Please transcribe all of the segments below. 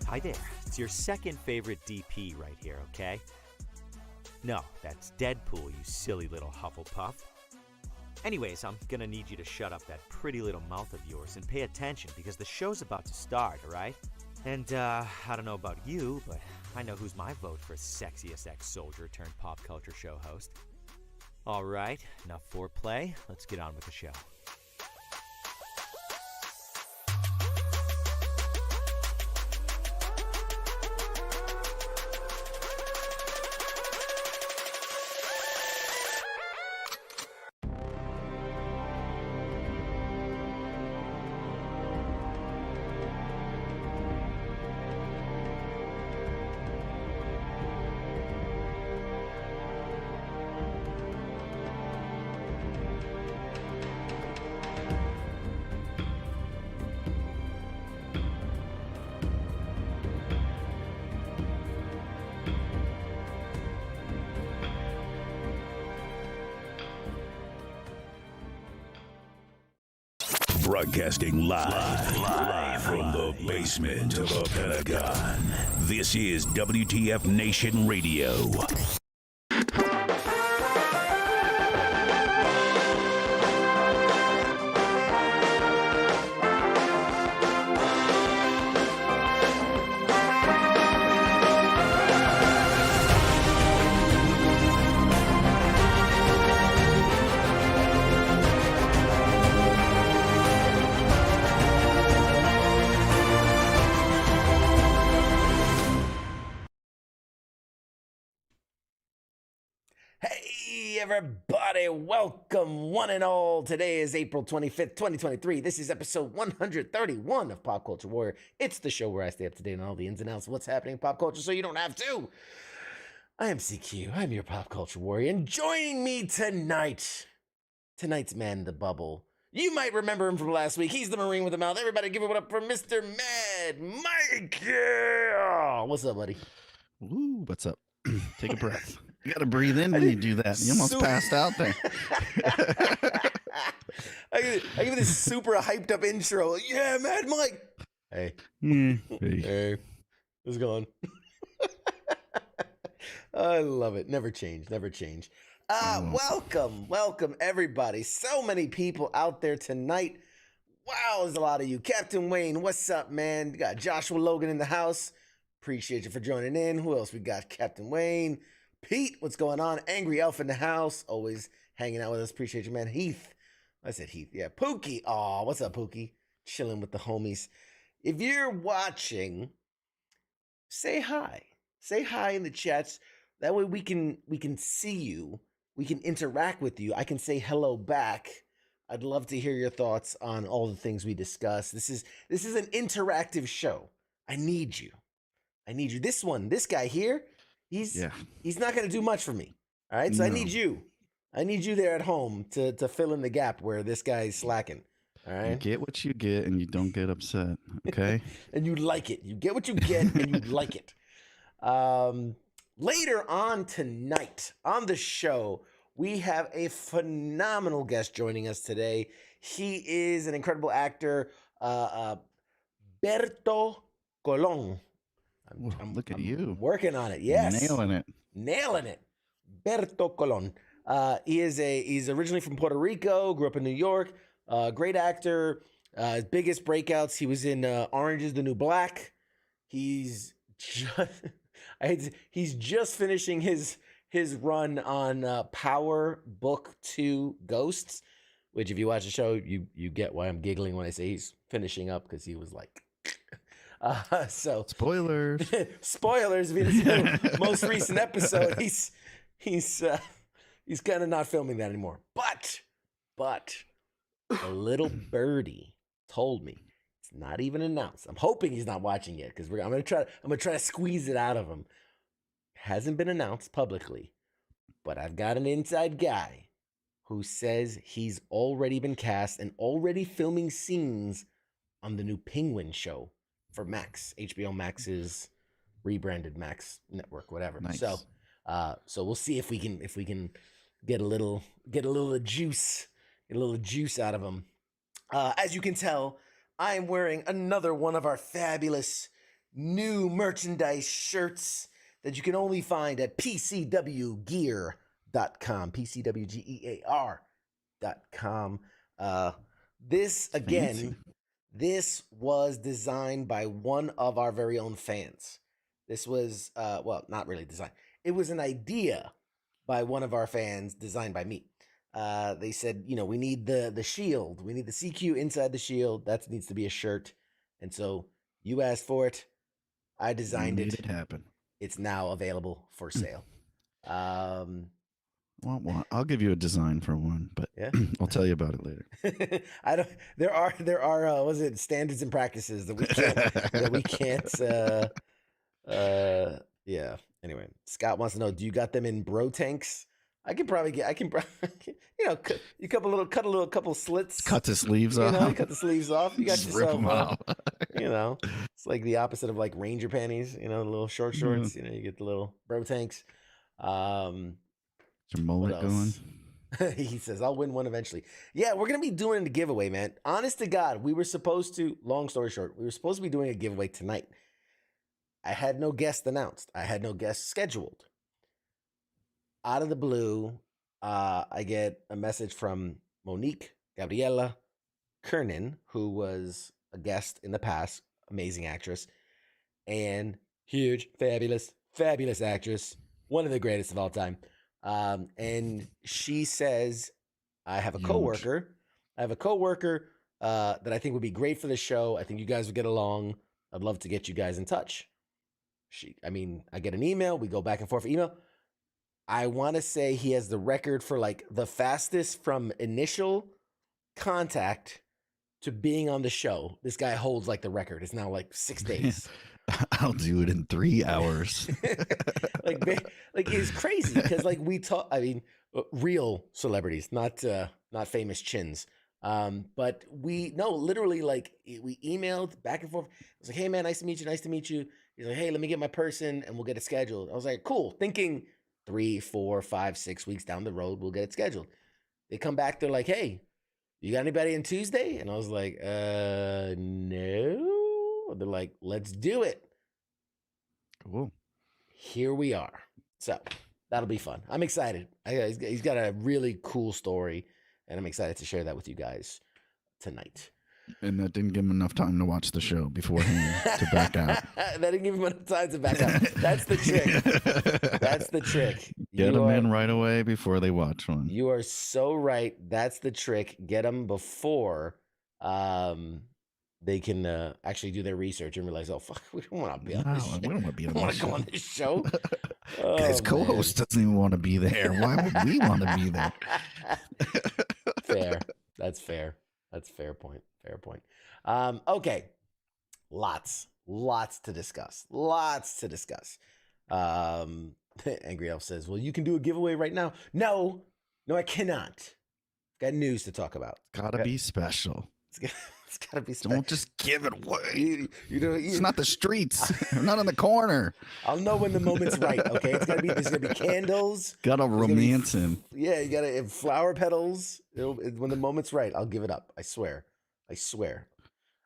Hi there, it's your second favorite DP right here, okay? No, that's Deadpool, you silly little Hufflepuff. Anyways, I'm gonna need you to shut up that pretty little mouth of yours and pay attention because the show's about to start, alright? And, I don't know about you, but I know who's my vote for sexiest ex-soldier turned pop culture show host. Alright, enough foreplay, let's get on with the show. Broadcasting live from the basement of the Pentagon. This is WTF Nation Radio. Everybody, welcome one and all. Today is April 25th, 2023. This is episode 131 of Pop Culture Warrior. It's the show where I stay up to date on all the ins and outs of what's happening in pop culture so you don't have to. I am CQ. I'm your Pop Culture Warrior. And joining me tonight's man in the bubble. You might remember him from last week. He's the Marine with the mouth. Everybody give it up for Mr. Mad Mike. Yeah. What's up, buddy? Ooh, what's up? Take a breath. You got to breathe in when you do that. You almost passed out there. I give this super hyped up intro. Yeah, Mad Mike. Hey. Hey. What's going on? I love it. Never change. Never change. Welcome, everybody. So many people out there tonight. Wow, there's a lot of you. Captain Wayne, what's up, man? We got Joshua Logan in the house. Appreciate you for joining in. Who else we got? Captain Wayne. Pete, what's going on? Angry Elf in the house, always hanging out with us. Appreciate you, man. Heath, I said Heath, yeah. Pookie, oh, what's up, Pookie? Chilling with the homies. If you're watching, say hi. Say hi in the chats. That way we can see you. We can interact with you. I can say hello back. I'd love to hear your thoughts on all the things we discuss. This is an interactive show. I need you. This guy here. He's not going to do much for me. All right. So no. I need you there at home to fill in the gap where this guy's slacking. All right. You get what you get and you don't get upset. Okay. And you like it. You get what you get and you like it. Later on tonight on the show, we have a phenomenal guest joining us today. He is an incredible actor, Berto Colon. Look at you. Working on it. Yes. Nailing it. Berto Colon. He's originally from Puerto Rico, grew up in New York. Great actor. His biggest breakouts, he was in Orange is the New Black. He's just finishing his run on Power Book 2 Ghosts, which if you watch the show, you get why I'm giggling when I say he's finishing up, because he was like... So spoilers. Spoilers. If you listen to the most recent episode, he's kind of not filming that anymore. But a little birdie told me it's not even announced. I'm hoping he's not watching it because I'm gonna try to squeeze it out of him. Hasn't been announced publicly, but I've got an inside guy who says he's already been cast and already filming scenes on the new Penguin show for Max, HBOmax's rebranded Max network, whatever. Nice. So we'll see if we can get a little juice out of him. As you can tell, I am wearing another one of our fabulous new merchandise shirts that you can only find at pcwgear.com, pcwgear.com. This, again, Fancy. this was designed by one of our very own fans. This was, well, not really designed. It was an idea by one of our fans, designed by me. They said, we need the shield. We need the CQ inside the shield. That needs to be a shirt. And so you asked for it. I designed Made it. it happen. It's now available for sale. Well, I'll give you a design for one, but Yeah. I'll tell you about it later. I don't. There are. Was it standards and practices that we can't. Yeah. Anyway, Scott wants to know: do you got them in bro tanks? I can probably cut a couple slits. Cut the sleeves off. Cut the sleeves off. You got Just yourself. rip them out. It's like the opposite of like Ranger panties. The little short shorts. You get the little bro tanks. Is your mullet going? He says, I'll win one eventually. Yeah, we're going to be doing a giveaway, man. Honest to God, we were supposed to, long story short, we were supposed to be doing a giveaway tonight. I had no guest announced. I had no guest scheduled. Out of the blue, I get a message from Monique Gabriela Kernan, who was a guest in the past, amazing actress, and huge, fabulous actress, one of the greatest of all time. And she says, I have a coworker. that I think would be great for the show. I think you guys would get along. I'd love to get you guys in touch. I get an email. We go back and forth for email. I want to say he has the record for like the fastest from initial contact to being on the show. This guy holds like the record. It's now like 6 days. I'll do it in 3 hours. like it's crazy because like we talk. Real celebrities, not famous chins. But literally like we emailed back and forth. I was like, hey man, nice to meet you. He's like, hey, let me get my person and we'll get it scheduled. I was like, cool. Thinking 3, 4, 5, 6 weeks down the road, we'll get it scheduled. They come back, they're like, hey, you got anybody on Tuesday? And I was like, no. They're like, let's do it. Cool. Here we are. So that'll be fun. I'm excited. He's got a really cool story, and I'm excited to share that with you guys tonight. And that didn't give him enough time to watch the show beforehand to back out. That didn't give him enough time to back out. That's the trick. Get them in right away before they watch one. You are so right. That's the trick. Get them before they can actually do their research and realize, oh, fuck, we don't want to be on this show. We don't want to be on I this go on this show. His co-host doesn't even want to be there. Why would we want to be there? Fair. That's fair. That's fair point. Okay. Lots to discuss. Angry Elf says, well, you can do a giveaway right now. No, I cannot. Got news to talk about. Gotta be special. It's gotta be special. Don't just give it away. It's not the streets. We're not on the corner. I'll know when the moment's right. Okay, there's gonna be candles. Gotta romance him. Yeah, you gotta have flower petals. When the moment's right, I'll give it up. I swear. I'm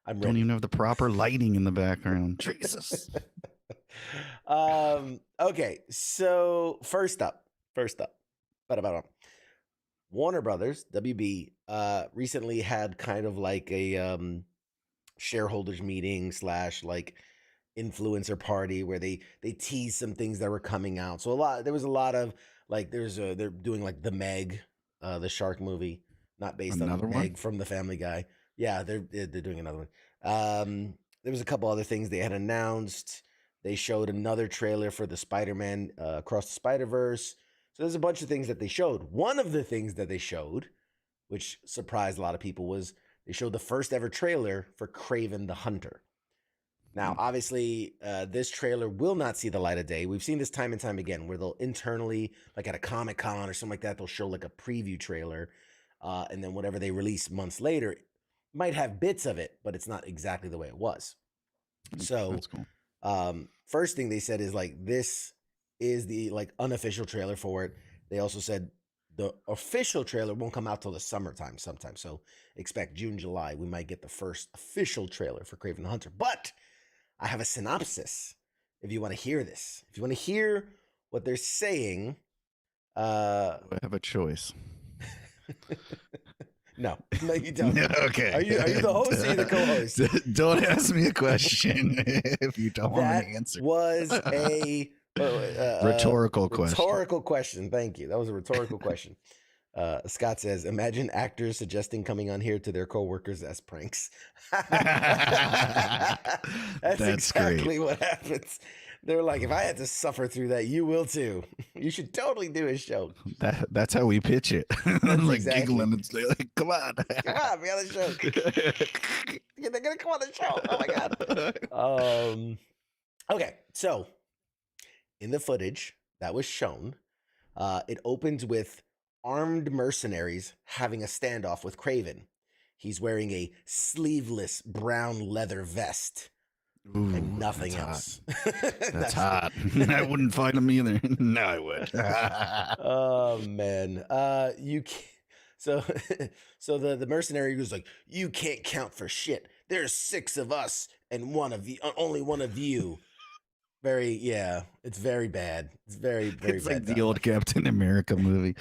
ready. Don't even have the proper lighting in the background. Jesus. Okay, so first up. Warner Brothers, WB, recently had kind of like a shareholders meeting / like influencer party where they teased some things that were coming out. So there was a lot of like they're doing like the Meg, the shark movie, not based Another on one? Meg from the Family Guy. Yeah, they're doing another one. There was a couple other things they had announced. They showed another trailer for the Spider-Man Across the Spider-Verse. So there's a bunch of things that they showed. One of the things that they showed, which surprised a lot of people, was they showed the first ever trailer for Kraven the Hunter. Now, obviously, this trailer will not see the light of day. We've seen this time and time again where they'll internally, like at a Comic-Con or something like that, they'll show like a preview trailer. And then whatever they release months later might have bits of it, but it's not exactly the way it was. So That's cool. First thing they said is like, this is the like unofficial trailer for it. They also said the official trailer won't come out till the summertime sometime. So expect June, July, we might get the first official trailer for Kraven the Hunter. But I have a synopsis if you want to hear this. If you want to hear what they're saying. I have a choice. No, you don't. Okay. Are you the host or are you the co-host? Don't ask me a question if you don't want me to answer. That was a rhetorical question. Rhetorical question. Thank you. That was a rhetorical question. Scott says, imagine actors suggesting coming on here to their coworkers as pranks. That's exactly what happens. They're like, if I had to suffer through that, you will too. You should totally do a show. That's how we pitch it. Like exactly. giggling and like, come on. Come on, be on the show. They're gonna come on the show. Oh my god. Okay, so in the footage that was shown, it opens with armed mercenaries having a standoff with Craven. He's wearing a sleeveless brown leather vest. Ooh, and nothing else. That's hot. I wouldn't fight him either. No, I would. Oh man. You can't. So the mercenary was like, you can't count for shit. There's 6 of us and only one of you. It's very bad. It's very, very it's bad. Like the old Captain America movie,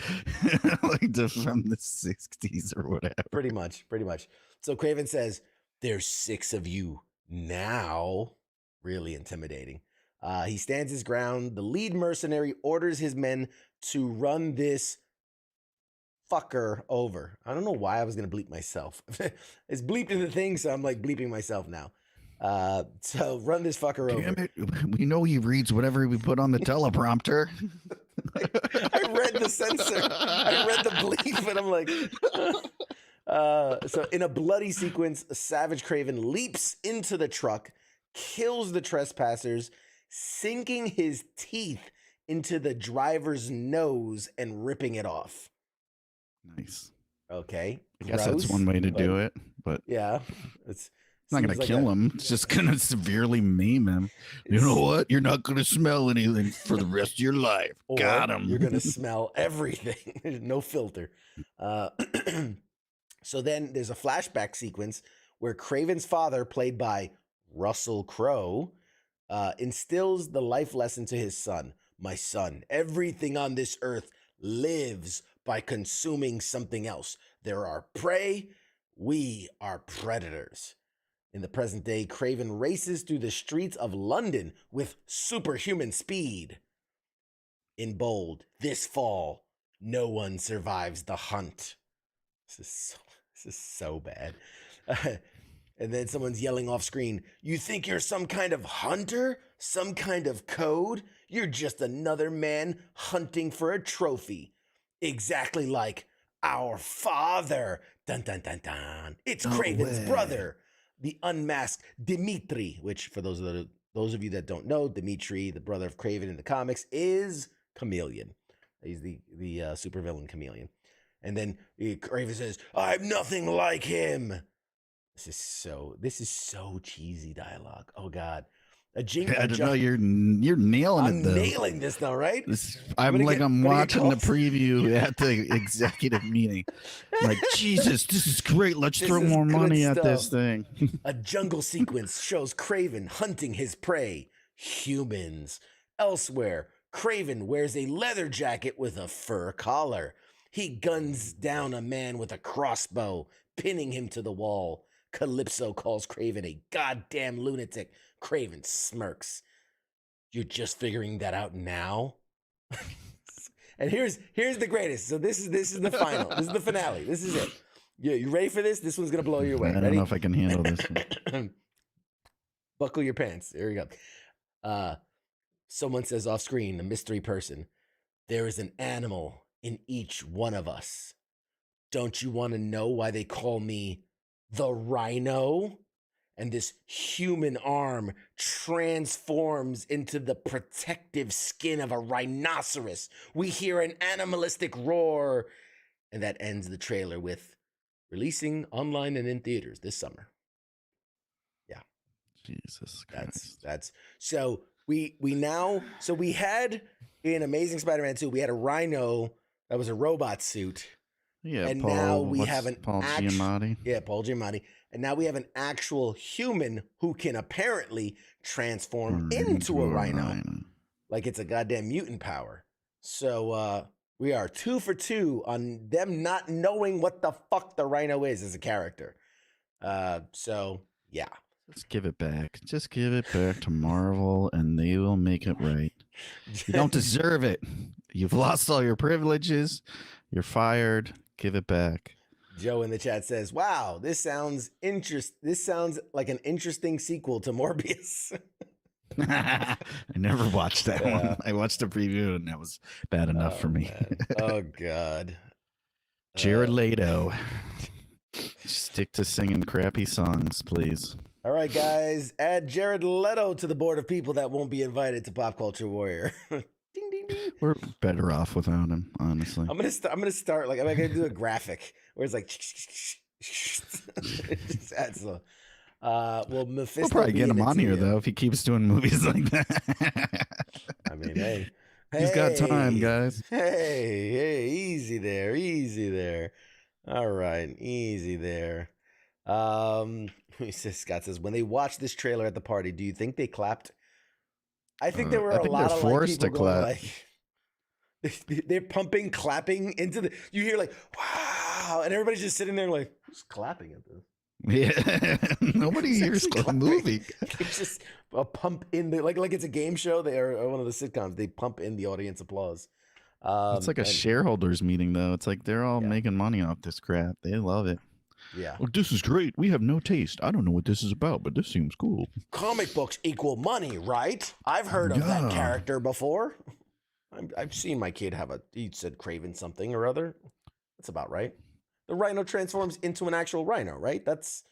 like from the 60s or whatever. Pretty much. So Craven says, there's 6 of you now. Really intimidating. He stands his ground. The lead mercenary orders his men to run this fucker over. I don't know why I was going to bleep myself. It's bleeped in the thing, so I'm like bleeping myself now. So run this fucker over. Damn it. We know he reads whatever we put on the teleprompter. I read the censor. I read the bleep, and I'm like... So in a bloody sequence, Savage Craven leaps into the truck, kills the trespassers, sinking his teeth into the driver's nose and ripping it off. Nice. Okay. I guess that's one way to do it, but yeah, it's not going to kill him. It's just going to severely maim him. You know what? You're not going to smell anything for the rest of your life. Got him. You're going to smell everything. There's no filter. So then there's a flashback sequence where Craven's father, played by Russell Crowe, instills the life lesson to his son. My son, everything on this earth lives by consuming something else. There are prey. We are predators. In the present day, Craven races through the streets of London with superhuman speed. In bold, this fall, no one survives the hunt. This is so bad. And then someone's yelling off screen, you think you're some kind of hunter? Some kind of code? You're just another man hunting for a trophy. Exactly like our father. Dun, dun, dun, dun. It's Craven's brother, the unmasked Dimitri, which for those of you that don't know, Dimitri, the brother of Craven in the comics, is Chameleon. He's the supervillain Chameleon. And then Craven says, I'm nothing like him. This is so cheesy dialogue. Oh God. I don't know. You're nailing it. I'm nailing this now, right? I'm watching the preview at the executive meeting. Like, Jesus, this is great. Let's throw more money at this thing. A jungle sequence shows Craven hunting his prey, humans. Elsewhere, Craven wears a leather jacket with a fur collar. He guns down a man with a crossbow, pinning him to the wall. Calypso calls Craven a goddamn lunatic. Craven smirks. You're just figuring that out now? And here's the greatest. So this is the final. This is the finale. This is it. You ready for this? This one's going to blow you away. I don't know if I can handle this one. Buckle your pants. There you go. Someone says off screen, a mystery person, there is an animal in each one of us. Don't you want to know why they call me the Rhino? And this human arm transforms into the protective skin of a rhinoceros. We hear an animalistic roar. And that ends the trailer with releasing online and in theaters this summer. Yeah. Jesus Christ. That's so we had in Amazing Spider-Man 2, we had a rhino that was a robot suit Yeah, and Paul, now we what's have an Paul Giamatti. Yeah, Paul Giamatti. And now we have an actual human who can apparently transform into a rhino. Like it's a goddamn mutant power. So we are 2 for 2 on them not knowing what the fuck the rhino is as a character. So yeah. Just give it back. Just give it back to Marvel and they will make it right. You don't deserve it. You've lost all your privileges. You're fired. Give it back. Joe in the chat says, "Wow, this sounds like an interesting sequel to Morbius." I never watched that one. I watched the preview and that was bad enough for me. Oh God. Jared Leto. Stick to singing crappy songs, please. All right, guys, add Jared Leto to the board of people that won't be invited to Pop Culture Warrior. Ding, ding, ding. We're better off without him, honestly. I'm gonna start like I'm gonna do a graphic where it's like just adds the well, Mephisto. We'll probably get him on here though if he keeps doing movies like that. I mean, hey, he's got time, guys. Hey, easy there. All right, easy there. Scott says, when they watched this trailer at the party, do you think they clapped? I think there were a lot of forced people to clap. Like, they're pumping, clapping into the. You hear like, wow, and everybody's just sitting there like, who's clapping at this? Yeah, nobody hears the movie. It's just a pump in the like it's a game show. They are one of the sitcoms. They pump in the audience applause. It's like a shareholders meeting, though. It's like they're all making money off this crap. They love it. Yeah. Well, this is great. We have no taste. I don't know what this is about, but this seems cool. Comic books equal money, right? I've heard of that character before. I've seen my kid he said Craven something or other. That's about right. The rhino transforms into an actual rhino, right? That's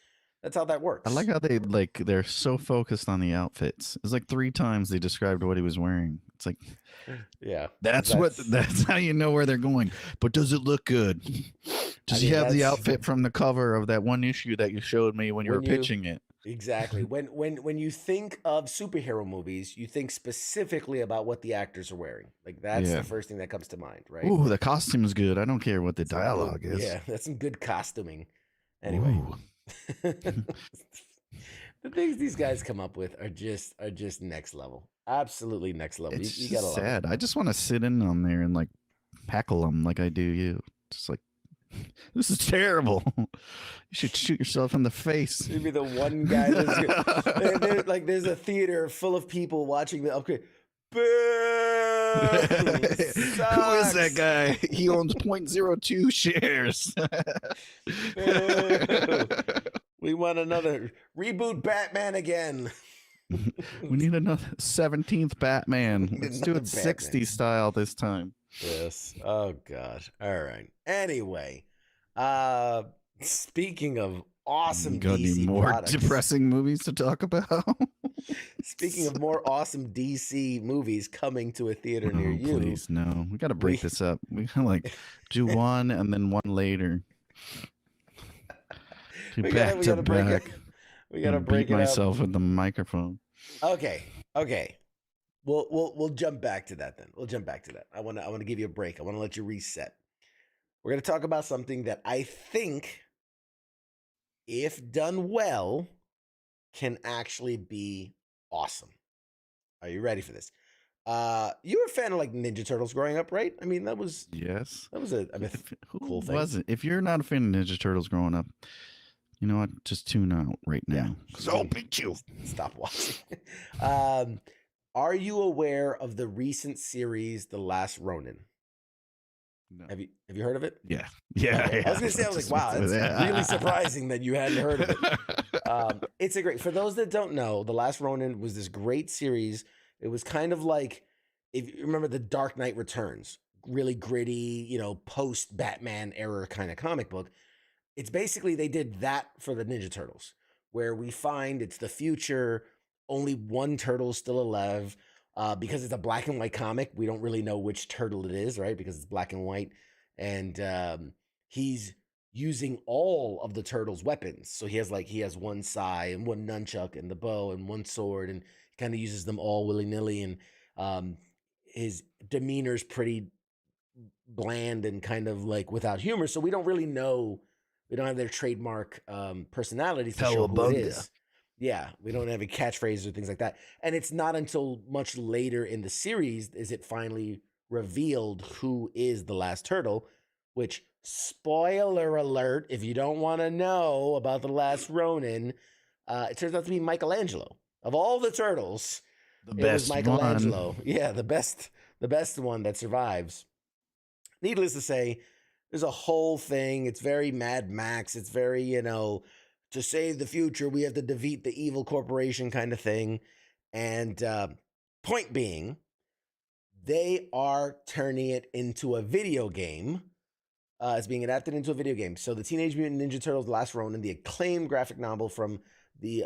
how that works. I like how they're so focused on the outfits. It's like 3 times they described what he was wearing. It's like, yeah, that's how you know where they're going. But does it look good? Does he have the outfit from the cover of that one issue that you showed me when you were pitching it? Exactly. When you think of superhero movies, you think specifically about what the actors are wearing. Like that's the first thing that comes to mind, right? Ooh, the costume is good. I don't care what the dialogue is. Yeah, that's some good costuming. Anyway. The things these guys come up with are just next level. Absolutely next level. It's you gotta love sad. it. I just want to sit in on there and like packle them like I do you. Just like, this is terrible. You should shoot yourself in the face. You'd be the one guy that's there's a theater full of people watching the upgrade. Boo! Who is that guy? He owns 0.02 shares. We want another reboot Batman again. We need another 17th Batman. Let's do it 60 style this time. Yes. Oh gosh. All right. Anyway, speaking of awesome got DC any more products, depressing movies to talk about? Speaking of more awesome DC movies coming to a theater near you. Please, no. We got to break this up. We got to like do one and then one later. Back to back. We got to break beat myself with the microphone. Okay. We'll jump back to that then. We'll jump back to that. I want to give you a break. I want to let you reset. We're going to talk about something that I think, if done well, can actually be awesome. Are you ready for this? You were a fan of like Ninja Turtles growing up, right? I mean, that was cool thing. Wasn't? If you're not a fan of Ninja Turtles growing up, you know what? Just tune out right now. Yeah. I'll beat you. Stop watching. Are you aware of the recent series, The Last Ronin? No. Have you heard of it? Yeah. Okay. I was gonna say, I was like, wow, that's really surprising that you hadn't heard of it. It's a great. For those that don't know, The Last Ronin was this great series. It was kind of like, if you remember, The Dark Knight Returns, really gritty, post Batman era kind of comic book. It's basically they did that for the Ninja Turtles, where we find it's the future. Only one turtle is still alive. Because it's a black and white comic, we don't really know which turtle it is, right? Because it's black and white. And he's using all of the turtle's weapons. So he has one sai and one nunchuck and the bow and one sword, and he kind of uses them all willy-nilly. And his demeanor's pretty bland and kind of like without humor. So we don't really know. We don't have their trademark personalities to show who it is. Yeah, we don't have any catchphrases or things like that. And it's not until much later in the series is it finally revealed who is the last turtle, which, spoiler alert, if you don't want to know about the last Ronin, it turns out to be Michelangelo. Of all the turtles, it was Michelangelo. Yeah, the best one that survives. Needless to say, there's a whole thing. It's very Mad Max. It's very, to save the future, we have to defeat the evil corporation kind of thing. And point being, they are turning it into a video game. It's being adapted into a video game. So the Teenage Mutant Ninja Turtles: The Last Ronin, the acclaimed graphic novel from the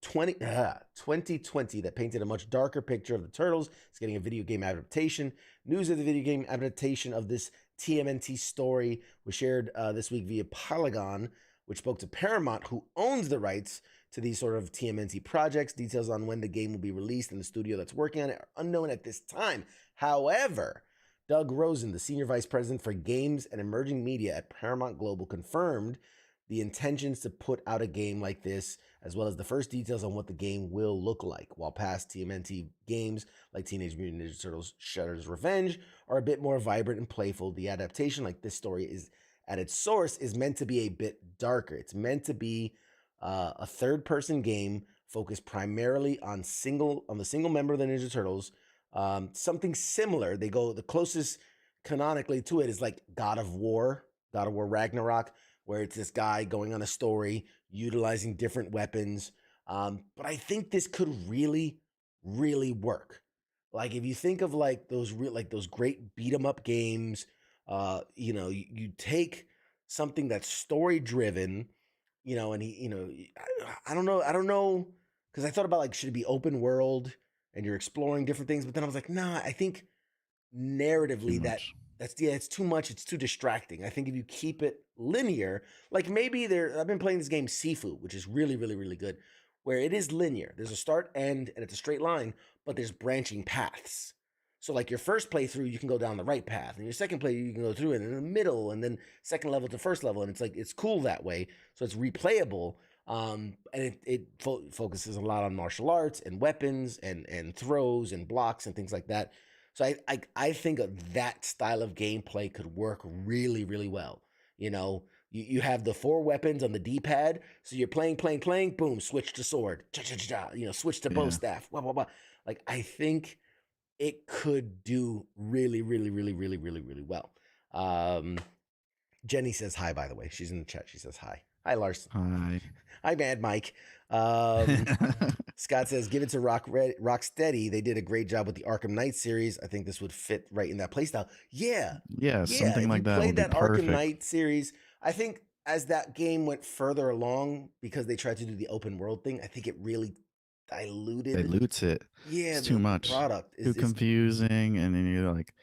2020 that painted a much darker picture of the Turtles, is getting a video game adaptation. News of the video game adaptation of this TMNT story was shared this week via Polygon, which spoke to Paramount, who owns the rights to these sort of TMNT projects. Details on when the game will be released and the studio that's working on it are unknown at this time. However, Doug Rosen, the Senior Vice President for Games and Emerging Media at Paramount Global, confirmed the intentions to put out a game like this, as well as the first details on what the game will look like. While past TMNT games like Teenage Mutant Ninja Turtles Shredder's Revenge are a bit more vibrant and playful, the adaptation, like this story, is at its source is meant to be a bit darker. It's meant to be a third-person game focused primarily on the single member of the Ninja Turtles. Something similar. The closest canonically to it is like God of War Ragnarok, where it's this guy going on a story, utilizing different weapons. But I think this could really, really work. Like if you think of like those great beat 'em up games, you take something that's story driven, and I don't know, because I thought about like, should it be open world and you're exploring different things, but then I was like, nah, I think narratively it's too much. It's too distracting. I think if you keep it linear, like maybe I've been playing this game Sifu, which is really, really, really good, where it is linear. There's a start, end, and it's a straight line, but there's branching paths. So like your first playthrough, you can go down the right path, and your second playthrough, you can go through it in the middle, and then second level to first level, and it's like, it's cool that way. So it's replayable. And it focuses a lot on martial arts and weapons and throws and blocks and things like that. So I think that style of gameplay could work really, really well. You have the 4 weapons on the D-pad, so you're playing, boom, switch to sword, switch to bow staff, blah, blah, blah. Like, I think it could do really, really, really, really, really, really well. Jenny says hi, by the way. She's in the chat. She says hi. Hi, Lars. Hi. Hi, Mad Mike. Scott says, give it to Rocksteady. They did a great job with the Arkham Knight series. I think this would fit right in that playstyle. Yeah, something like that. Played that Arkham Knight series. I think as that game went further along, because they tried to do the open world thing, I think it really dilutes it. Yeah, it's too much. Product is too confusing, and then you're like,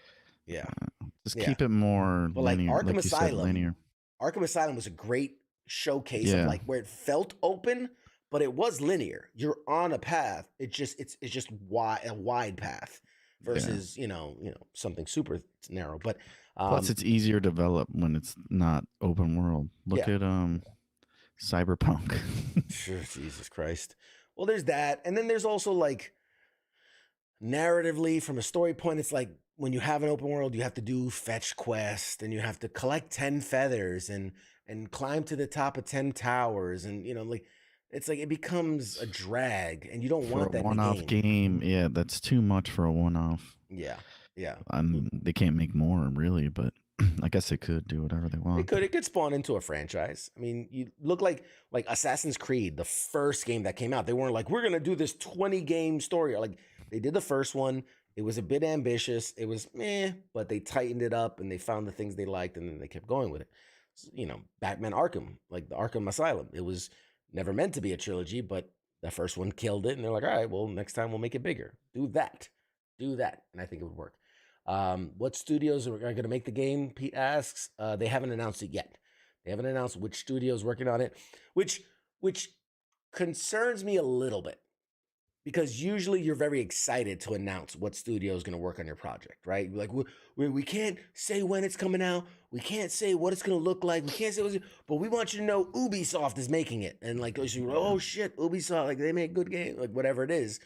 keep it more linear. Like Arkham Asylum. Linear. Arkham Asylum was a great showcase of like where it felt open, but it was linear. You're on a path. It's just a wide path versus something super narrow. But plus, it's easier to develop when it's not open world. Look at Cyberpunk. Sure, Jesus Christ. Well, there's that, and then there's also like narratively from a story point. It's like when you have an open world, you have to do fetch quest, and you have to collect 10 feathers and climb to the top of 10 towers, and it's like it becomes a drag, and you don't want that one-off game. Yeah, that's too much for a one-off. Yeah. They can't make more really, but I guess they could do whatever they want. It could spawn into a franchise. I mean, you look like Assassin's Creed, the first game that came out. They weren't like, we're gonna do this 20 game story. Like they did the first one. It was a bit ambitious. It was but they tightened it up and they found the things they liked, and then they kept going with it. Batman Arkham, like the Arkham Asylum. It was never meant to be a trilogy, but the first one killed it, and they're like, all right, well, next time we'll make it bigger. Do that. And I think it would work. What studios are going to make the game? Pete asks. They haven't announced it yet. They haven't announced which studio is working on it, which concerns me a little bit. because usually you're very excited to announce what studio is going to work on your project, right? Like we can't say when it's coming out, we can't say what it's going to look like, we can't say but we want you to know Ubisoft is making it, and like oh shit, Ubisoft, like they make good games, like whatever it is.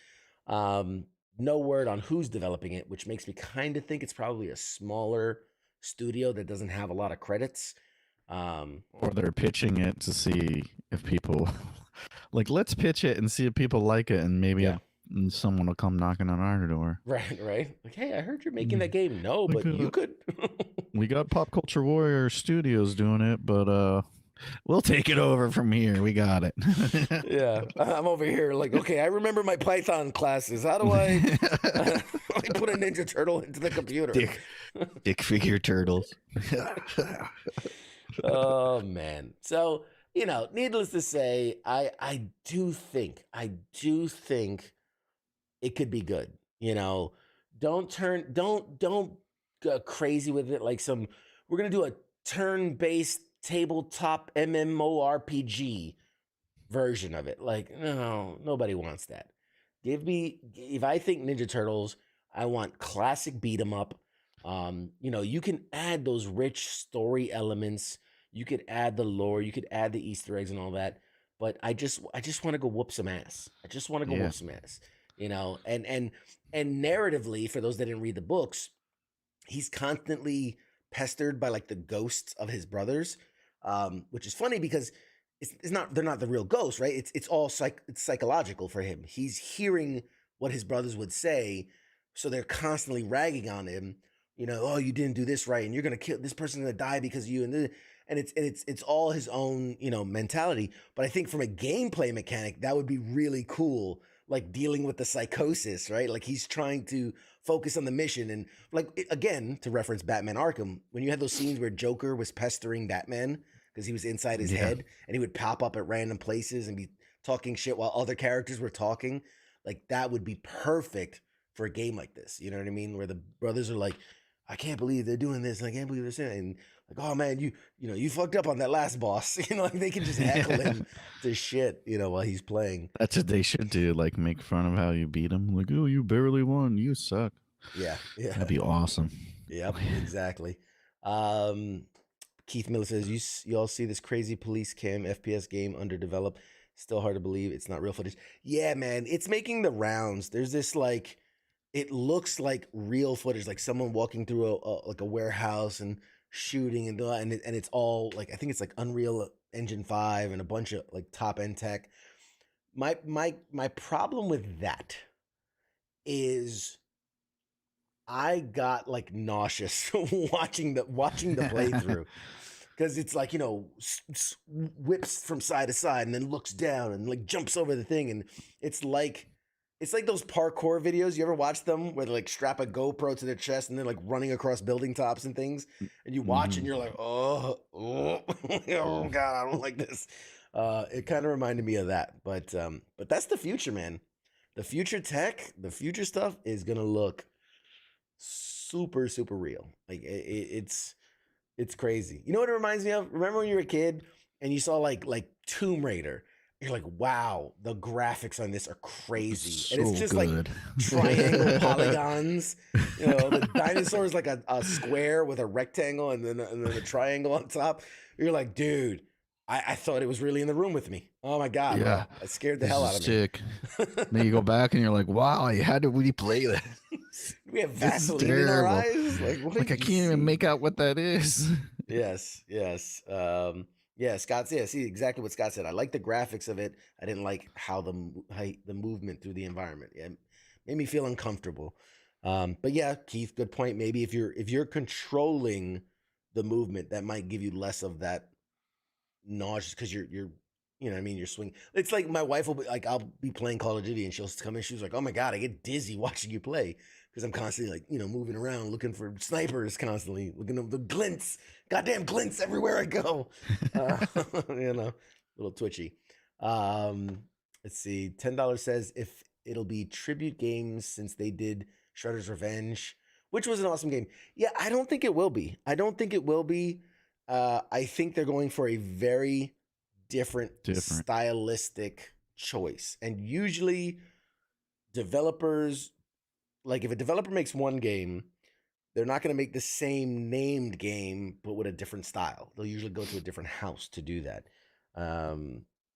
No word on who's developing it, which makes me kind of think it's probably a smaller studio that doesn't have a lot of credits. Or they're pitching it to see if people like, let's pitch it and see if people like it, and maybe someone will come knocking on our door. Right. Like, hey, I heard you're making that game. No, but you could. We got Pop Culture Warrior Studios doing it, but we'll take it over from here. We got it. Yeah, I'm over here like, okay, I remember my Python classes. How do I put a Ninja Turtle into the computer? Dick figure turtles. Oh man. So, needless to say, I do think it could be good. Don't go crazy with it like we're going to do a turn-based tabletop MMORPG version of it. Like, no, nobody wants that. If I think Ninja Turtles, I want classic beat 'em up. You can add those rich story elements. You could add the lore. You could add the Easter eggs and all that. But I just want to go whoop some ass. I just want to go whoop some ass. And narratively, for those that didn't read the books, he's constantly pestered by like the ghosts of his brothers, which is funny because they're not the real ghosts, right? It's all it's psychological for him. He's hearing what his brothers would say, so they're constantly ragging on him. Oh, you didn't do this right, and you're gonna kill this person's gonna die because of you, and it's all his own mentality. But I think from a gameplay mechanic, that would be really cool, like dealing with the psychosis, right? Like he's trying to focus on the mission, and like again, to reference Batman Arkham, when you had those scenes where Joker was pestering Batman because he was inside his head, and he would pop up at random places and be talking shit while other characters were talking, like that would be perfect for a game like this. You know what I mean? Where the brothers are like, I can't believe they're doing this, and I can't believe they're saying it. And like, oh man, you fucked up on that last boss. Like they can just heckle him to shit, while he's playing. That's what they should do. Like make fun of how you beat him. Like, oh, you barely won. You suck. Yeah. That'd be awesome. Yep, exactly. Keith Miller says, you all see this crazy police cam FPS game underdeveloped. Still hard to believe it's not real footage. Yeah, man, it's making the rounds. There's this like, it looks like real footage, like someone walking through a warehouse and shooting and it's all like, I think it's like Unreal Engine 5 and a bunch of like top end tech. My problem with that is I got like nauseous watching the playthrough. Because it's like, whips from side to side and then looks down and like jumps over the thing. And it's like those parkour videos. You ever watch them where they like strap a GoPro to their chest and they're like running across building tops and things? And you watch and you're like, oh God, I don't like this. It kind of reminded me of that. But that's the future, man. The future tech, the future stuff is going to look super, super real. Like it's crazy. You know what it reminds me of? Remember when you were a kid and you saw like Tomb Raider? You're like, wow, the graphics on this are crazy. And it's just good. Like triangle polygons. The dinosaur is like a square with a rectangle and then a triangle on top. You're like, dude, I thought it was really in the room with me. Oh my God. Yeah. It scared the hell out of me. Then you go back and you're like, wow, you had to replay that. We have Vaseline in our eyes. Like I can't even make out what that is. Yes. Scott. Yeah, see exactly what Scott said. I like the graphics of it. I didn't like how the movement through the environment. Yeah, it made me feel uncomfortable. But yeah, Keith, good point. Maybe if you're controlling the movement, that might give you less of that nausea because you're you're swinging. It's like my wife will be like, I'll be playing Call of Duty and she'll come in. She's like, oh my God, I get dizzy watching you play because I'm constantly like, moving around, looking for snipers, constantly looking at the glints, goddamn glints everywhere I go. Little twitchy. Let's see. $10 says if it'll be tribute games since they did Shredder's Revenge, which was an awesome game. Yeah, I don't think it will be. I think they're going for a very different stylistic choice. And usually developers, like if a developer makes one game, they're not going to make the same named game, but with a different style. They'll usually go to a different house to do that.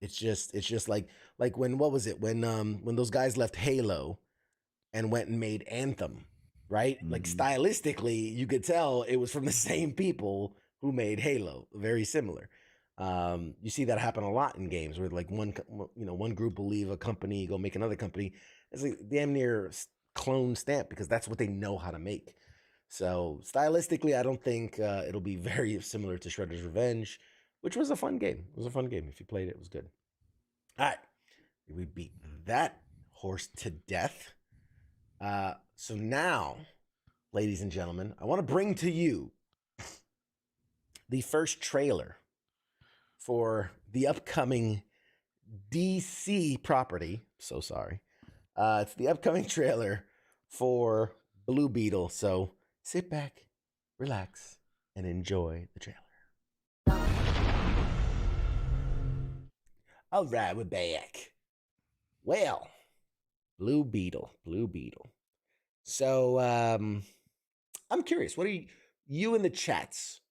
It's just like what was it when those guys left Halo and went and made Anthem, right? Like stylistically, you could tell it was from the same people who made Halo. Very similar. You see that happen a lot in games where like one group will leave a company, go make another company. It's like damn near clone stamp because that's what they know how to make. So stylistically, I don't think it'll be very similar to Shredder's Revenge, which was a fun game. It was a fun game. If you played it, it was good. All right. We beat that horse to death. So now, ladies and gentlemen, I want to bring to you the first trailer for the upcoming DC property. So sorry. It's the upcoming trailer for Blue Beetle. So sit back, relax, and enjoy the trailer. All right, we're back. Well, Blue Beetle. So, I'm curious. What are you in the chats?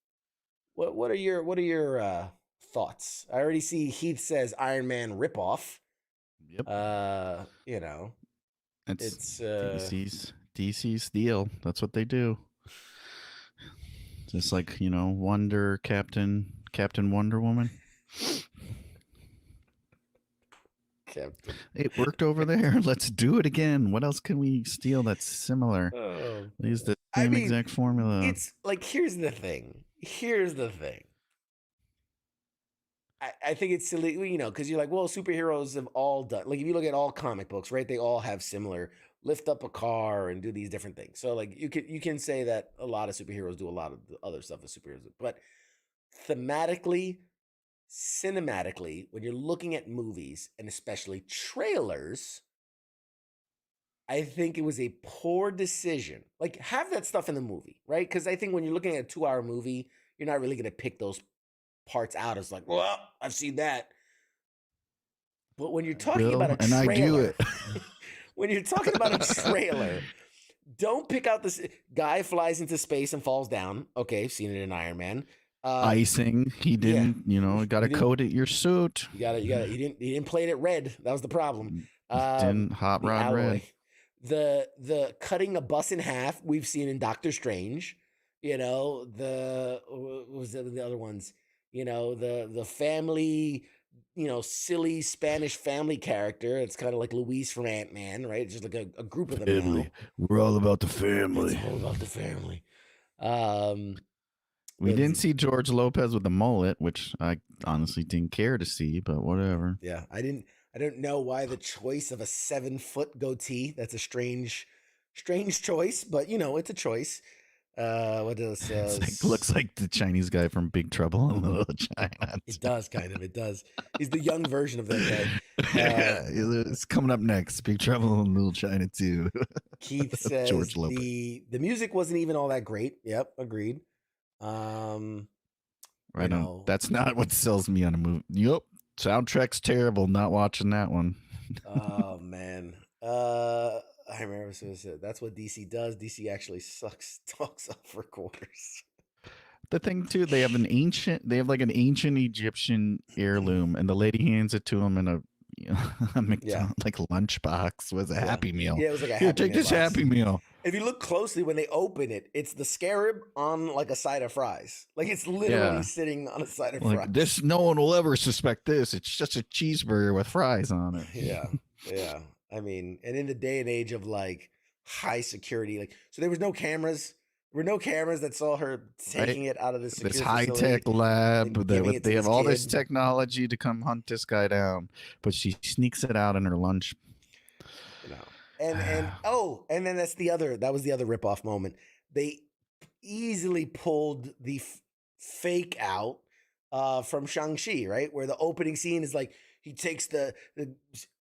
What are your thoughts? I already see Heath says Iron Man ripoff. Yep. It's DC's deal. That's what they do. Just like, Wonder Captain Wonder Woman. Captain. It worked over there. Let's do it again. What else can we steal that's similar? Use the same exact formula. It's like, here's the thing. I think it's silly, because you're like, well, superheroes have all done, like, if you look at all comic books, right, they all have similar lift up a car and do these different things. So, like, you can say that a lot of superheroes do a lot of the other stuff that superheroes do. But thematically, cinematically, when you're looking at movies, and especially trailers, I think it was a poor decision. Like, have that stuff in the movie, right? Because I think when you're looking at a 2-hour movie, you're not really going to pick those parts out as like, well, I've seen that. But when you're talking about a trailer, and I do it. When you're talking about a trailer, don't pick out this guy flies into space and falls down. Okay, seen it in Iron Man. Icing. He didn't, got to coat it your suit. You didn't plate it red. That was the problem. Didn't hot rod red. The cutting a bus in half we've seen in Doctor Strange. What was the other ones? The family, silly Spanish family character. It's kind of like Luis from Ant-Man, right? It's just like a group of them. Family. Now. We're all about the family. It's all about the family. We didn't see George Lopez with the mullet, which I honestly didn't care to see, but whatever. Yeah, I don't know why the choice of a 7-foot goatee. That's a strange choice, but it's a choice. What else? Looks like the Chinese guy from Big Trouble in Little China. It does kind of. It does. He's the young version of that guy. It's coming up next. Big Trouble in Little China too. Keith says George Lopez. The music wasn't even all that great. Yep, agreed. Right on. That's not what sells me on a movie. Yep, soundtrack's terrible. Not watching that one. Oh man. I remember that's what DC does. DC actually talks up for quarters. The thing too, they have like an ancient Egyptian heirloom, and the lady hands it to him in a like lunchbox with a Happy Meal. Yeah, it was like a Here, Happy take Meal this box. Happy Meal. If you look closely when they open it, it's the scarab on like a side of fries. Like it's literally sitting on a side of fries. This, no one will ever suspect this. It's just a cheeseburger with fries on it. Yeah. I mean, and in the day and age of like high security, like so there was no cameras. There were no cameras that saw her taking it out of the security high-tech lab. They have all this kid. technology to come hunt this guy down, but she sneaks it out in her lunch. And then that was the other ripoff moment. They easily pulled the fake out from Shang-Chi, right? Where the opening scene is like he takes the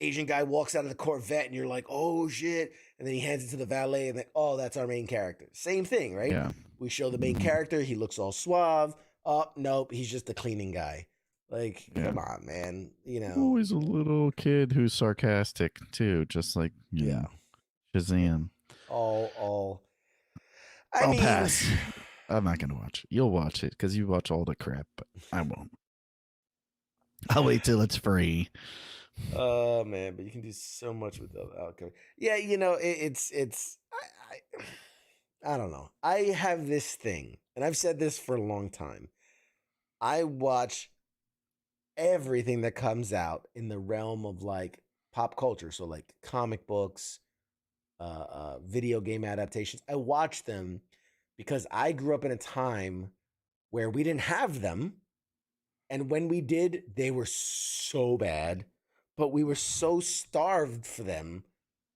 Asian guy, walks out of the Corvette, and you're like, oh shit. And then he hands it to the valet, and then, oh, that's our main character. Same thing, right? Yeah. We show the main character. He looks all suave. Oh, nope, he's just the cleaning guy. Like, come on, man. You know, always a little kid who's sarcastic too, just like you know, Shazam. All. I'll pass. I'm not gonna watch it. You'll watch it because you watch all the crap, but I won't. I'll wait till it's free. Oh man, but you can do so much with the outcome. Yeah, you know, it's I don't know. I have this thing, and I've said this for a long time. I watch everything that comes out in the realm of like pop culture, so like comic books, video game adaptations. I watch them because I grew up in a time where we didn't have them, and when we did, they were so bad, but we were so starved for them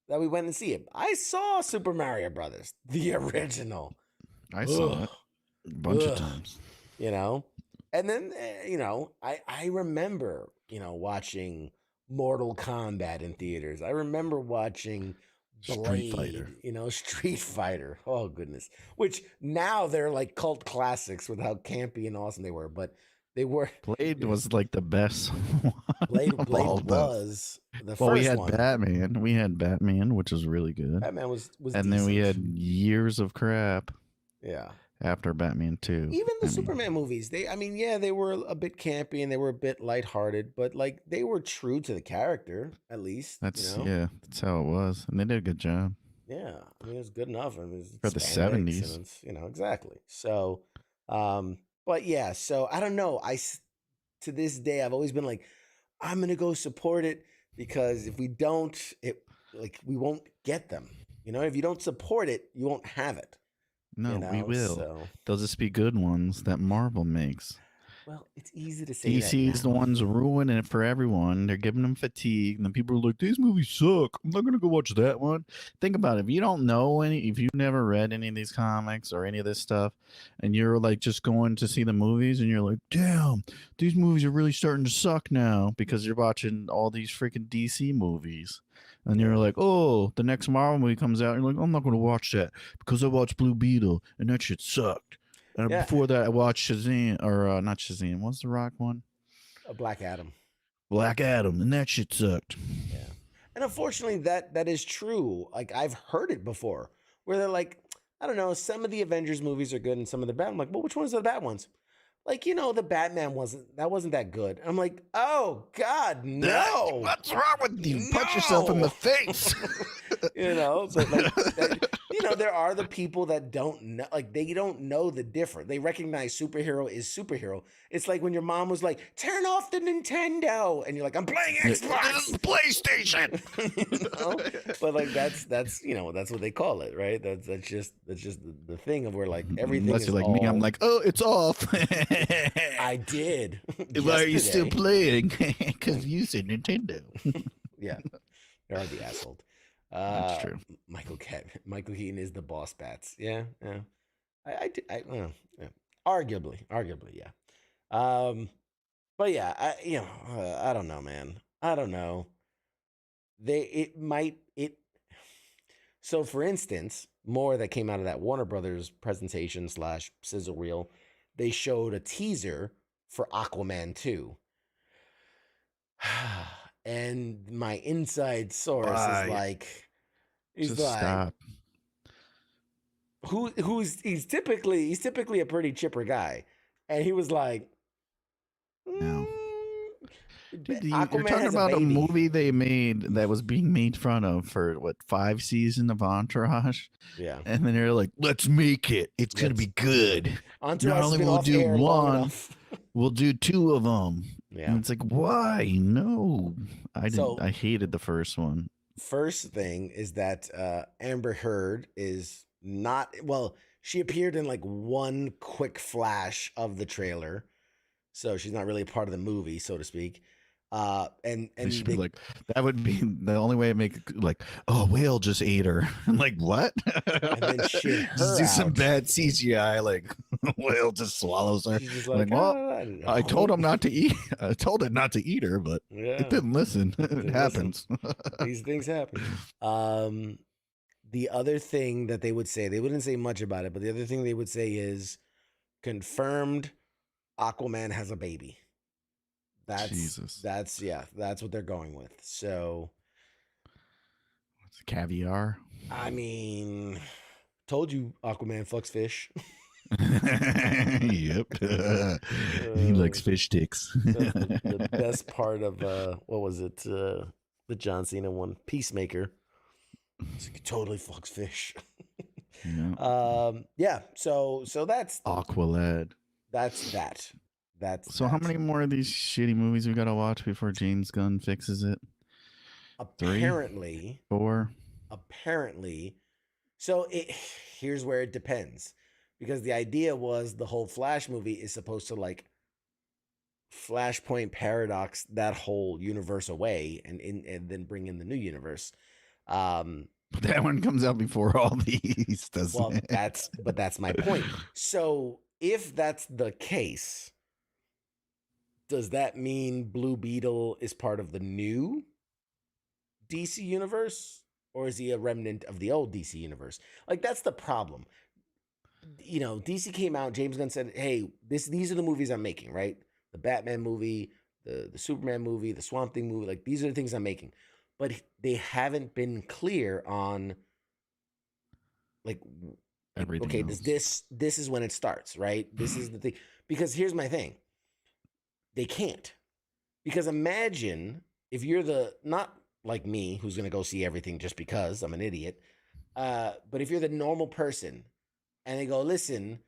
that we went and see it. I saw Super Mario Brothers, the original. I saw it a bunch of times. You know, and then you know, I remember watching Mortal Kombat in theaters. I remember watching Blade, Street Fighter. Oh goodness, which now they're like cult classics with how campy and awesome they were, but. They were Blade was like the best. Blade was the first one. Well, we had Batman. We had Batman, which was really good. Batman was and decent. then we had years of crap. Yeah. After Batman 2. Even the Superman movies, they were a bit campy and they were a bit lighthearted, but like they were true to the character, at least. That's how it was. And they did a good job. Yeah. I mean, it was good enough. I mean, for the 70s. Exactly. So, but yeah, so I don't know. To this day, I've always been like, I'm going to go support it because if we don't, we won't get them. You know, if you don't support it, you won't have it. No, we will. So. They'll just be good ones that Marvel makes. Well, it's easy to say DC is the ones ruining it for everyone. They're giving them fatigue, and then people are like, "These movies suck. I'm not gonna go watch that one." Think about it. If you don't know if you've never read any of these comics or any of this stuff, and you're like just going to see the movies, and you're like, "Damn, these movies are really starting to suck now," because you're watching all these freaking DC movies. And you're like, oh, the next Marvel movie comes out. And you're like, I'm not going to watch that because I watched Blue Beetle and that shit sucked. And before that, I watched Shazam, or not Shazam. What's the Rock one? Black Adam. Black Adam, and that shit sucked. Yeah. And unfortunately, that is true. Like, I've heard it before where they're like, I don't know, some of the Avengers movies are good and some of the bad. I'm like, well, which ones are the bad ones? Like, the Batman wasn't that good. I'm like, oh God, no. What's wrong with you? No. Punch yourself in the face. But like, there are the people that don't know, like they don't know the difference. They recognize superhero is superhero. It's like when your mom was like, turn off the Nintendo. And you're like, I'm playing Xbox. This is PlayStation. But like, that's what they call it, right? That's just the thing of where like everything Unless is you're like me, I'm like, oh, it's off. I did. Why are you still playing? Because you said Nintendo. Yeah. They are the assholes. That's true. Michael Keaton is the boss bats. Yeah. Arguably, yeah. But yeah, I don't know, man. I don't know. So for instance, more that came out of that Warner Brothers presentation / sizzle reel, they showed a teaser for Aquaman 2. And my inside source is like, stop. He's typically a pretty chipper guy, and he was like, no. Dude, you're talking about a movie they made that was being made fun of for 5 seasons of Entourage. Yeah, and then they're like, let's make it. It's gonna be good. Entourage Not only will we'll do one, we'll do 2 of them. Yeah, and it's like, why? No, I hated the first one. First thing is that Amber Heard is not she appeared in like one quick flash of the trailer, so she's not really a part of the movie, so to speak. And should be like, that would be the only way to make it like, oh, whale just ate her. I'm like, what? And then shit just do some bad CGI, like whale just swallows her. Like, well, I told him not to eat. I told it not to eat her, but it didn't listen. It happens. These things happen. The other thing that they would say, they wouldn't say much about it, but the other thing they would say is confirmed Aquaman has a baby. Jesus. That's what they're going with. So, What's caviar? I mean, told you Aquaman fucks fish. Yep. He likes fish sticks. That's the best part of what was it? The John Cena one, Peacemaker. He totally fucks fish. Yeah. So that's Aqualad. That's that. So how many more of these shitty movies we gotta watch before James Gunn fixes it? Apparently, 3, 4. Apparently, so here's where it depends, because the idea was the whole Flash movie is supposed to like Flashpoint paradox that whole universe away and then bring in the new universe. But that one comes out before all these, doesn't it? That's my point. So if that's the case, does that mean Blue Beetle is part of the new DC universe, or is he a remnant of the old DC universe? Like, that's the problem. You know, DC came out, James Gunn said, hey, these are the movies I'm making, right? The Batman movie, the Superman movie, the Swamp Thing movie, like, these are the things I'm making. But they haven't been clear on, like, everything okay, else. this is when it starts, right? This is the thing. Because here's my thing. They can't. Because imagine if you're not like me, who's going to go see everything just because I'm an idiot, but if you're the normal person and they go, listen,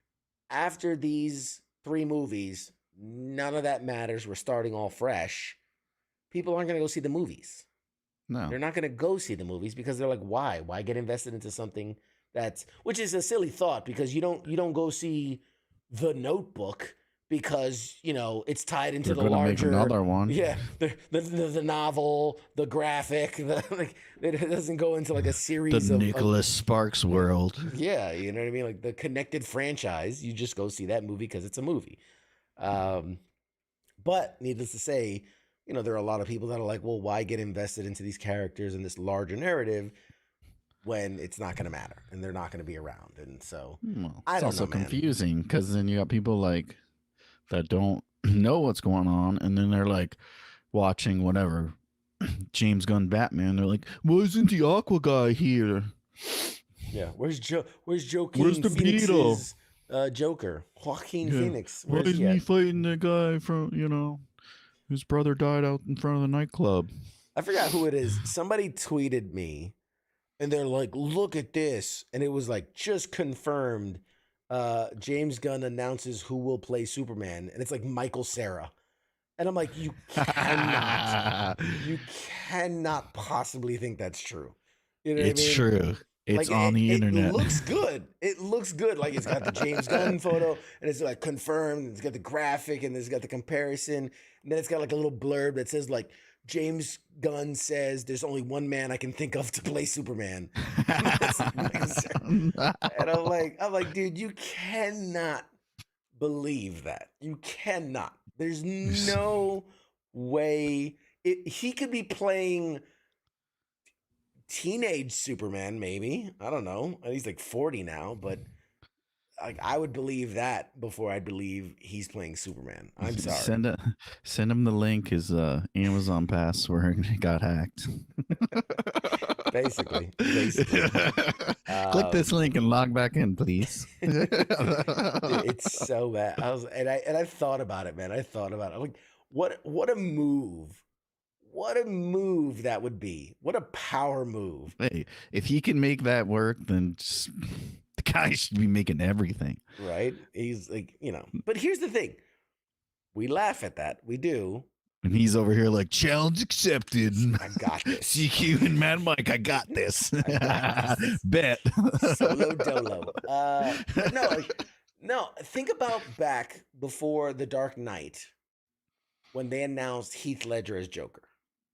after these 3 movies, none of that matters. We're starting all fresh. People aren't going to go see the movies. No. They're not going to go see the movies because they're like, why? Why get invested into something which is a silly thought, because you don't go see The Notebook because, you know, it's tied into They're the gonna larger, make another one. Yeah, the novel, the graphic, like, it doesn't go into like a series the of Nicholas Sparks world. Yeah, you know what I mean? Like the connected franchise, you just go see that movie because it's a movie. But needless to say, you know, there are a lot of people that are like, well, why get invested into these characters in this larger narrative when it's not going to matter and they're not going to be around? And so I don't know, man. It's also confusing because then you got people like that don't know what's going on, and then they're like watching whatever James Gunn Batman. They're like, why isn't the Aqua guy here? Yeah, where's Joaquin Where's the Phoenix's Joker? Joaquin Phoenix. Why isn't he fighting the guy from, you know, whose brother died out in front of the nightclub? I forgot who it is. Somebody tweeted me, and they're like, look at this. And it was like, just confirmed. James Gunn announces who will play Superman. And it's like Michael Cera. And I'm like, you cannot possibly think that's true. You know what I mean? It's true. It's like, on the internet. It looks good. It looks good. Like, it's got the James Gunn photo, and it's like confirmed. And it's got the graphic, and it's got the comparison. And then it's got like a little blurb that says like, James Gunn says there's only one man I can think of to play Superman. And I'm like, dude, you cannot believe that. You cannot. There's no way. He could be playing teenage Superman, maybe. I don't know. He's like 40 now, but like, I would believe that before I'd believe he's playing Superman. I'm sorry. Send him the link. His Amazon password got hacked. Basically. Click this link and log back in, please. Dude, it's so bad. I thought about it, man. I thought about it. I'm like, what a move. What a move that would be. What a power move. Hey, if he can make that work, then just, the guy should be making everything. Right? He's like, you know. But here's the thing. We laugh at that. We do. And he's over here like, challenge accepted. I got this. CQ and Mad Mike, I got this. Bet. Solo dolo. But no, think about back before The Dark Knight when they announced Heath Ledger as Joker.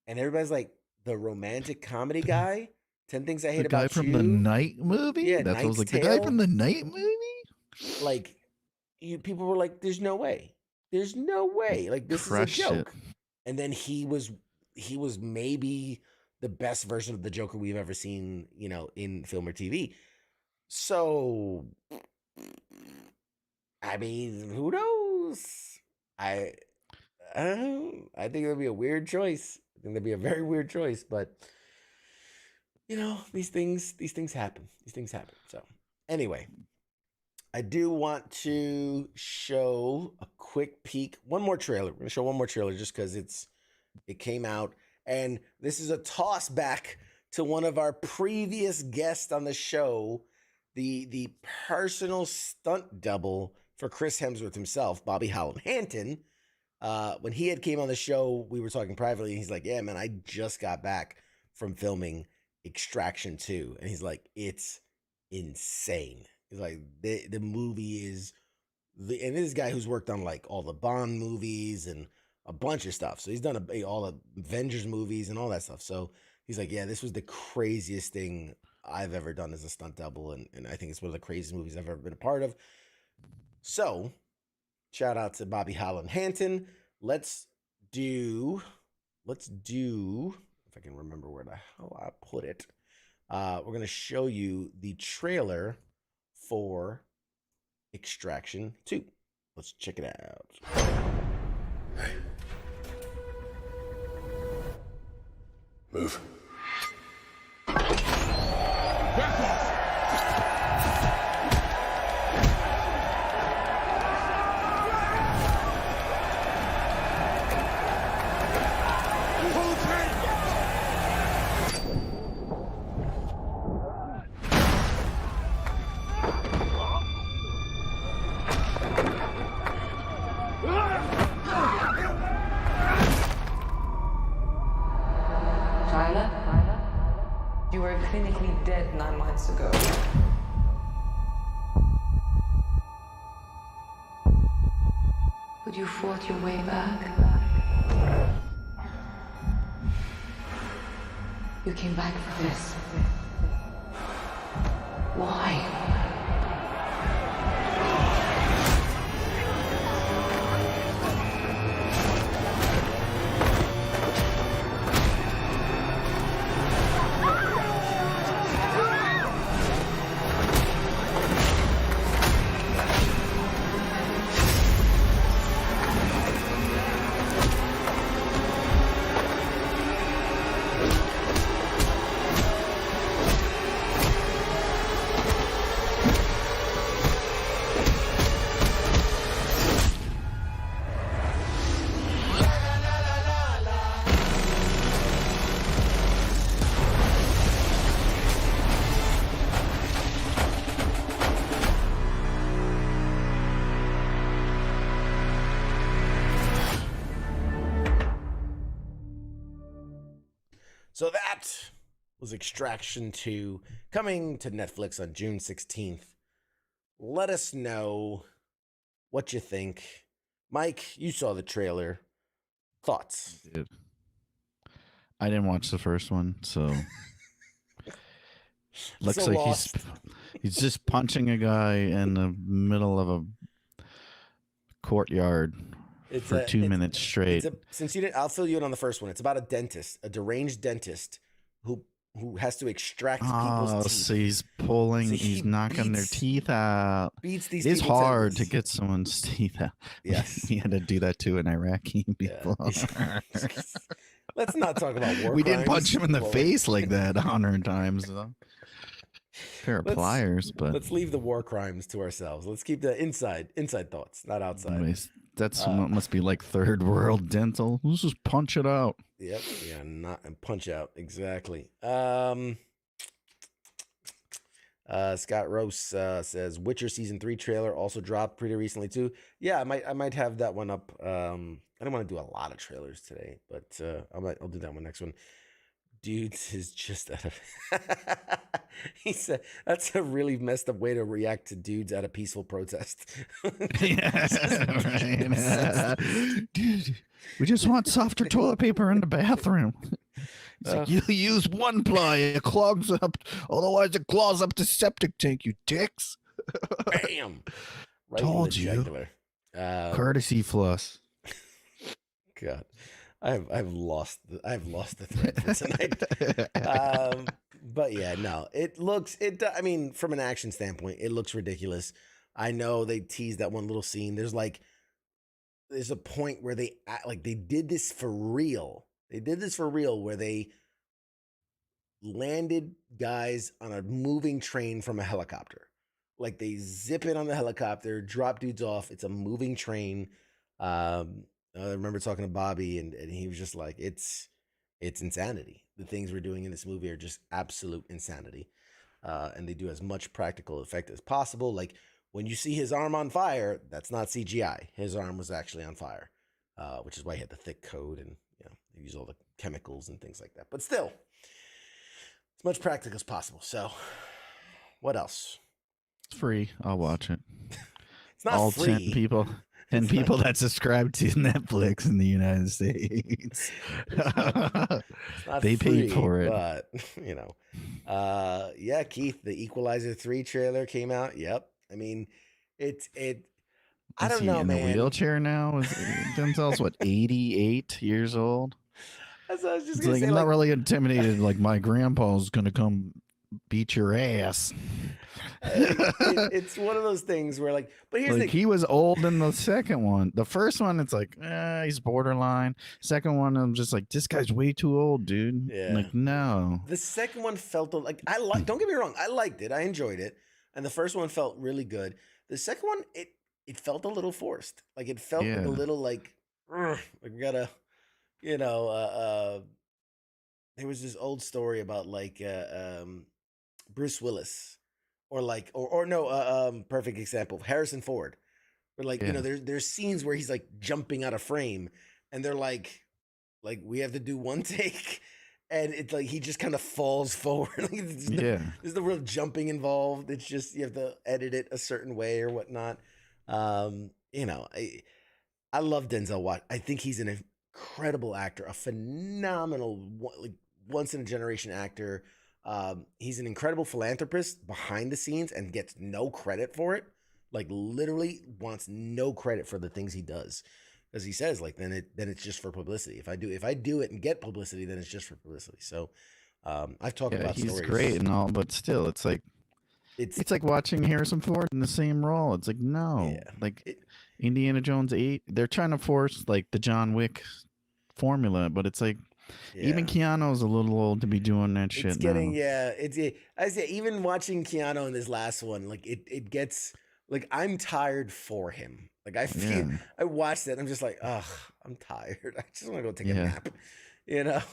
And everybody's like, the romantic comedy guy? 10 Things I Hate About You? The guy from the Night movie? Yeah, that's what I was like, Tale? the guy from the Night movie? Like, people were like, there's no way. There's no way. Like, this is a joke. And then he was maybe the best version of the Joker we've ever seen, you know, in film or TV. So, I mean, who knows? I I think that'd be a weird choice. I think that'd be a very weird choice, but these things happen. These things happen. So anyway, I do want to show a quick peek. One more trailer. We're gonna show one more trailer just because it came out, and this is a toss back to one of our previous guests on the show, the personal stunt double for Chris Hemsworth himself, Bobby Howland Hanton. When he had came on the show, we were talking privately, and he's like, "Yeah, man, I just got back from filming Extraction 2," and he's like, "It's insane." He's like, "The movie is and this guy who's worked on like all the Bond movies and a bunch of stuff. So he's done all the Avengers movies and all that stuff. So he's like, yeah, this was the craziest thing I've ever done as a stunt double, and I think it's one of the craziest movies I've ever been a part of." So shout out to Bobby Howland Hanton. Let's do, if I can remember where the hell I put it. We're going to show you the trailer for Extraction 2. Let's check it out. Hey. Move. You were clinically dead 9 months ago. But you fought your way back. You came back for this. Why? So that was Extraction 2, coming to Netflix on June 16th. Let us know what you think. Mike, you saw the trailer. Thoughts? I didn't watch the first one, so looks So like lost. he's just punching a guy in the middle of a courtyard for 2 minutes straight. Since you didn't, I'll fill you in on the first one. It's about a dentist, a deranged dentist who has to extract people's teeth. So he's pulling, So he's knocking their teeth out. Beats these. It's people hard to this. get someone's teeth out. Yes. We had to do that to an Iraqi before. Let's not talk about war We didn't crimes. punch him in the Well, face like that 100 times, though. Pair of pliers, but let's leave the war crimes to ourselves. Let's keep the inside thoughts, not outside. anyways, that's what must be like third world dental. Let's just punch it out. Yep. Yeah. Not and punch out. Exactly. Scott Rose says Witcher season 3 trailer also dropped pretty recently too. Yeah, I might have that one up. I don't want to do a lot of trailers today, but I'll do that one next one. Dudes is just out of he said that's a really messed up way to react to dudes at a peaceful protest. Yeah, right. Dude, we just want softer toilet paper in the bathroom. It's like, you use one ply, it clogs up, otherwise it clogs up the septic tank, you dicks. Bam! Right Told in the you. jugular. Courtesy floss. God, I've lost the thread for tonight. But yeah, no, I mean, from an action standpoint, it looks ridiculous. I know they teased that one little scene. There's like there's a point where they like they did this for real. They did this for real where they landed guys on a moving train from a helicopter. Like they zip in on the helicopter, drop dudes off. It's a moving train. I remember talking to Bobby, and he was just like, it's insanity. The things we're doing in this movie are just absolute insanity. And they do as much practical effect as possible. Like when you see his arm on fire, that's not CGI. His arm was actually on fire, which is why he had the thick coat and they use all the chemicals and things like that. But still, as much practical as possible. So, what else? It's free. I'll watch it. It's not all free. 10 people. 10 people that subscribe to Netflix in the United States. It's not they free, paid for it. But, yeah, Keith, the Equalizer 3 trailer came out. Yep. I mean, I don't know, man. In a wheelchair now? Denzel's what, 88 years old? That's what I was just it's gonna like, say, I'm not really intimidated. Like, my grandpa's going to come beat your ass. It's one of those things where, like, but here's the thing. He was old in the second one. The first one, it's like, he's borderline. Second one, I'm just like, this guy's way too old, dude. Yeah. Like, no. The second one felt like don't get me wrong, I liked it. I enjoyed it. And the first one felt really good. The second one, it felt a little forced. Like it felt a little like we gotta, there was this old story about like Bruce Willis. Or like, or no, perfect example, Harrison Ford. Where like, there's scenes where he's like jumping out of frame, and they're like we have to do one take, and it's like he just kind of falls forward. There's no real jumping involved. It's just you have to edit it a certain way or whatnot. I love Denzel Washington. I think he's an incredible actor, a phenomenal, like once in a generation actor. He's an incredible philanthropist behind the scenes and gets no credit for it. Like literally wants no credit for the things he does. As he says, like then it's just for publicity. If I do it and get publicity, then it's just for publicity. So I've talked about he's stories. Great and all, but still it's like like watching Harrison Ford in the same role. It's like Indiana Jones 8, they're trying to force like the John Wick formula, but it's like even Keanu's a little old to be doing that shit. It's getting I say even watching Keanu in this last one, like it gets like I'm tired for him. Like I feel I watched that and I'm just like, ugh, I'm tired. I just want to go take a nap.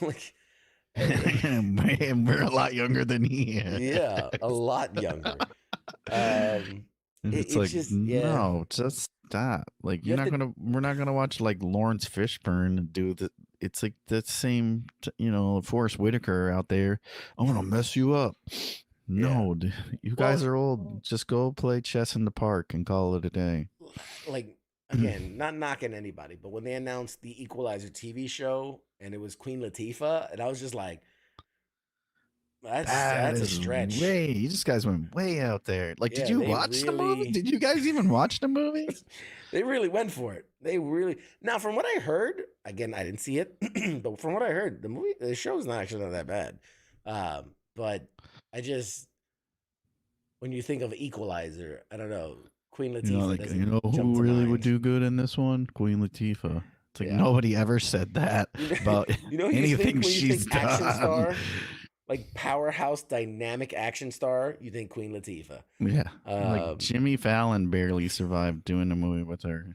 Like we're a lot younger than he is. Yeah, a lot younger. It's like just, no, just stop. Like we're not gonna watch like Lawrence Fishburne do the. It's like the same, Forrest Whitaker out there. I'm gonna mess you up. No, you guys are old. Just go play chess in the park and call it a day. Like again, not knocking anybody, but when they announced the Equalizer TV show and it was Queen Latifah, and I was just like, that's a stretch. You guys went way out there. Like, did you watch the movie? Did you guys even watch the movie? They really went for it. Now, from what I heard, again, I didn't see it, but from what I heard, the show is not that bad. But when you think of Equalizer, I don't know, Queen Latifah. Who really would do good in this one? Queen Latifah. It's like nobody ever said that about anything she's done. Action star? Like powerhouse, dynamic action star, you think Queen Latifah? Yeah, like Jimmy Fallon barely survived doing a movie with her.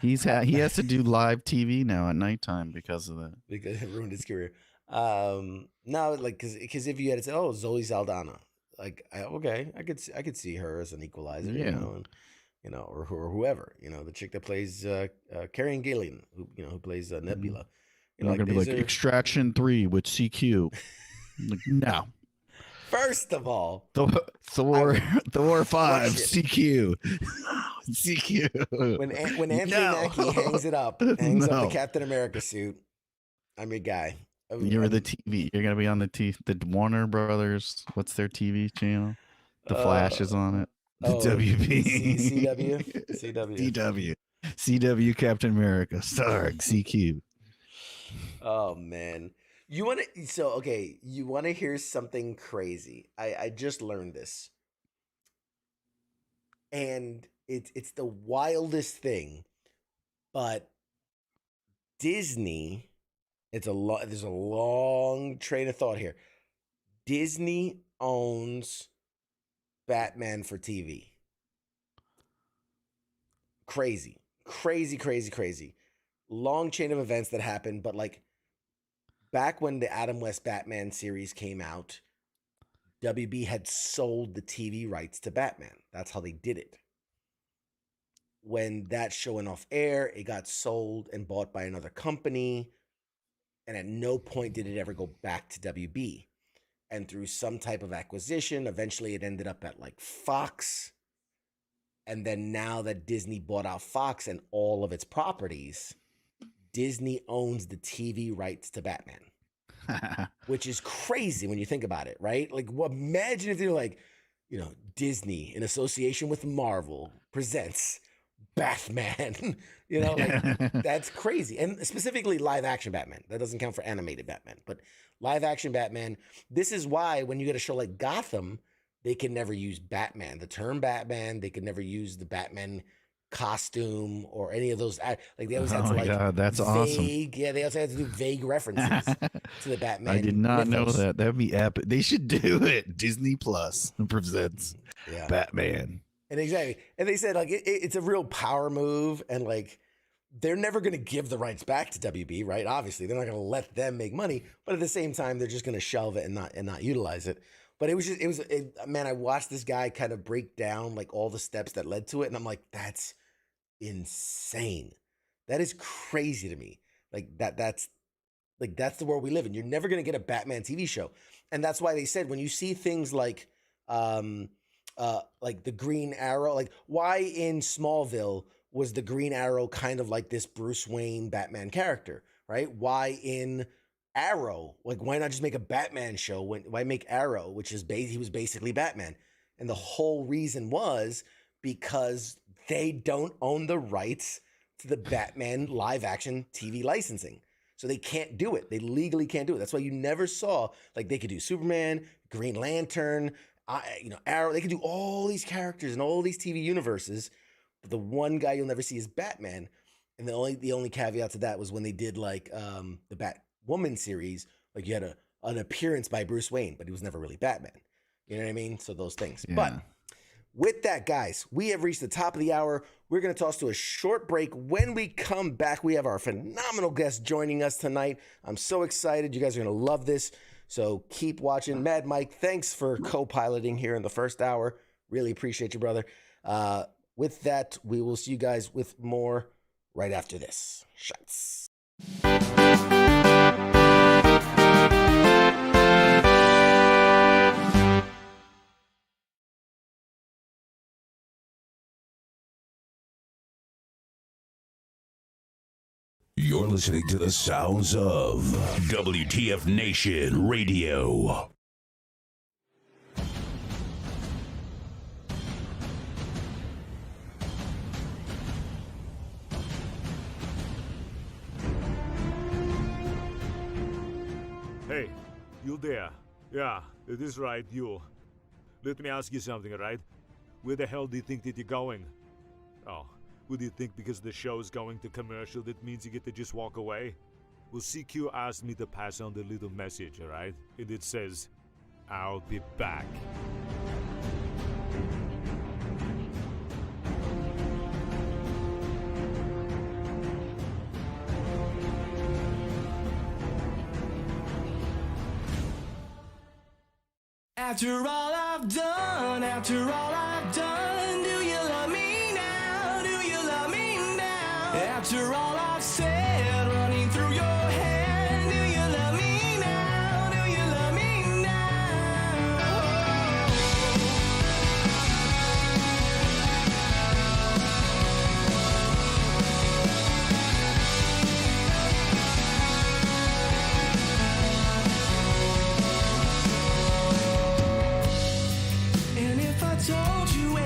He has to do live TV now at nighttime because of that. Because it ruined his career. No, like because if you had to say, Zoe Saldana, like I could see her as an Equalizer, or whoever, the chick that plays Karen Gillan, who plays Nebula. Gonna be like Extraction 3 with CQ. Like, no. First of all, Thor 5 CQ. CQ. When Anthony Mackie hangs up the Captain America suit, I'm your guy. You're the TV. You're gonna be on the Warner Brothers. What's their TV channel? The Flash is on it. The WB. CW Captain America starring CQ. Oh man. You want to hear something crazy? I just learned this. And it's the wildest thing. But Disney, there's a long train of thought here. Disney owns Batman for TV. Crazy. Long chain of events that happened, but like back when the Adam West Batman series came out, WB had sold the TV rights to Batman. That's how they did it. When that show went off air, it got sold and bought by another company. And at no point did it ever go back to WB. And through some type of acquisition, eventually it ended up at like Fox. And then now that Disney bought out Fox and all of its properties, Disney owns the TV rights to Batman. Which is crazy when you think about it, right? Like, imagine if they're like, Disney in association with Marvel presents Batman. That's crazy. And specifically live action Batman. That doesn't count for animated Batman, but live action Batman. This is why when you get a show like Gotham, they can never use Batman, the term Batman. They can never use the Batman costume or any of those. Like they always have to like, God, that's vague, awesome. Yeah, they also have to do vague references to the Batman. I did not mythos. know that. That'd be epic. They should do it. Disney Plus presents Batman. And exactly. And they said like it's a real power move, and like they're never going to give the rights back to WB, right? Obviously, they're not going to let them make money, but at the same time, they're just going to shelve it and not utilize it. But man, I watched this guy kind of break down like all the steps that led to it, and I'm like, that's insane. That is crazy to me. Like that's the world we live in. You're never going to get a Batman TV show. And that's why they said when you see things like the Green Arrow, like why in Smallville was the Green Arrow kind of like this Bruce Wayne Batman character, right? Why in Arrow, like why not just make a Batman show? Why make Arrow, which is he was basically Batman? And the whole reason was because they don't own the rights to the Batman live action TV licensing. So they can't do it. They legally can't do it. That's why you never saw, like they could do Superman, Green Lantern, Arrow. They could do all these characters and all these TV universes. But the one guy you'll never see is Batman. And the only caveat to that was when they did like the Batwoman series, like you had an appearance by Bruce Wayne, but he was never really Batman. You know what I mean? So those things. Yeah. But with that, guys, we have reached the top of the hour. We're going to toss to a short break. When we come back, we have our phenomenal guest joining us tonight. I'm so excited. You guys are going to love this. So keep watching. Mad Mike, thanks for co-piloting here in the first hour. Really appreciate you, brother. With that, we will see you guys with more right after this. Shots. You're listening to the sounds of WTF Nation Radio. Hey, you there? Yeah, it is right, you. Let me ask you something, alright? Where the hell do you think that you're going? Oh, would you think because the show's going to commercial that means you get to just walk away? Well, CQ asked me to pass on the little message, alright? And it says, I'll be back. After all I've done, do you love me now? Do you love me now? After all I've said, running through your head, do you love me now? Do you love me And if I told you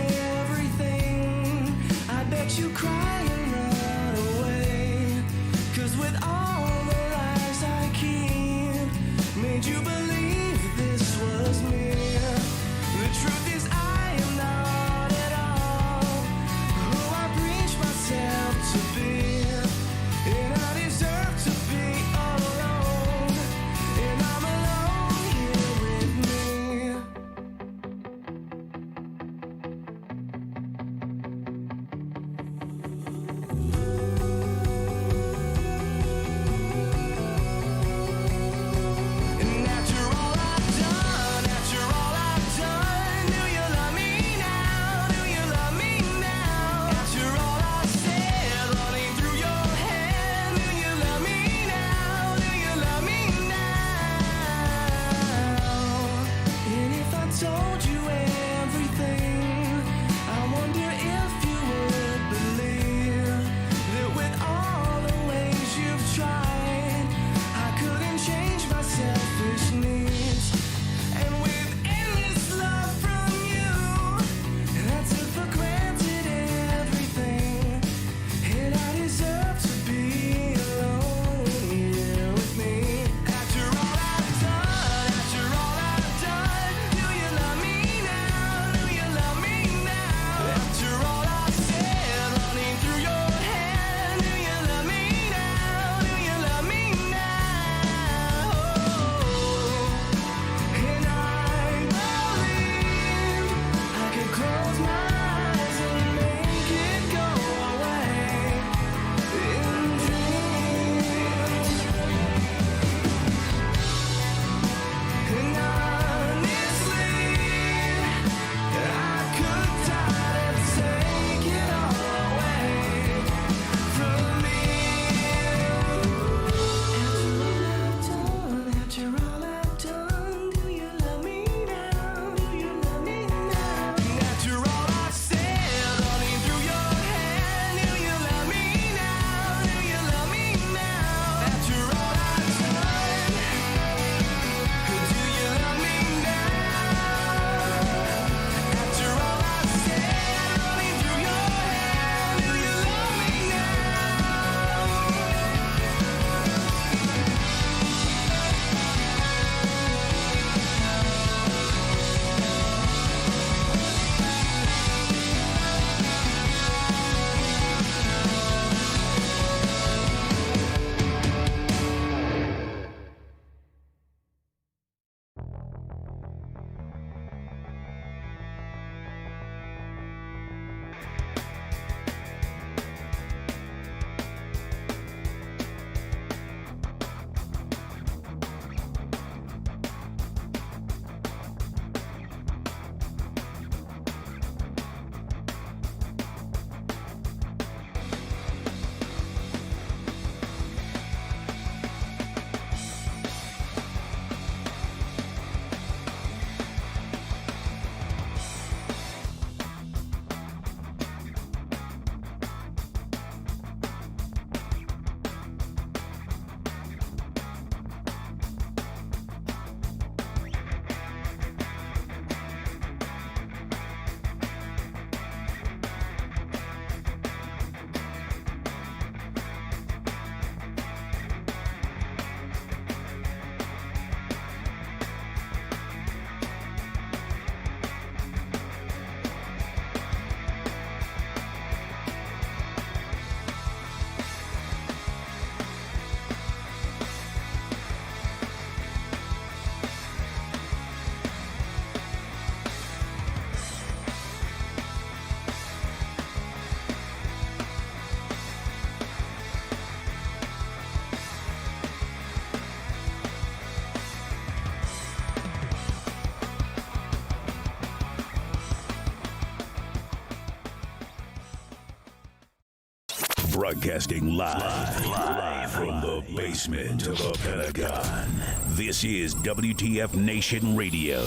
Broadcasting live from the basement of the Pentagon. This is WTF Nation Radio.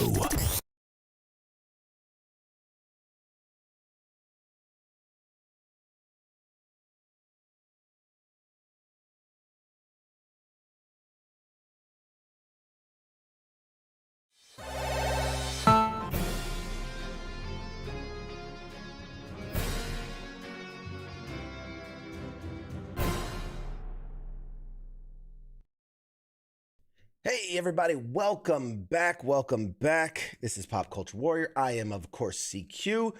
Hey, everybody. Welcome back. Welcome back. This is Pop Culture Warrior. I am, of course, CQ.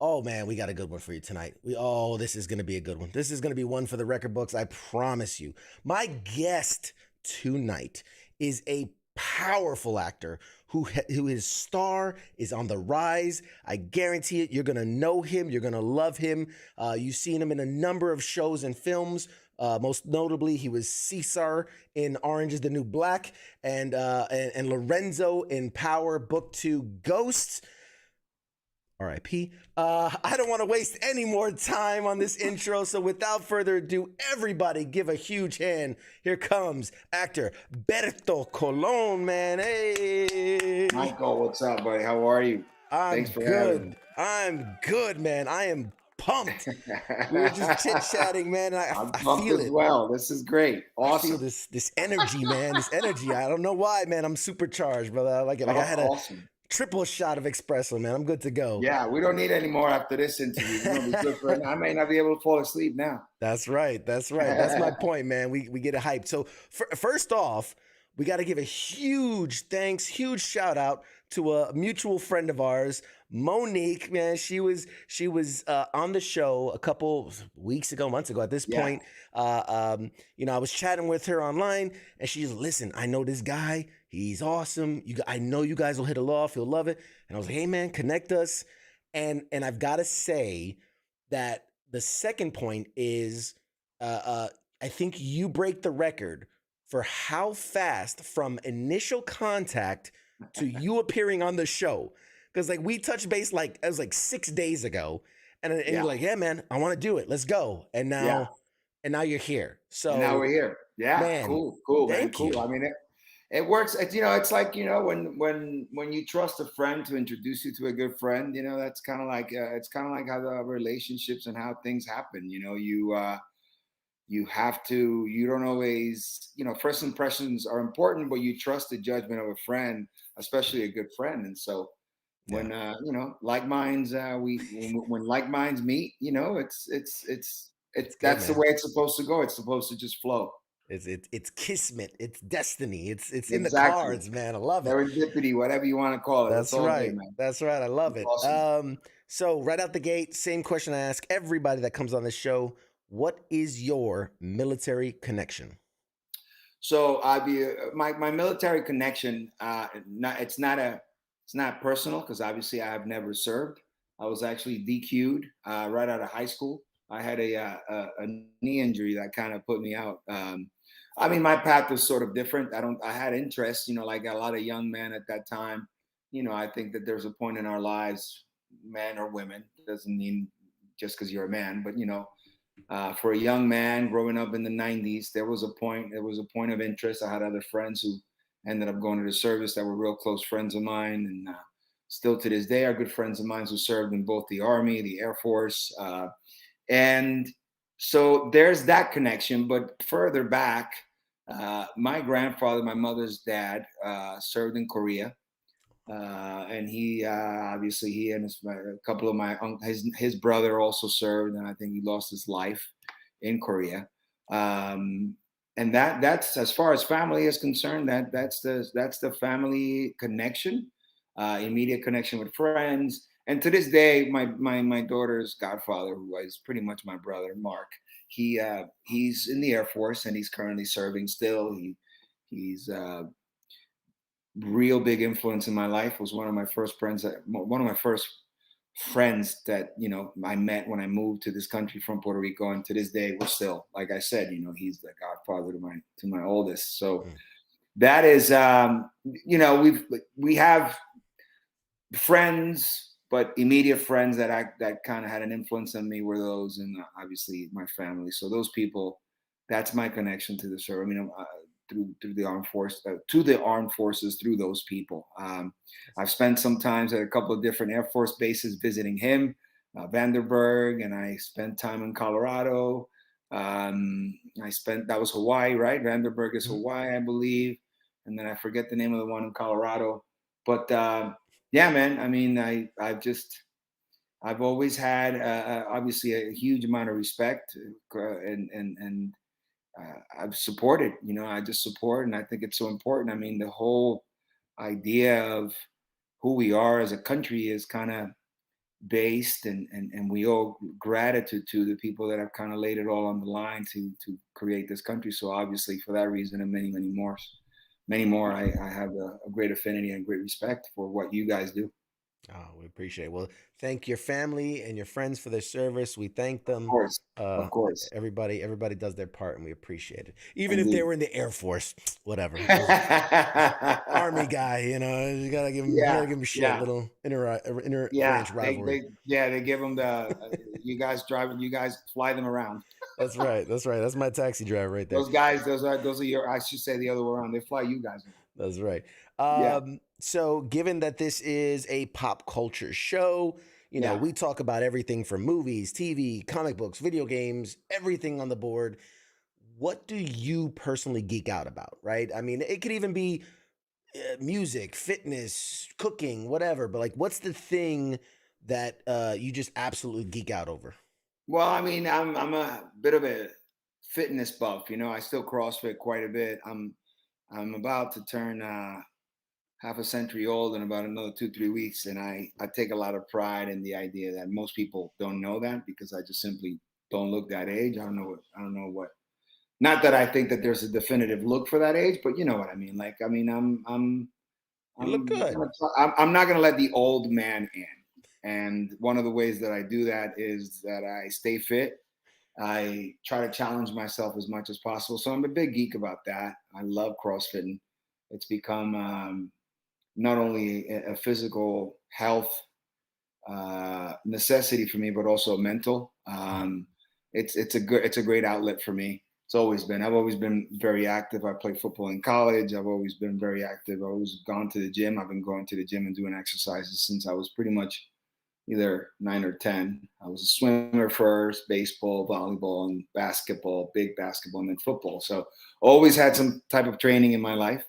Oh, man, we got a good one for you tonight. This is going to be a good one. This is going to be one for the record books. I promise you. My guest tonight is a powerful actor who his star is on the rise. I guarantee it. You're going to know him. You're going to love him. You've seen him in a number of shows and films. Most notably, he was Cesar in Orange is the New Black and Lorenzo in Power Book 2 Ghosts. R.I.P. I don't want to waste any more time on this intro, so without further ado, everybody give a huge hand. Here comes actor Berto Colon, man. Hey. Michael, what's up, buddy? How are you? Thanks for having me. I'm good, man. I am pumped. We were just chit-chatting, man. I'm I pumped feel as it. well. This is great. Awesome. I feel this energy, man. This energy. I don't know why, man. I'm supercharged, brother. I like it. Like I had a triple shot of espresso, man. I'm good to go. Yeah, we don't need any more after this interview. We're gonna be good for it. I may not be able to fall asleep now. That's right. That's my point, man. We get it hyped. So first off, we got to give a huge thanks, huge shout out to a mutual friend of ours, Monique, man. She was on the show a couple months ago at this point. I was chatting with her online and she's, listen, I know this guy. He's awesome. I know you guys will hit it off. You'll love it. And I was like, hey, man, connect us. And I've got to say that the second point is I think you break the record for how fast from initial contact to you appearing on the show. Because like we touched base it was 6 days ago. And you're like, yeah, man, I want to do it. Let's go. And now you're here. So and now we're here. Yeah, man, cool, man. Cool. I mean, it works. It's like, when you trust a friend to introduce you to a good friend, that's kind of like how the relationships and how things happen. You don't always, first impressions are important, but you trust the judgment of a friend, especially a good friend. And so when, like minds, when like minds meet, it's that's the way it's supposed to go. It's supposed to just flow. It's kismet. It's destiny. It's in the cards, man. I love it. Serendipity, whatever you want to call it. That's right. Good, man. That's right. I love it. Awesome. So right out the gate, same question I ask everybody that comes on the show. What is your military connection? So my military connection. It's not personal because obviously I have never served. I was actually DQ'd right out of high school. I had a knee injury that kind of put me out. My path was sort of different. I had interest, like a lot of young men at that time. I think that there's a point in our lives, men or women, doesn't mean just because you're a man, but for a young man growing up in the 90s, there was a point of interest. I had other friends who ended up going to the service that were real close friends of mine. And still to this day are good friends of mine who served in both the Army, the Air Force. And so there's that connection. But further back, my grandfather, my mother's dad, served in Korea. And he obviously he and a couple of my his brother also served, and I think he lost his life in Korea. And that's as far as family is concerned. That's the family connection, immediate connection with friends. And to this day, my daughter's godfather, who is pretty much my brother, Mark, he's in the Air Force and he's currently serving still. He's real big influence in my life. Was one of my first friends that I met when I moved to this country from Puerto Rico, and to this day we're still, like I said, he's the godfather to my oldest. So that is we have friends, but immediate friends that kind of had an influence on me were those, and obviously my family. So those people, that's my connection to the service. I mean, through the armed force, to the armed forces through those people. I've spent some times at a couple of different Air Force bases visiting him, Vandenberg, and I spent time in Colorado. That was Hawaii, right? Vandenberg is Hawaii, I believe, and then I forget the name of the one in Colorado. But yeah, man. I mean, I've always had obviously a huge amount of respect, and I've supported. I just support, and I think it's so important. I mean, the whole idea of who we are as a country is kind of based, and we owe gratitude to the people that have kind of laid it all on the line to create this country. So obviously, for that reason, and many more, I have a great affinity and great respect for what you guys do. Oh, we appreciate it. Well, thank your family and your friends for their service. We thank them. Of course. Everybody does their part, and we appreciate it. Even if Indeed. they were in the Air Force, whatever. Army guy, you gotta give him shit. Yeah. Little inter Yeah, branch rivalry. they give them you guys fly them around. That's right. That's my taxi driver right there. Those guys, those are your, I should say the other way around. They fly you guys around. That's right. Yeah. So given that this is a pop culture show, we talk about everything from movies, TV, comic books, video games, everything on the board. What do you personally geek out about, right? I mean, it could even be music, fitness, cooking, whatever, but like, what's the thing that you just absolutely geek out over? Well, I mean, I'm a bit of a fitness buff. I still CrossFit quite a bit. I'm about to turn half a century old in about another 2-3 weeks, and I take a lot of pride in the idea that most people don't know that, because I just simply don't look that age. I don't know what. Not that I think that there's a definitive look for that age, but you know what I mean. Like, I mean, You look good. I'm not going to let the old man in. And one of the ways that I do that is that I stay fit. I try to challenge myself as much as possible. So I'm a big geek about that. I love CrossFitting. It's become not only a physical health necessity for me, but also mental. It's a great outlet for me. It's always been. I've always been very active. I played football in college. I've always been very active. I've always gone to the gym. I've been going to the gym and doing exercises since I was pretty much either 9 or 10. I was a swimmer first, baseball, volleyball, and basketball, big basketball, and then football. So always had some type of training in my life.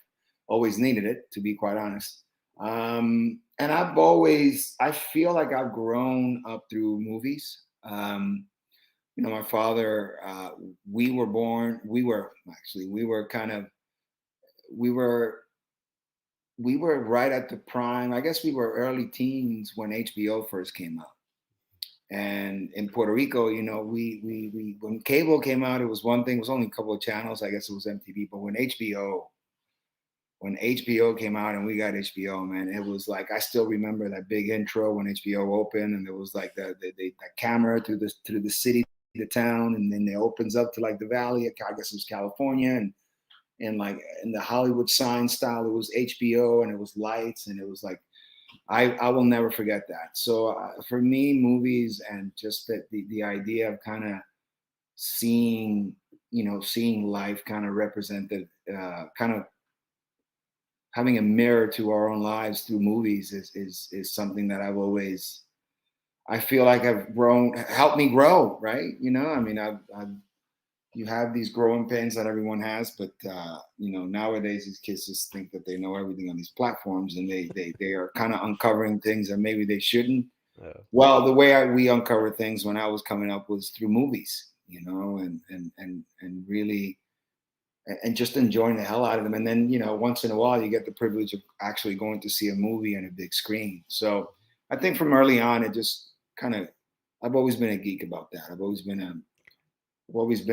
Always needed it, to be quite honest. And I feel like I've grown up through movies. My father, we were right at the prime. I guess we were early teens when HBO first came out. And in Puerto Rico, we when cable came out, it was one thing. It was only a couple of channels. I guess it was MTV. But when HBO came out and we got HBO, man, it was like, I still remember that big intro when HBO opened, and there was like the camera through the city, the town, and then it opens up to like the valley. I guess it was California, and like in the Hollywood sign style, it was HBO, and it was lights, and it was like, I will never forget that. So for me, movies and just the idea of kind of seeing life kind of represented, kind of having a mirror to our own lives through movies is something that I feel like helped me grow, right? I mean, you have these growing pains that everyone has, but nowadays these kids just think that they know everything on these platforms, and they are kind of uncovering things that maybe they shouldn't. Yeah. Well, the way we uncover things when I was coming up was through movies, and really, and just enjoying the hell out of them. And then, once in a while you get the privilege of actually going to see a movie on a big screen. So I think from early on, it just kind of, I've always been a geek about that. I've always been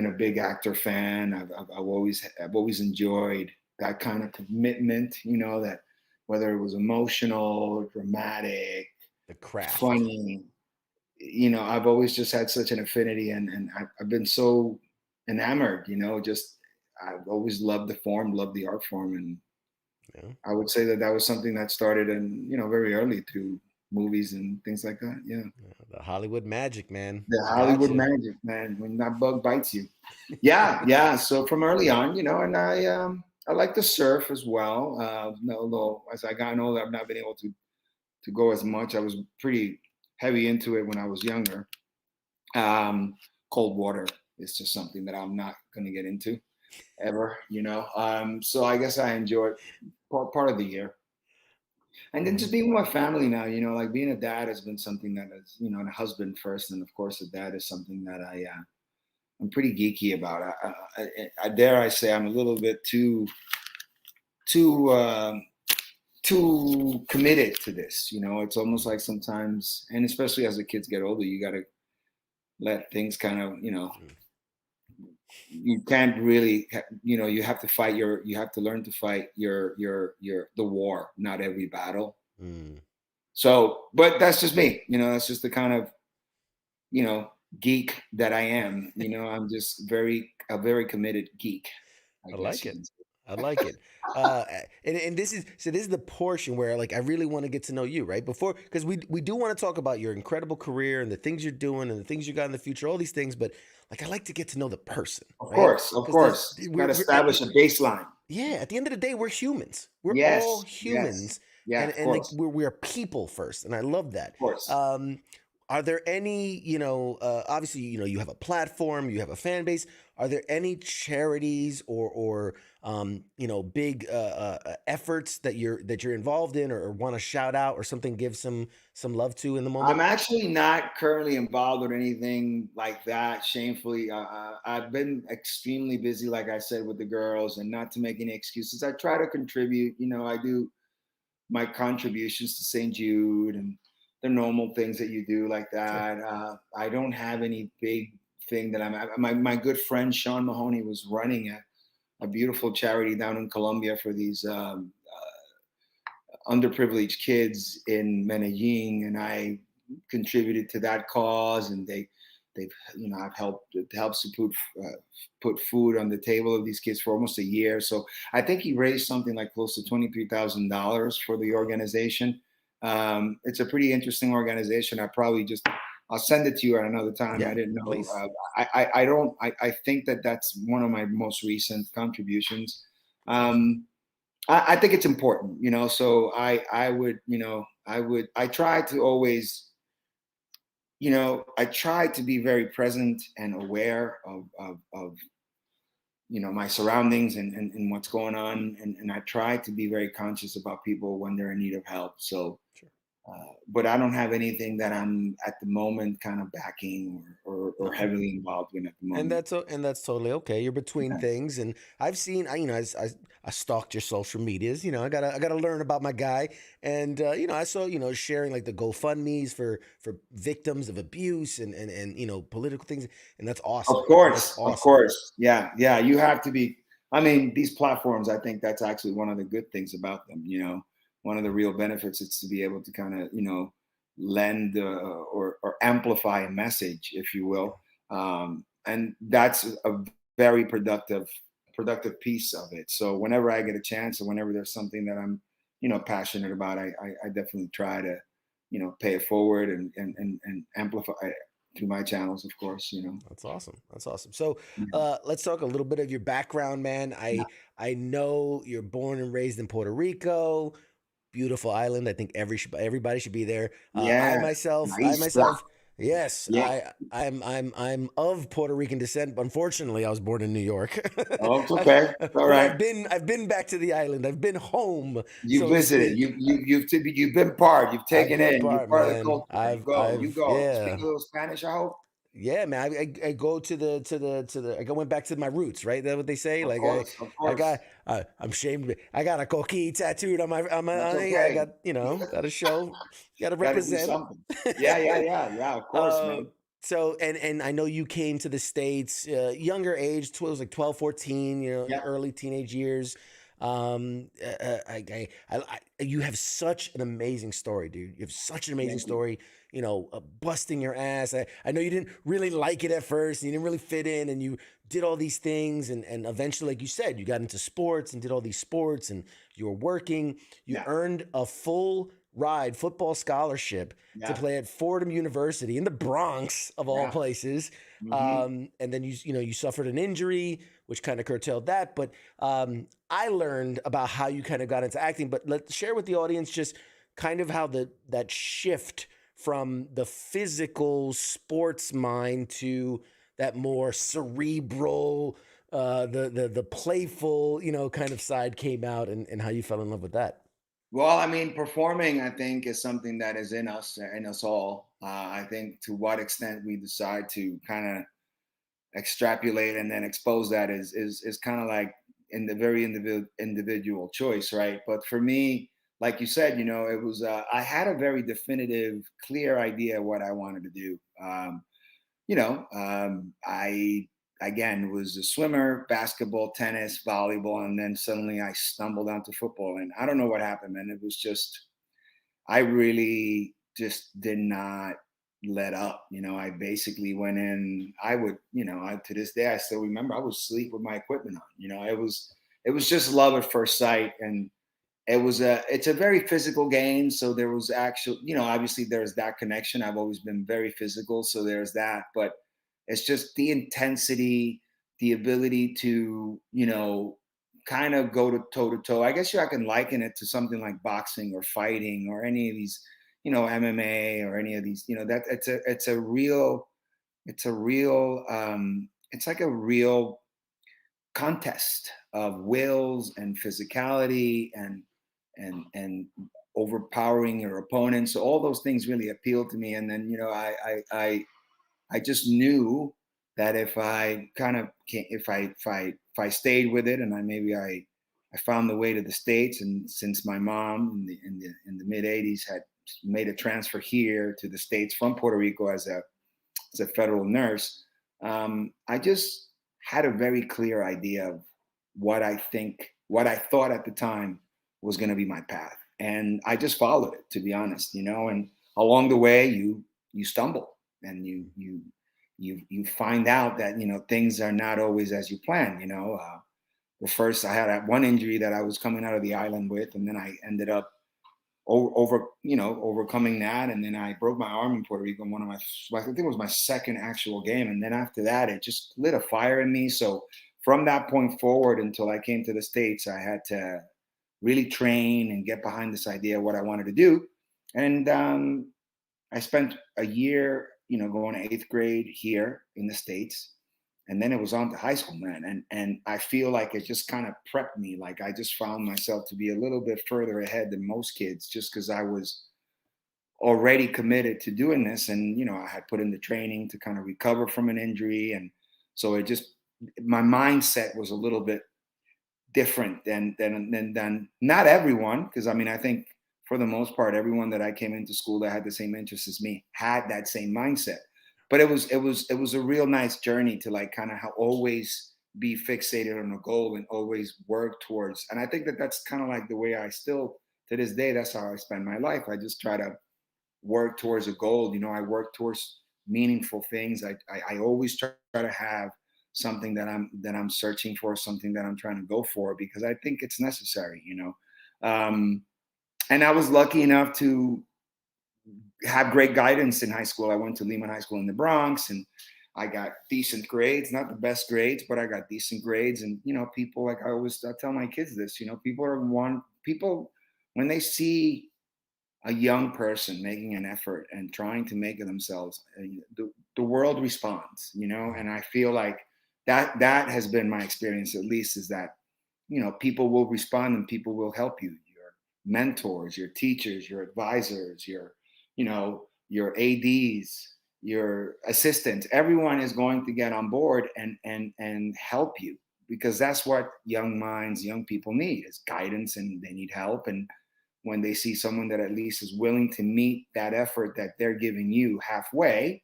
a big actor fan. I've always enjoyed that kind of commitment, that whether it was emotional, dramatic, the craft, funny, I've always just had such an affinity, and I've been so enamored, just I've always loved the art form. And I would say that was something that started in, very early through movies and things like that. Yeah. The Hollywood magic, man. The I Hollywood gotcha. magic, man, when that bug bites you. Yeah. So from early on, and I like to surf as well. Although as I gotten older, I've not been able to go as much. I was pretty heavy into it when I was younger. Cold water is just something that I'm not going to get into ever, So I guess I enjoy it part of the year. And then just being with my family now, like being a dad has been something that is, and a husband first, and of course a dad is something that I'm pretty geeky about. I dare I say I'm a little bit too committed to this. It's almost like sometimes, and especially as the kids get older, you got to let things kind of, you can't really, you have to learn to fight the war, not every battle. So, but that's just me, that's just the kind of, geek that I am, I'm just a very committed geek. I like it. I like it. And this is the portion where like I really want to get to know you, right? Before, because we do want to talk about your incredible career and the things you're doing and the things you got in the future, all these things, but like I like to get to know the person. Of right? course. Got to establish a baseline. Yeah, at the end of the day, we're humans. We're Yes, all humans. Yes. And like we're people first, and I love that. Of course. Are there any, obviously, you have a platform, you have a fan base. Are there any charities or big efforts that you're involved in or want to shout out or something, give some love to in the moment? I'm actually not currently involved with anything like that. Shamefully, I've been extremely busy, like I said, with the girls, and not to make any excuses. I try to contribute. I do my contributions to St. Jude and the normal things that you do like that. Sure. I don't have any big thing that my good friend Sean Mahoney was running a beautiful charity down in Colombia for these underprivileged kids in Medellin, and I contributed to that cause, and I've helped to put food on the table of these kids for almost a year. So I think he raised something like close to $23,000 for the organization. It's a pretty interesting organization. I'll send it to you at another time. Yeah, I didn't know. please. I think that's one of my most recent contributions. I think it's important, so I try to always, I try to be very present and aware of my surroundings and what's going on. And I try to be very conscious about people when they're in need of help. So, sure. But I don't have anything that I'm at the moment kind of backing or heavily involved in at the moment. And that's totally okay. You're between things, and I've seen, I stalked your social medias. I gotta learn about my guy, and I saw sharing like the GoFundMe's for victims of abuse and political things, and that's awesome. Of course, yeah. You have to be. I mean, these platforms. I think that's actually one of the good things about them. One of the real benefits is to be able to kind of, lend or amplify a message, if you will. And that's a very productive piece of it. So whenever I get a chance or whenever there's something that I'm, passionate about, I definitely try to, pay it forward and amplify it through my channels, of course. That's awesome. So let's talk a little bit of your background, man. I know you're born and raised in Puerto Rico. Beautiful island. I think everybody should be there. I myself, yes, yeah. I'm of Puerto Rican descent, but unfortunately, I was born in New York. Oh, it's okay. All right. I've been back to the island. I've been home. You visited. You've been part. You've taken in. You're part of the culture. You go. Yeah. Speak a little Spanish, I hope. Yeah, man. I go to the. I went back to my roots, right? That's what they say. Of course. I'm ashamed. I got a coquille tattooed on my. Okay. I got got to show. Got to represent. Yeah. Of course, man. So and I know you came to the States younger age. It was like 12, 14. Early teenage years. You have such an amazing story, dude. You have such an amazing story. Busting your ass. I know you didn't really like it at first. And you didn't really fit in, and you did all these things, and eventually, like you said, you got into sports and did all these sports, and you were working. You earned a full ride football scholarship to play at Fordham University in the Bronx of all places. And then you suffered an injury, which kind of curtailed that. But I learned about how you kind of got into acting. But let's share with the audience just kind of how that shift from the physical sports mind to that more cerebral, the playful, kind of side came out, and how you fell in love with that. Well, I mean, performing, I think, is something that is in us all. I think to what extent we decide to kind of extrapolate and then expose that is kind of like in the very individual choice, right? But for me, like you said, it was I had a very definitive, clear idea of what I wanted to do. I again was a swimmer, basketball, tennis, volleyball, and then suddenly I stumbled onto football, and I don't know what happened, man. It was just I really just did not let up. I basically went in. I would, to this day I still remember I would sleep with my equipment on. It was just love at first sight, and it's a very physical game. So there was obviously there's that connection. I've always been very physical, so there's that. But it's just the intensity, the ability to, kind of go to toe to toe. I guess I can liken it to something like boxing or fighting or any of these, MMA or any of these, that it's like a real contest of wills and physicality and overpowering your opponent. So all those things really appealed to me. And then, I just knew that if I stayed with it, and I found the way to the States, and since my mom in the mid '80s had made a transfer here to the States from Puerto Rico as a federal nurse, I just had a very clear idea of what I thought at the time was going to be my path, and I just followed it, to be honest, and along the way you stumble and you find out that things are not always as you plan. First I had one injury that I was coming out of the island with, and then I ended up overcoming that, and then I broke my arm in Puerto Rico in I think it was my second actual game, and then after that it just lit a fire in me. So from that point forward until I came to the States, I had to really train and get behind this idea of what I wanted to do. And I spent a year going to 8th grade here in the States. And then it was on to high school, man. And I feel like it just kind of prepped me. Like I just found myself to be a little bit further ahead than most kids, just because I was already committed to doing this. And, I had put in the training to kind of recover from an injury. And so my mindset was a little bit different than not everyone. Because I think for the most part, everyone that I came into school that had the same interests as me had that same mindset. But it was a real nice journey to like kind of always be fixated on a goal and always work towards. And I think that that's kind of like the way I still, to this day, that's how I spend my life. I just try to work towards a goal. I work towards meaningful things. I always try to have something that I'm searching for, something that I'm trying to go for, because I think it's necessary, and I was lucky enough to have great guidance in high school. I went to Lehman High School in the Bronx, and I got decent grades, not the best grades, but I got decent grades. And, people, like I tell my kids this, people, when they see a young person making an effort and trying to make it themselves, the world responds, and I feel like that has been my experience, at least, is that, people will respond and people will help you. Your mentors, your teachers, your advisors, your ADs, your assistants, everyone is going to get on board and help you, because that's what young minds, young people need, is guidance, and they need help. And when they see someone that at least is willing to meet that effort that they're giving you halfway,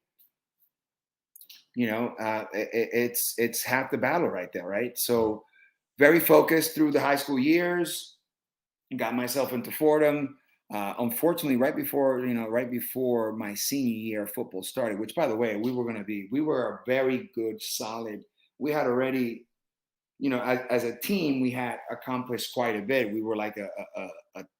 it's half the battle right there, right? So very focused through the high school years, got myself into Fordham. Unfortunately, right before my senior year of football started, which, by the way, we were a very good, solid. We had already as a team, we had accomplished quite a bit. We were like a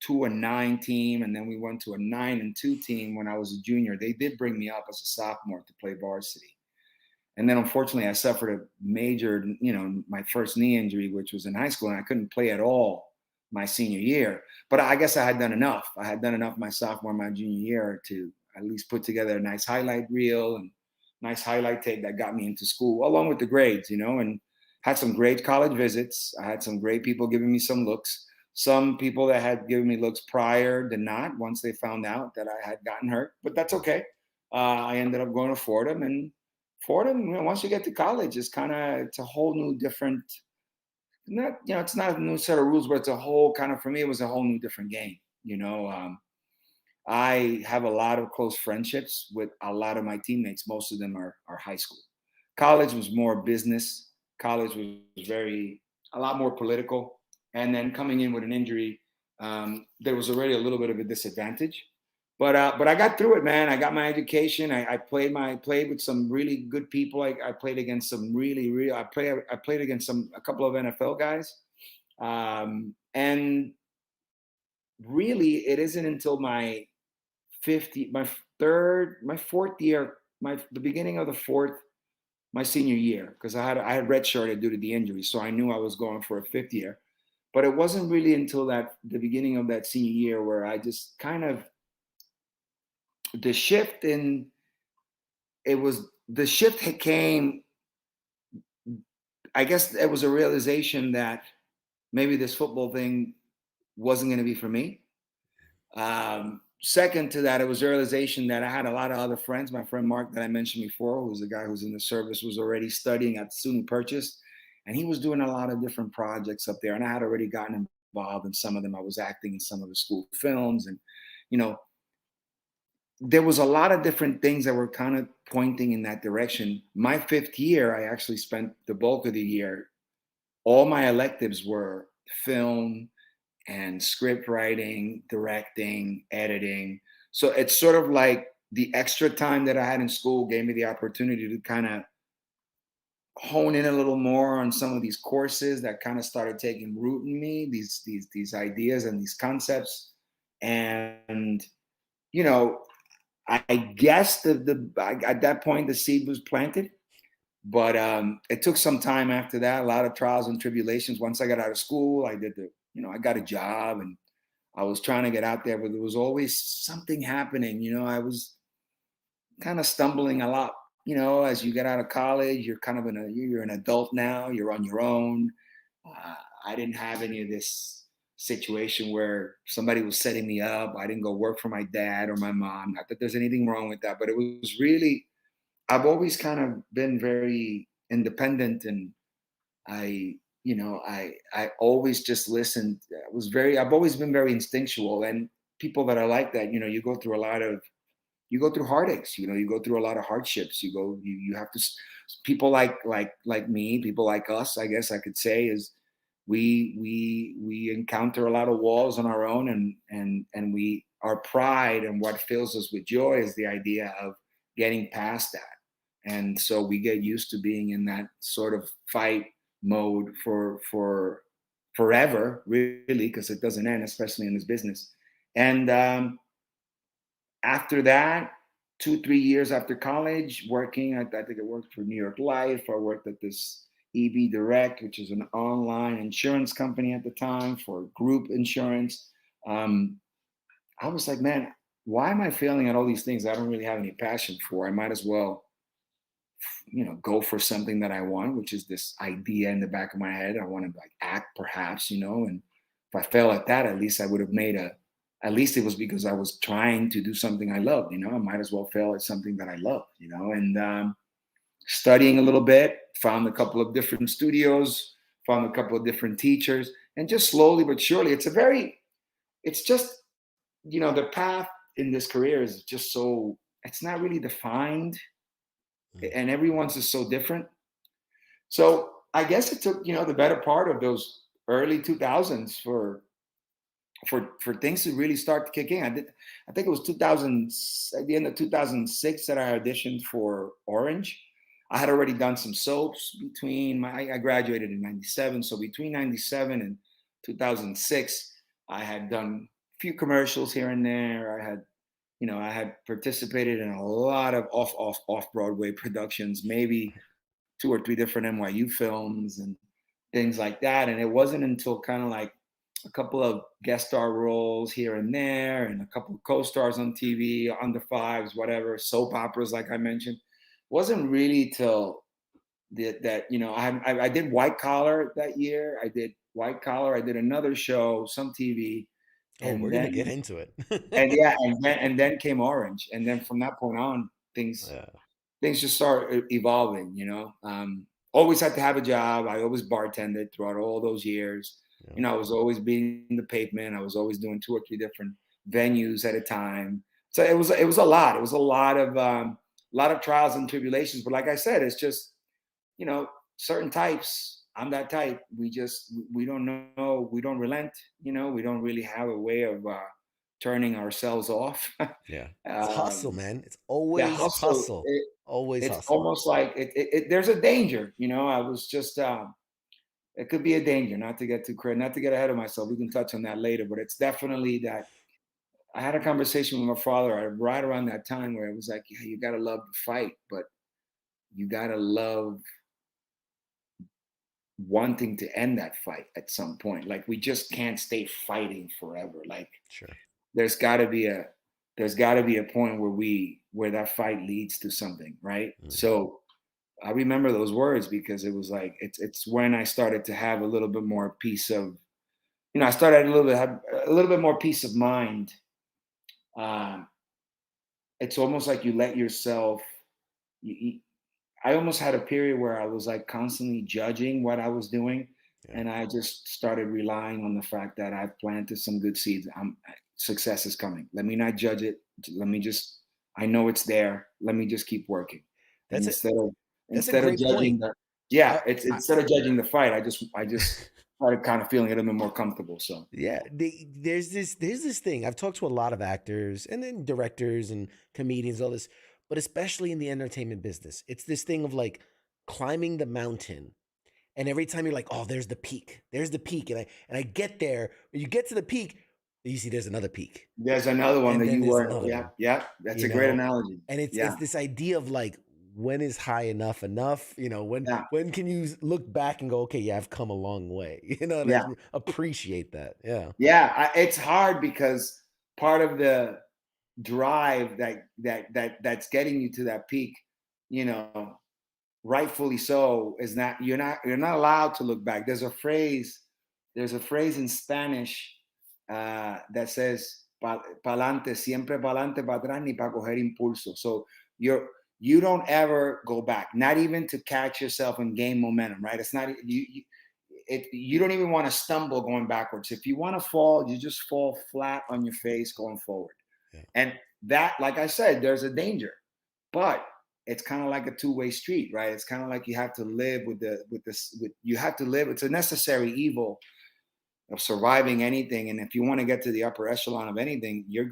2-9 team, and then we went to a 9-2 team when I was a junior. They did bring me up as a sophomore to play varsity. And then unfortunately I suffered a major, my first knee injury, which was in high school, and I couldn't play at all my senior year. But I guess I had done enough. I had done enough my sophomore, my junior year to at least put together a nice highlight reel and nice highlight tape that got me into school, along with the grades, and had some great college visits. I had some great people giving me some looks. Some people that had given me looks prior did not, once they found out that I had gotten hurt, but that's okay. I ended up going to Fordham, and Fordham, once you get to college, it's a whole new different, it's not a new set of rules, but it's a whole for me, it was a whole new different game. I have a lot of close friendships with a lot of my teammates. Most of them are high school. College was more business. College was a lot more political. And then coming in with an injury, there was already a little bit of a disadvantage. But I got through it, man. I got my education. I played with some really good people. I played against some I played against a couple of NFL guys. And really, it isn't until my fourth year, the beginning of my senior year, because I had redshirted due to the injury, so I knew I was going for a fifth year. But it wasn't really until the beginning of that senior year where I just the shift came. I guess it was a realization that maybe this football thing wasn't going to be for me. Second to that, it was a realization that I had a lot of other friends. My friend Mark that I mentioned before, who's a guy who's in the service, was already studying at SUNY Purchase, and he was doing a lot of different projects up there. And I had already gotten involved in some of them. I was acting in some of the school films, and there was a lot of different things that were kind of pointing in that direction. My fifth year, I actually spent the bulk of the year. All my electives were film and script writing, directing, editing. So it's sort of like the extra time that I had in school gave me the opportunity to kind of hone in a little more on some of these courses that kind of started taking root in me, these ideas and these concepts. And, I guess at that point the seed was planted, but it took some time after that, a lot of trials and tribulations. Once I got out of school, I got a job and I was trying to get out there, but there was always something happening. I was kind of stumbling a lot. As you get out of college, you're you're an adult now, you're on your own. I didn't have any of this situation where somebody was setting me up. I didn't go work for my dad or my mom. Not that there's anything wrong with that, but it was really, I've always kind of been very independent, and I always just listened. I've always been very instinctual, and people that are like that, you go through heartaches, you go through a lot of hardships. You have to, people like me, people like us, I guess I could say, is we encounter a lot of walls on our own, and our pride and what fills us with joy is the idea of getting past that. And so we get used to being in that sort of fight mode for forever, really, because it doesn't end, especially in this business. And after that, 2-3 years after college, working, I think I worked for New York Life. I worked at this EB Direct, which is an online insurance company at the time for group insurance. I was like, man, why am I failing at all these things I don't really have any passion for? I might as well, go for something that I want, which is this idea in the back of my head. I want to act, perhaps, and if I fail at that, at least I would have at least it was because I was trying to do something I loved, I might as well fail at something that I love, and studying a little bit, found a couple of different studios, found a couple of different teachers, and just slowly but surely, it's just, the path in this career is just it's not really defined, and everyone's is so different. So I guess it took, the better part of those early 2000s for things to really start to kick in. I think it was at the end of 2006 that I auditioned for Orange. I had already done some soaps between I graduated in 97. So between 97 and 2006, I had done a few commercials here and there. I had participated in a lot of off Broadway productions, maybe 2 or 3 different NYU films and things like that. And it wasn't until kind of like a couple of guest star roles here and there, and a couple of co-stars on TV, under fives, whatever, soap operas, like I mentioned. It wasn't really till I did White Collar that year. I did White Collar. I did another show, some TV, Oh, and we're then gonna get into it. and then came Orange, and then from that point on, things Yeah. things just start evolving. Always had to have a job. I always bartended throughout all those years. Yeah. I was always beating the pavement. I was always doing 2 or 3 different venues at a time. So it was a lot. It was a lot of trials and tribulations. But like I said, it's just certain types. I'm that type. We don't know. We don't relent. We don't really have a way of turning ourselves off. Yeah. It's hustle, man. It's The always hustle. hustle. Always It's hustle. almost like there's a danger. I was just. It could be a danger. Not to get ahead of myself. We can touch on that later. But it's definitely that. I had a conversation with my father right around that time where it was like, yeah, you gotta love the fight, but you gotta love wanting to end that fight at some point. Like we just can't stay fighting forever. Like Sure. there's got to be a point where that fight leads to something, right? So I remember those words because it was like it's when I started to have a little bit more peace of, I started have a little bit more peace of mind. It's almost like you let yourself. I almost had a period where I was like constantly judging what I was doing. Yeah. And I just started relying on the fact that I've planted some good seeds. Success is coming. Let me not judge it. I know it's there. Let me just keep working. That's instead a of great judging point. instead of judging the fight, I just started kind of feeling a little bit more comfortable. So Yeah, there's this thing. I've talked to a lot of actors and then directors and comedians, all this, but especially in the entertainment business, it's this thing of like climbing the mountain, and every time you're like, oh, there's the peak, and I get there, when you get to the peak, you see there's another peak, there's another one and that then you there's were. another Yeah, one, yeah. That's you a great know? analogy. And it's this idea of like, when is high enough? When can you look back and go, okay, yeah, I've come a long way, and Yeah. appreciate that. Yeah. Yeah, it's hard because part of the drive that's getting you to that peak, rightfully so, is not you're not allowed to look back. There's a phrase in Spanish that says "Pa'lante, siempre pa'lante, para atrás, ni para coger impulso." So you don't ever go back, not even to catch yourself and gain momentum. Right? It's not you don't even want to stumble going backwards. If you want to fall, you just fall flat on your face going forward. Yeah. And that, like I said, there's a danger, but it's kind of like a two-way street, right? It's kind of like you have to live you have to live. It's a necessary evil of surviving anything. And if you want to get to the upper echelon of anything, you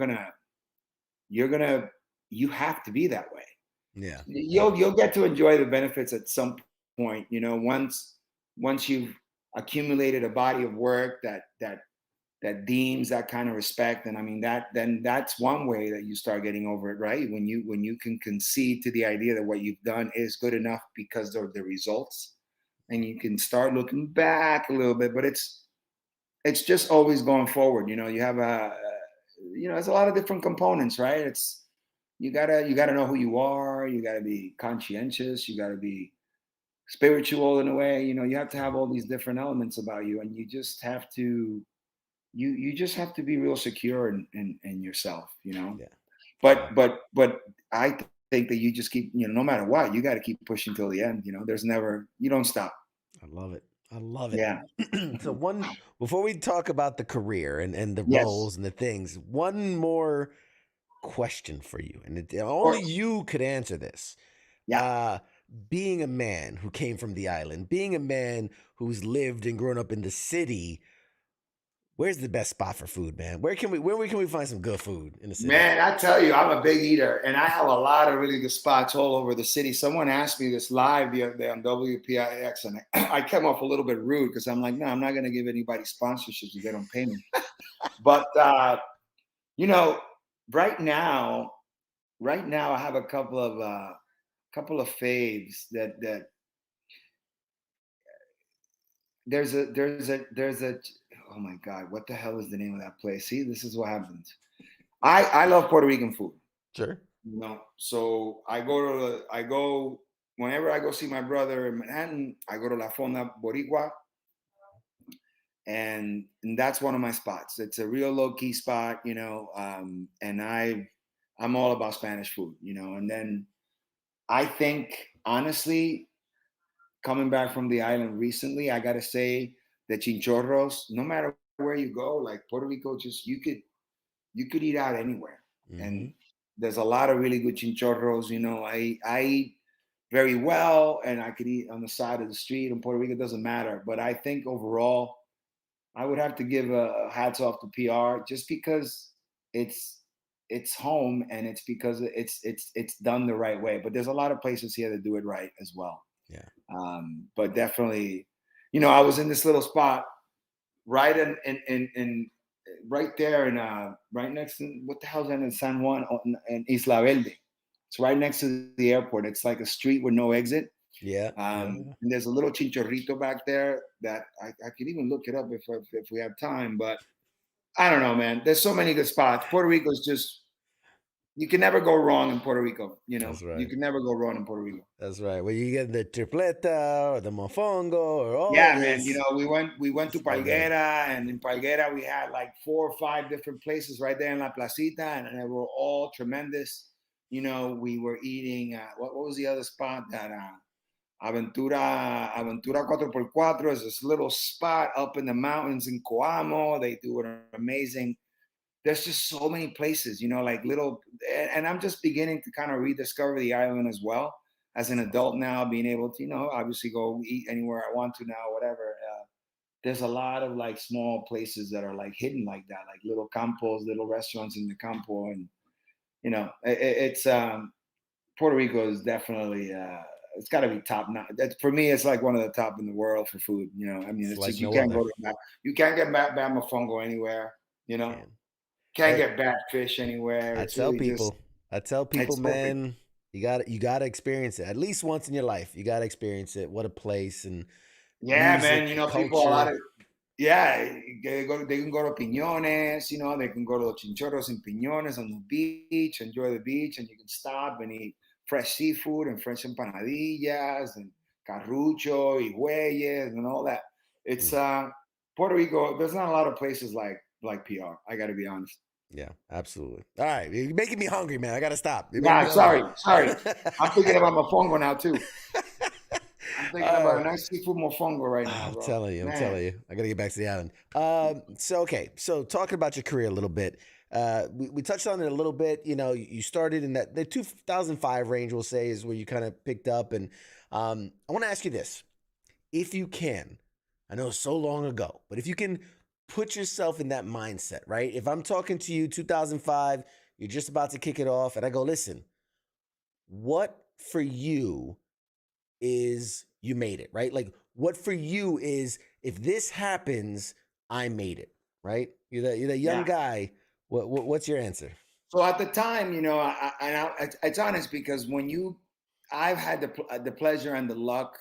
have to be that way. Yeah. You'll get to enjoy the benefits at some point, once you've accumulated a body of work that deems that kind of respect. And I mean, that's one way that you start getting over it, right? When you can concede to the idea that what you've done is good enough because of the results, and you can start looking back a little bit, but it's just always going forward. You have there's a lot of different components, right? You gotta know who you are. You gotta be conscientious. You gotta be spiritual in a way. You have to have all these different elements about you, and you just have to be real secure in yourself. Yeah. But I think that you just keep, no matter what, you got to keep pushing till the end. You don't stop. I love it. I love it. Yeah. So before we talk about the career and the Yes. roles and the things, one more question for you, and only you could answer this. Yeah. Being a man who came from the island, being a man who's lived and grown up in the city, Where's the best spot for food, man? Where can we find some good food in the city? Man, I tell you, I'm a big eater, and I have a lot of really good spots all over the city. Someone asked me this live the other day on WPIX, and I came off a little bit rude because I'm like, no, I'm not going to give anybody sponsorships if they don't pay me. But you know, right now, I have a couple of faves that there's a oh my God, what the hell is the name of that place? See, this is what happens. I love Puerto Rican food. Sure. You know, so I go whenever I go see my brother in Manhattan, I go to La Fonda Boricua, and that's one of my spots. It's a real low key spot, you know, and I'm all about Spanish food, you know. And then I think honestly, coming back from the island recently, I gotta say the chinchorros. No matter where you go, like Puerto Rico, just you could eat out anywhere, and there's a lot of really good chinchorros. You know, I eat very well, and I could eat on the side of the street in Puerto Rico. It doesn't matter, but I think overall, I would have to give a hats off to PR just because it's home, and it's because it's done the right way. But there's a lot of places here that do it right as well. Yeah. But definitely, you know, I was in this little spot right in right there in right next to what the hell's that in San Juan in Isla Verde. It's right next to the airport. It's like a street with no exit. Yeah. And there's a little chinchorrito back there that I could even look it up if we have time. But I don't know, man. There's so many good spots. Puerto Rico is just, you can never go wrong in Puerto Rico. You know, That's right. You can never go wrong in Puerto Rico. That's right. Well, you get the tripleta or the mofongo or all Yeah, of man. this. You know, we went to It's all good. Palguera, and in Palguera we had like 4 or 5 different places right there in La Placita, and they were all tremendous. You know, we were eating. What was the other spot that? Aventura 4x4 is this little spot up in the mountains in Coamo. They do an amazing. There's just so many places, you know, like little, and I'm just beginning to kind of rediscover the island as well as an adult now, being able to, you know, obviously go eat anywhere I want to now, whatever. There's a lot of like small places that are like hidden like that, like little campos, little restaurants in the campo, and you know, it's Puerto Rico is definitely it's got to be top notch. For me, it's like one of the top in the world for food. You know, I mean, it's like just you no can't other. go to you can't get bad mofongo anywhere. You know, can't get bad fish anywhere. I tell people, man, you got to experience it at least once in your life. You got to experience it. What a place. And yeah, music, man. You know, culture. people a lot of they can go to Piñones. You know, they can go to Chinchorros and Piñones on the beach, enjoy the beach, and you can stop and eat fresh seafood and fresh empanadillas and carrucho, higüeyes, and all that. It's Puerto Rico. There's not a lot of places like PR. I got to be honest. Yeah, absolutely. All right, you're making me hungry, man. I got to stop. Nah, sorry. I'm thinking about mofongo now too. I'm thinking about a nice seafood mofongo right now, bro. I'm telling you. I got to get back to the island. So talking about your career a little bit. We touched on it a little bit. You know, you started in the 2005 range, we'll say, is where you kind of picked up. And I want to ask you this. If you can, I know it's so long ago, but if you can put yourself in that mindset, right? If I'm talking to you 2005, you're just about to kick it off, and I go, listen, what for you is you made it, right? Like, what for you is, if this happens, I made it, right? You're the young guy. What's your answer? So at the time, you know, it's honest because I've had the pleasure and the luck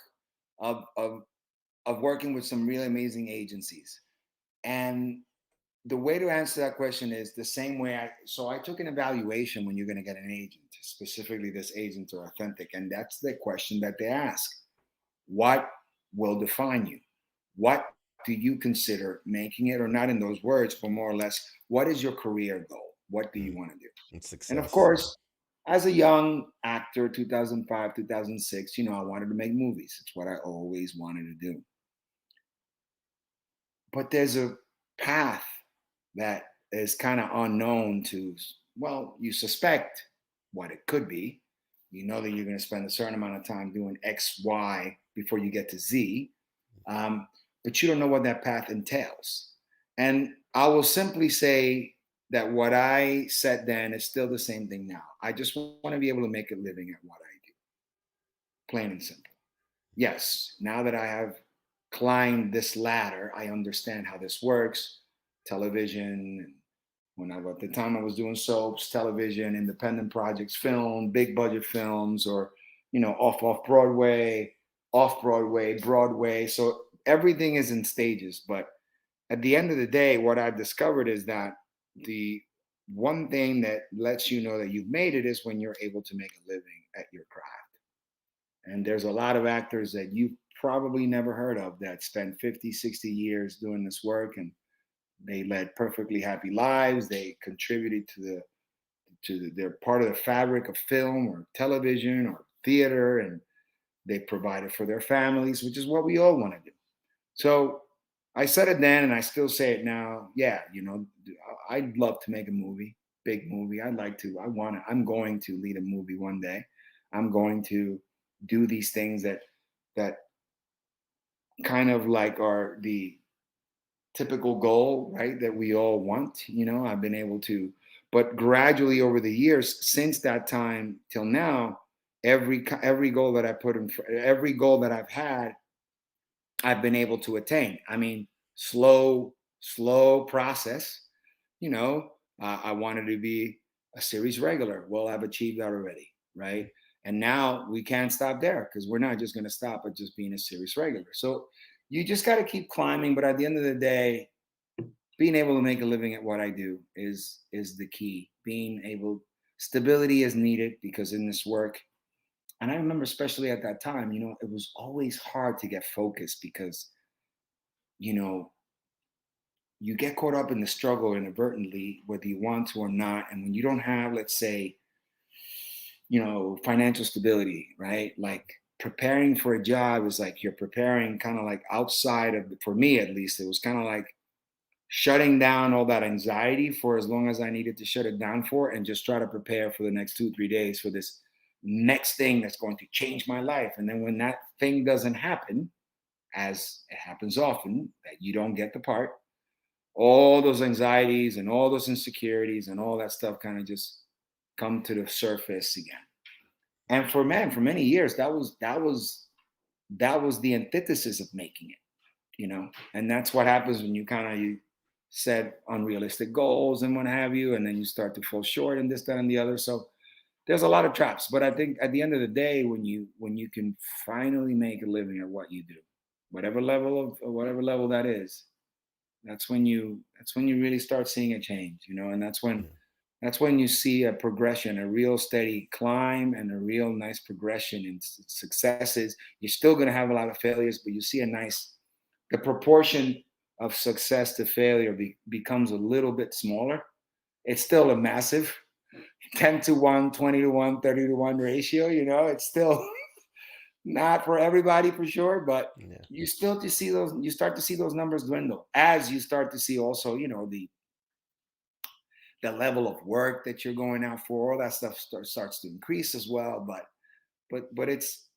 of working with some really amazing agencies, and the way to answer that question is the same way I took an evaluation when you're going to get an agent, specifically this agents are authentic, and that's the question that they ask: what will define you? What do you consider making it, or not in those words, but more or less, what is your career goal? What do you want to do? And of course, as a young actor, 2005, 2006, you know, I wanted to make movies. It's what I always wanted to do. But there's a path that is kind of unknown to, well, you suspect what it could be. You know that you're going to spend a certain amount of time doing X, Y before you get to Z. But you don't know what that path entails. And I will simply say that what I said then is still the same thing now. I just want to be able to make a living at what I do, plain and simple. Yes, now that I have climbed this ladder, I understand how this works. Television, at the time I was doing soaps, television, independent projects, film, big budget films, or off Broadway, Broadway. So everything is in stages. But at the end of the day, what I've discovered is that the one thing that lets you know that you've made it is when you're able to make a living at your craft. And there's a lot of actors that you've probably never heard of that spent 50, 60 years doing this work, and they led perfectly happy lives. They contributed they're part of the fabric of film or television or theater, and they provided for their families, which is what we all want to do. So I said it then, and I still say it now. Yeah, I'd love to make a movie, big movie. I'm going to lead a movie one day. I'm going to do these things that kind of like are the typical goal, right? That we all want. I've been able to, but gradually over the years, since that time till now, every goal that I put in, every goal that I've had, I've been able to attain. I mean, slow process. I wanted to be a series regular. Well, I've achieved that already, right? And now we can't stop there because we're not just going to stop at just being a series regular. So you just got to keep climbing. But at the end of the day, being able to make a living at what I do is the key. Stability is needed because in this work, and I remember especially at that time, it was always hard to get focused because, you get caught up in the struggle inadvertently, whether you want to or not. And when you don't have, let's say, financial stability, right? Like preparing for a job is like you're preparing kind of like outside of, for me at least, it was kind of like shutting down all that anxiety for as long as I needed to shut it down for, and just try to prepare for the next 2-3 days for this next thing that's going to change my life. And then when that thing doesn't happen, as it happens often, that you don't get the part, all those anxieties and all those insecurities and all that stuff kind of just come to the surface again. And for many years, that was the antithesis of making it, and that's what happens when you set unrealistic goals and what have you, and then you start to fall short and this, that, and the other. So there's a lot of traps, but I think at the end of the day, when you can finally make a living at what you do, whatever level that is, that's when you really start seeing a change, and that's when you see a progression, a real steady climb, and a real nice progression in successes. You're still going to have a lot of failures, but you see the proportion of success to failure becomes a little bit smaller. It's still a massive 10-1, 20-1, 30-1 ratio. It's still not for everybody for sure, but you start to see those numbers dwindle as you start to see also, the level of work that you're going out for. All that stuff starts to increase as well. But it's,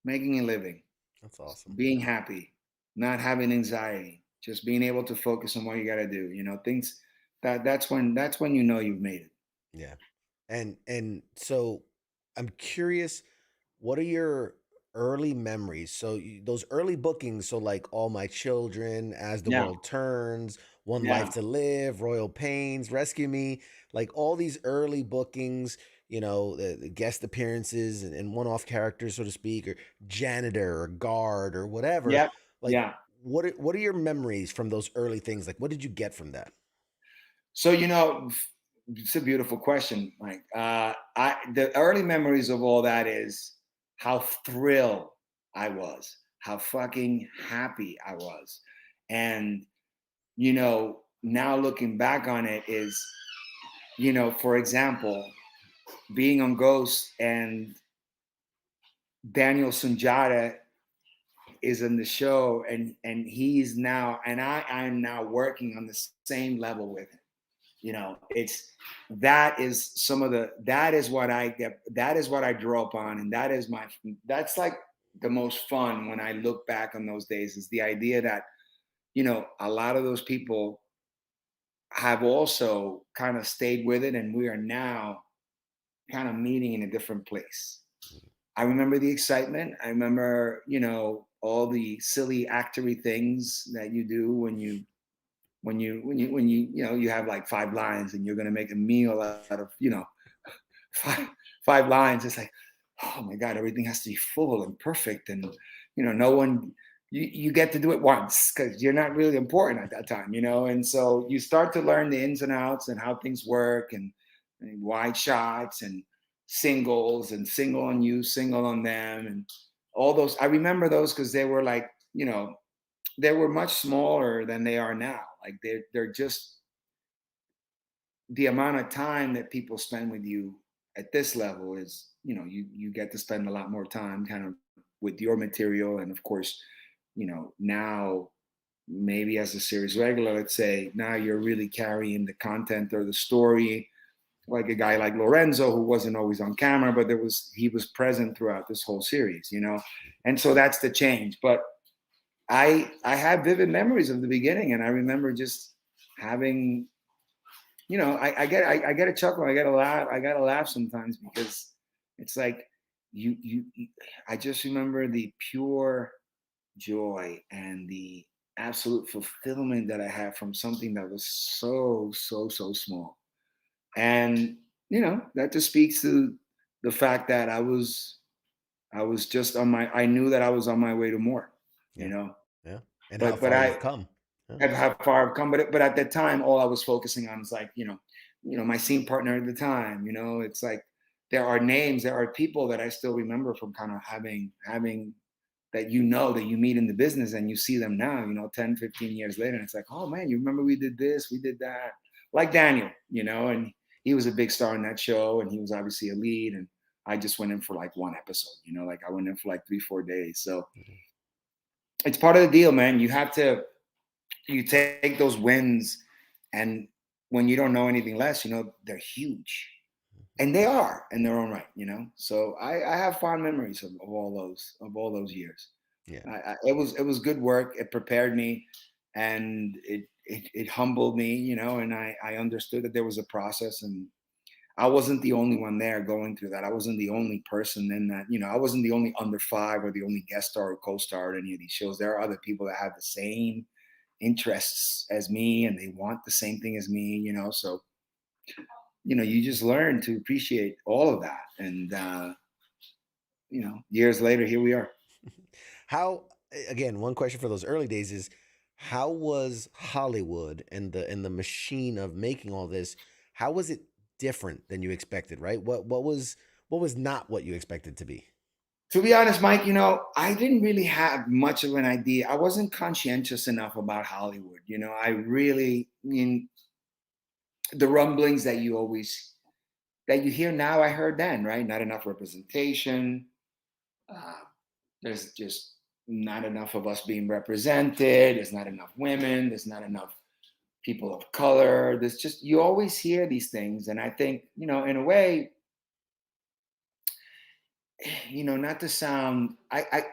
making a living. That's awesome. Being happy, not having anxiety, just being able to focus on what you got to do. Things that's when you've made it. Yeah. And so I'm curious, what are your early memories? So those early bookings, so like All My Children, As the World Turns, One Life to Live, Royal Pains, Rescue Me, like all these early bookings, the guest appearances and one-off characters, so to speak, or janitor or guard or whatever. Yeah. Like, what are your memories from those early things? Like, what did you get from that? So, it's a beautiful question, Mike. The early memories of all that is how thrilled I was, how fucking happy I was. And, now looking back on it is, for example, being on Ghost and Daniel Sunjata is in the show, and he's now, and I'm now working on the same level with him. That is what I get. That is what I draw upon. And that's like the most fun when I look back on those days, is the idea that a lot of those people have also kind of stayed with it, and we are now kind of meeting in a different place. I remember the excitement. I remember, all the silly actory things that you do when you have like 5 lines and you're going to make a meal out of, five lines. It's like, oh my God, everything has to be full and perfect. And, no one, you get to do it once because you're not really important at that time, And so you start to learn the ins and outs and how things work and wide shots and singles and single on you, single on them. And all those, I remember those because they were like, they were much smaller than they are now. Like they're just the amount of time that people spend with you at this level is, you get to spend a lot more time kind of with your material. And of course, now maybe as a series regular, let's say now you're really carrying the content or the story, like a guy like Lorenzo, who wasn't always on camera, but he was present throughout this whole series, And so that's the change. But I have vivid memories of the beginning, and I remember just having, I get a chuckle, I get a laugh sometimes because it's like I just remember the pure joy and the absolute fulfillment that I had from something that was so small. And that just speaks to the fact that I was just I knew that I was on my way to more, Yeah. And but how far you've come. how far I've come. But at that time, all I was focusing on was like, my scene partner at the time, it's like there are names, there are people that I still remember from kind of having that, that you meet in the business and you see them now, 10, 15 years later. And it's like, oh man, you remember we did this, we did that. Like Daniel, and he was a big star in that show and he was obviously a lead. And I just went in for like one episode, like I went in for like 3-4 days. So it's part of the deal, man. You take those wins, and when you don't know anything less, they're huge. And they are in their own right, So I have fond memories of all those years. Yeah. It was good work. It prepared me, and it humbled me, and I understood that there was a process, and I wasn't the only one there going through that. I wasn't the only person in that, I wasn't the only under 5 or the only guest star or co-star at any of these shows. There are other people that have the same interests as me and they want the same thing as me, so you just learn to appreciate all of that. And years later, here we are. How, again, one question for those early days is, how was Hollywood and the machine of making all this, how was it different than you expected, right? What was not what you expected to be? To be honest, Mike, I didn't really have much of an idea. I wasn't conscientious enough about Hollywood. I really, the rumblings that you hear now, I heard then, right? Not enough representation. There's just not enough of us being represented. There's not enough women. There's not enough people of color. You always hear these things. And I think, in a way, not to sound, I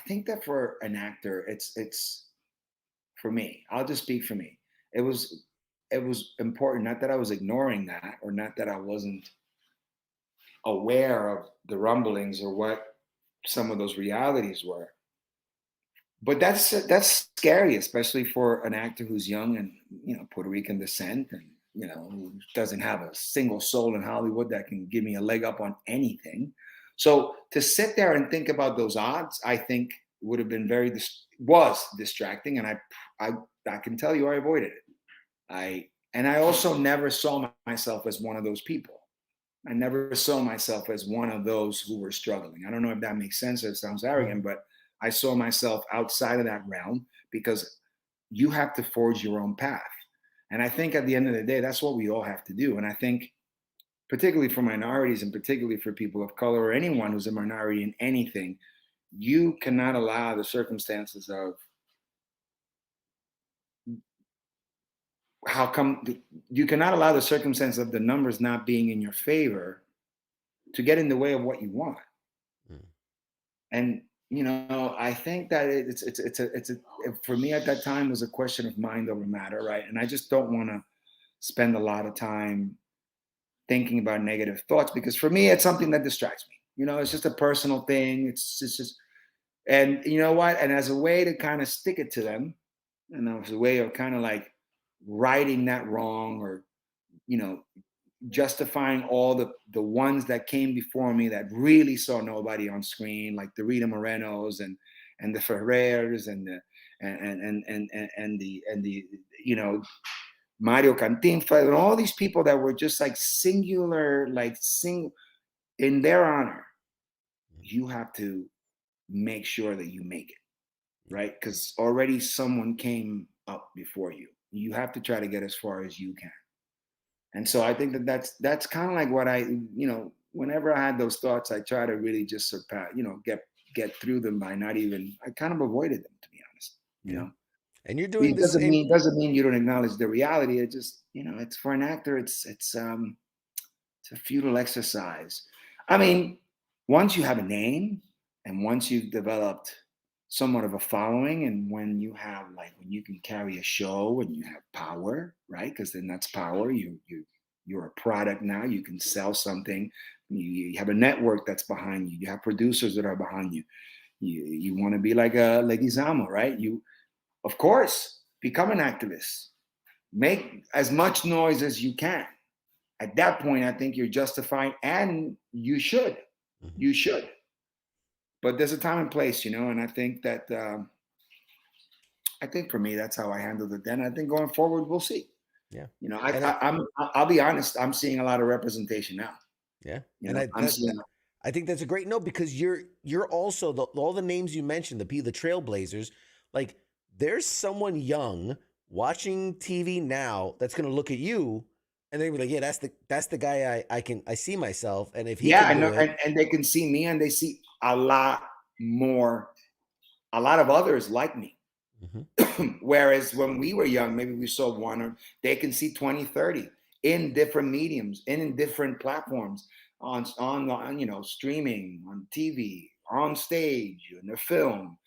think that for an actor, it's for me, I'll just speak for me. It was important, not that I was ignoring that or not that I wasn't aware of the rumblings or what some of those realities were. But that's scary, especially for an actor who's young and, Puerto Rican descent and, who doesn't have a single soul in Hollywood that can give me a leg up on anything. So to sit there and think about those odds, I think would have been was distracting. And I can tell you I avoided it. I also never saw myself as one of those people. I never saw myself as one of those who were struggling. I don't know if that makes sense or it sounds arrogant, but I saw myself outside of that realm because you have to forge your own path. And I think at the end of the day, that's what we all have to do. And I think particularly for minorities and particularly for people of color or anyone who's a minority in anything, you cannot allow the circumstances of you cannot allow the circumstance of the numbers not being in your favor to get in the way of what you want. And I think that for me at that time was a question of mind over matter, right? And I just don't want to spend a lot of time thinking about negative thoughts, because for me it's something that distracts me. It's just a personal thing. It's just, and you know what? And as a way to kind of stick it to them, as a way of kind of like righting that wrong, or justifying all the ones that came before me that really saw nobody on screen, like the Rita Morenos and the Ferrers and the Mario Cantinflas and all these people that were just like singular, like in their honor. You have to make sure that you make it, right? Because already someone came up before you. You have to try to get as far as you can. And so I think that's kind of like what whenever I had those thoughts, I try to really just surpass, get through them by I kind of avoided them, to be honest, And you're doing this doesn't mean you don't acknowledge the reality. It just, it's for an actor, it's a futile exercise. I mean, once you have a name and once you've developed somewhat of a following, and when you can carry a show and you have power, right? Because then that's power. You're a product now. You can sell something. You have a network that's behind you. You have producers that are behind you. You want to be like a Leguizamo, right? You, of course, become an activist. Make as much noise as you can. At that point, I think you're justified, and you should. You should. But there's a time and place, and I think that I think for me that's how I handled it then. I think going forward we'll see. Yeah. I'll be honest. I'm seeing a lot of representation now. Yeah. I think that's a great note, because you're also all the names you mentioned, the trailblazers. Like, there's someone young watching TV now that's going to look at you. And they're gonna be like, yeah, that's the guy I see myself. And if he and they can see me, and they see a lot of others like me. Whereas when we were young, maybe we saw one, or they can see 20, 30 in different mediums, in different platforms, on streaming, on TV, on stage, in the film.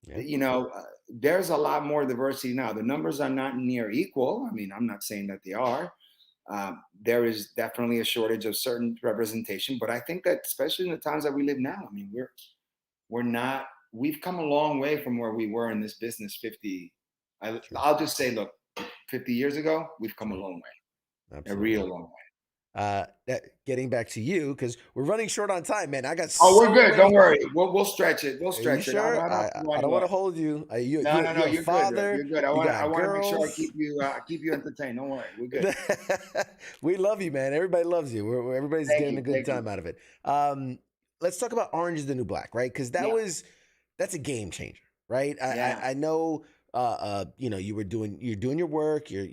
Yeah. There's a lot more diversity now. The numbers are not near equal. I mean, I'm not saying that they are. There is definitely a shortage of certain representation, but I think that especially in the times that we live now, I mean, we've come a long way from where we were in this business 50. I'll just say, look, 50 years ago, we've come a long way. Absolutely. A real long way. Getting back to you, because we're running short on time, man. I got we're good. Don't worry. We'll stretch it. We'll stretch it. Sure? I don't want to hold you. No. You're father, good. You're good. I want to make sure I keep you entertained. Don't worry. We're good. We love you, man. Everybody loves you. Everybody's getting a good time out of it. Let's talk about Orange is the New Black, right? Because that's a game changer, right? I know. You're doing your work. You're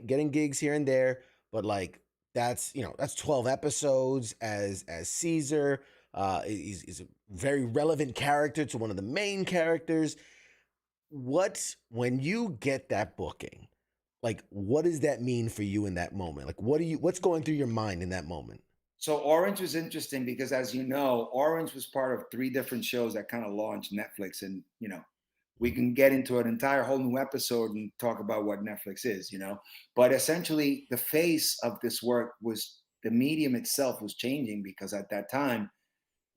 getting gigs here and there, but like, that's 12 episodes as Cesar. He's a very relevant character to one of the main characters. When you get that booking, like, what does that mean for you in that moment? Like, what's going through your mind in that moment? So Orange was interesting because, as you know, Orange was part of 3 different shows that kind of launched Netflix, and we can get into an entire whole new episode and talk about what Netflix is, but essentially the face of this work was the medium itself was changing, because at that time,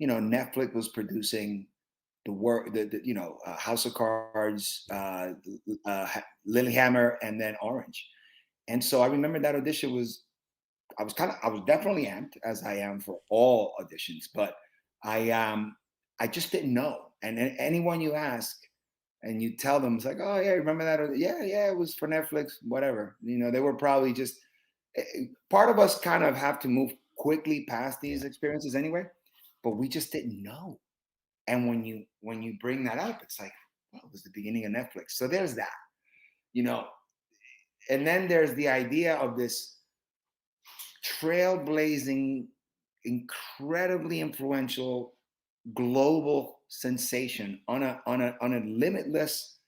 Netflix was producing the work, House of Cards, Lilyhammer, and then Orange. And so I remember that audition I was definitely amped, as I am for all auditions, but I just didn't know. And anyone you ask, and you tell them, it's like, oh yeah, remember that? Yeah, it was for Netflix, whatever. They were probably just, part of us kind of have to move quickly past these experiences anyway, but we just didn't know. And when you bring that up, it's like, well, it was the beginning of Netflix. So there's that, and then there's the idea of this trailblazing, incredibly influential global sensation on a limitless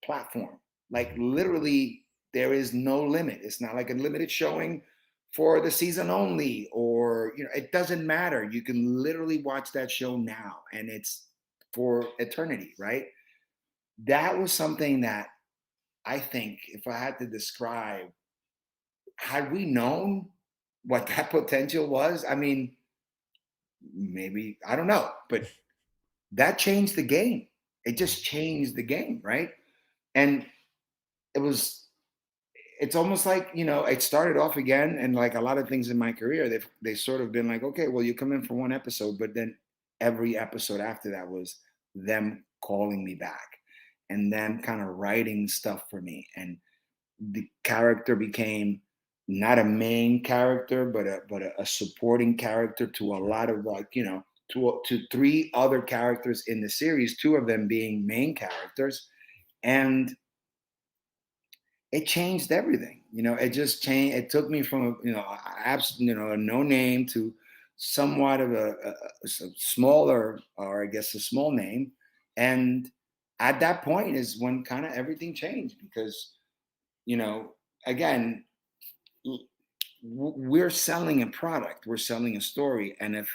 platform. Like, literally, there is no limit. It's not like a limited showing for the season only, or it doesn't matter. You can literally watch that show now, and it's for eternity, right? That was something that I think, if I had to describe, had we known what that potential was, I mean, maybe, I don't know, but that changed the game. It just changed the game, right? And it was, it's almost like, you know, it started off again, and like a lot of things in my career, they sort of been like, okay, well, you come in for one episode, but then every episode after that was them calling me back and them kind of writing stuff for me. And the character became not a main character, but a supporting character to a lot of, like, you know, to three other characters in the series, two of them being main characters. And it changed everything. You know, it just changed. It took me from, you know, a no name to somewhat of a smaller, or I guess a small name. And at that point is when kind of everything changed, because, you know, again, we're selling a product, we're selling a story. And if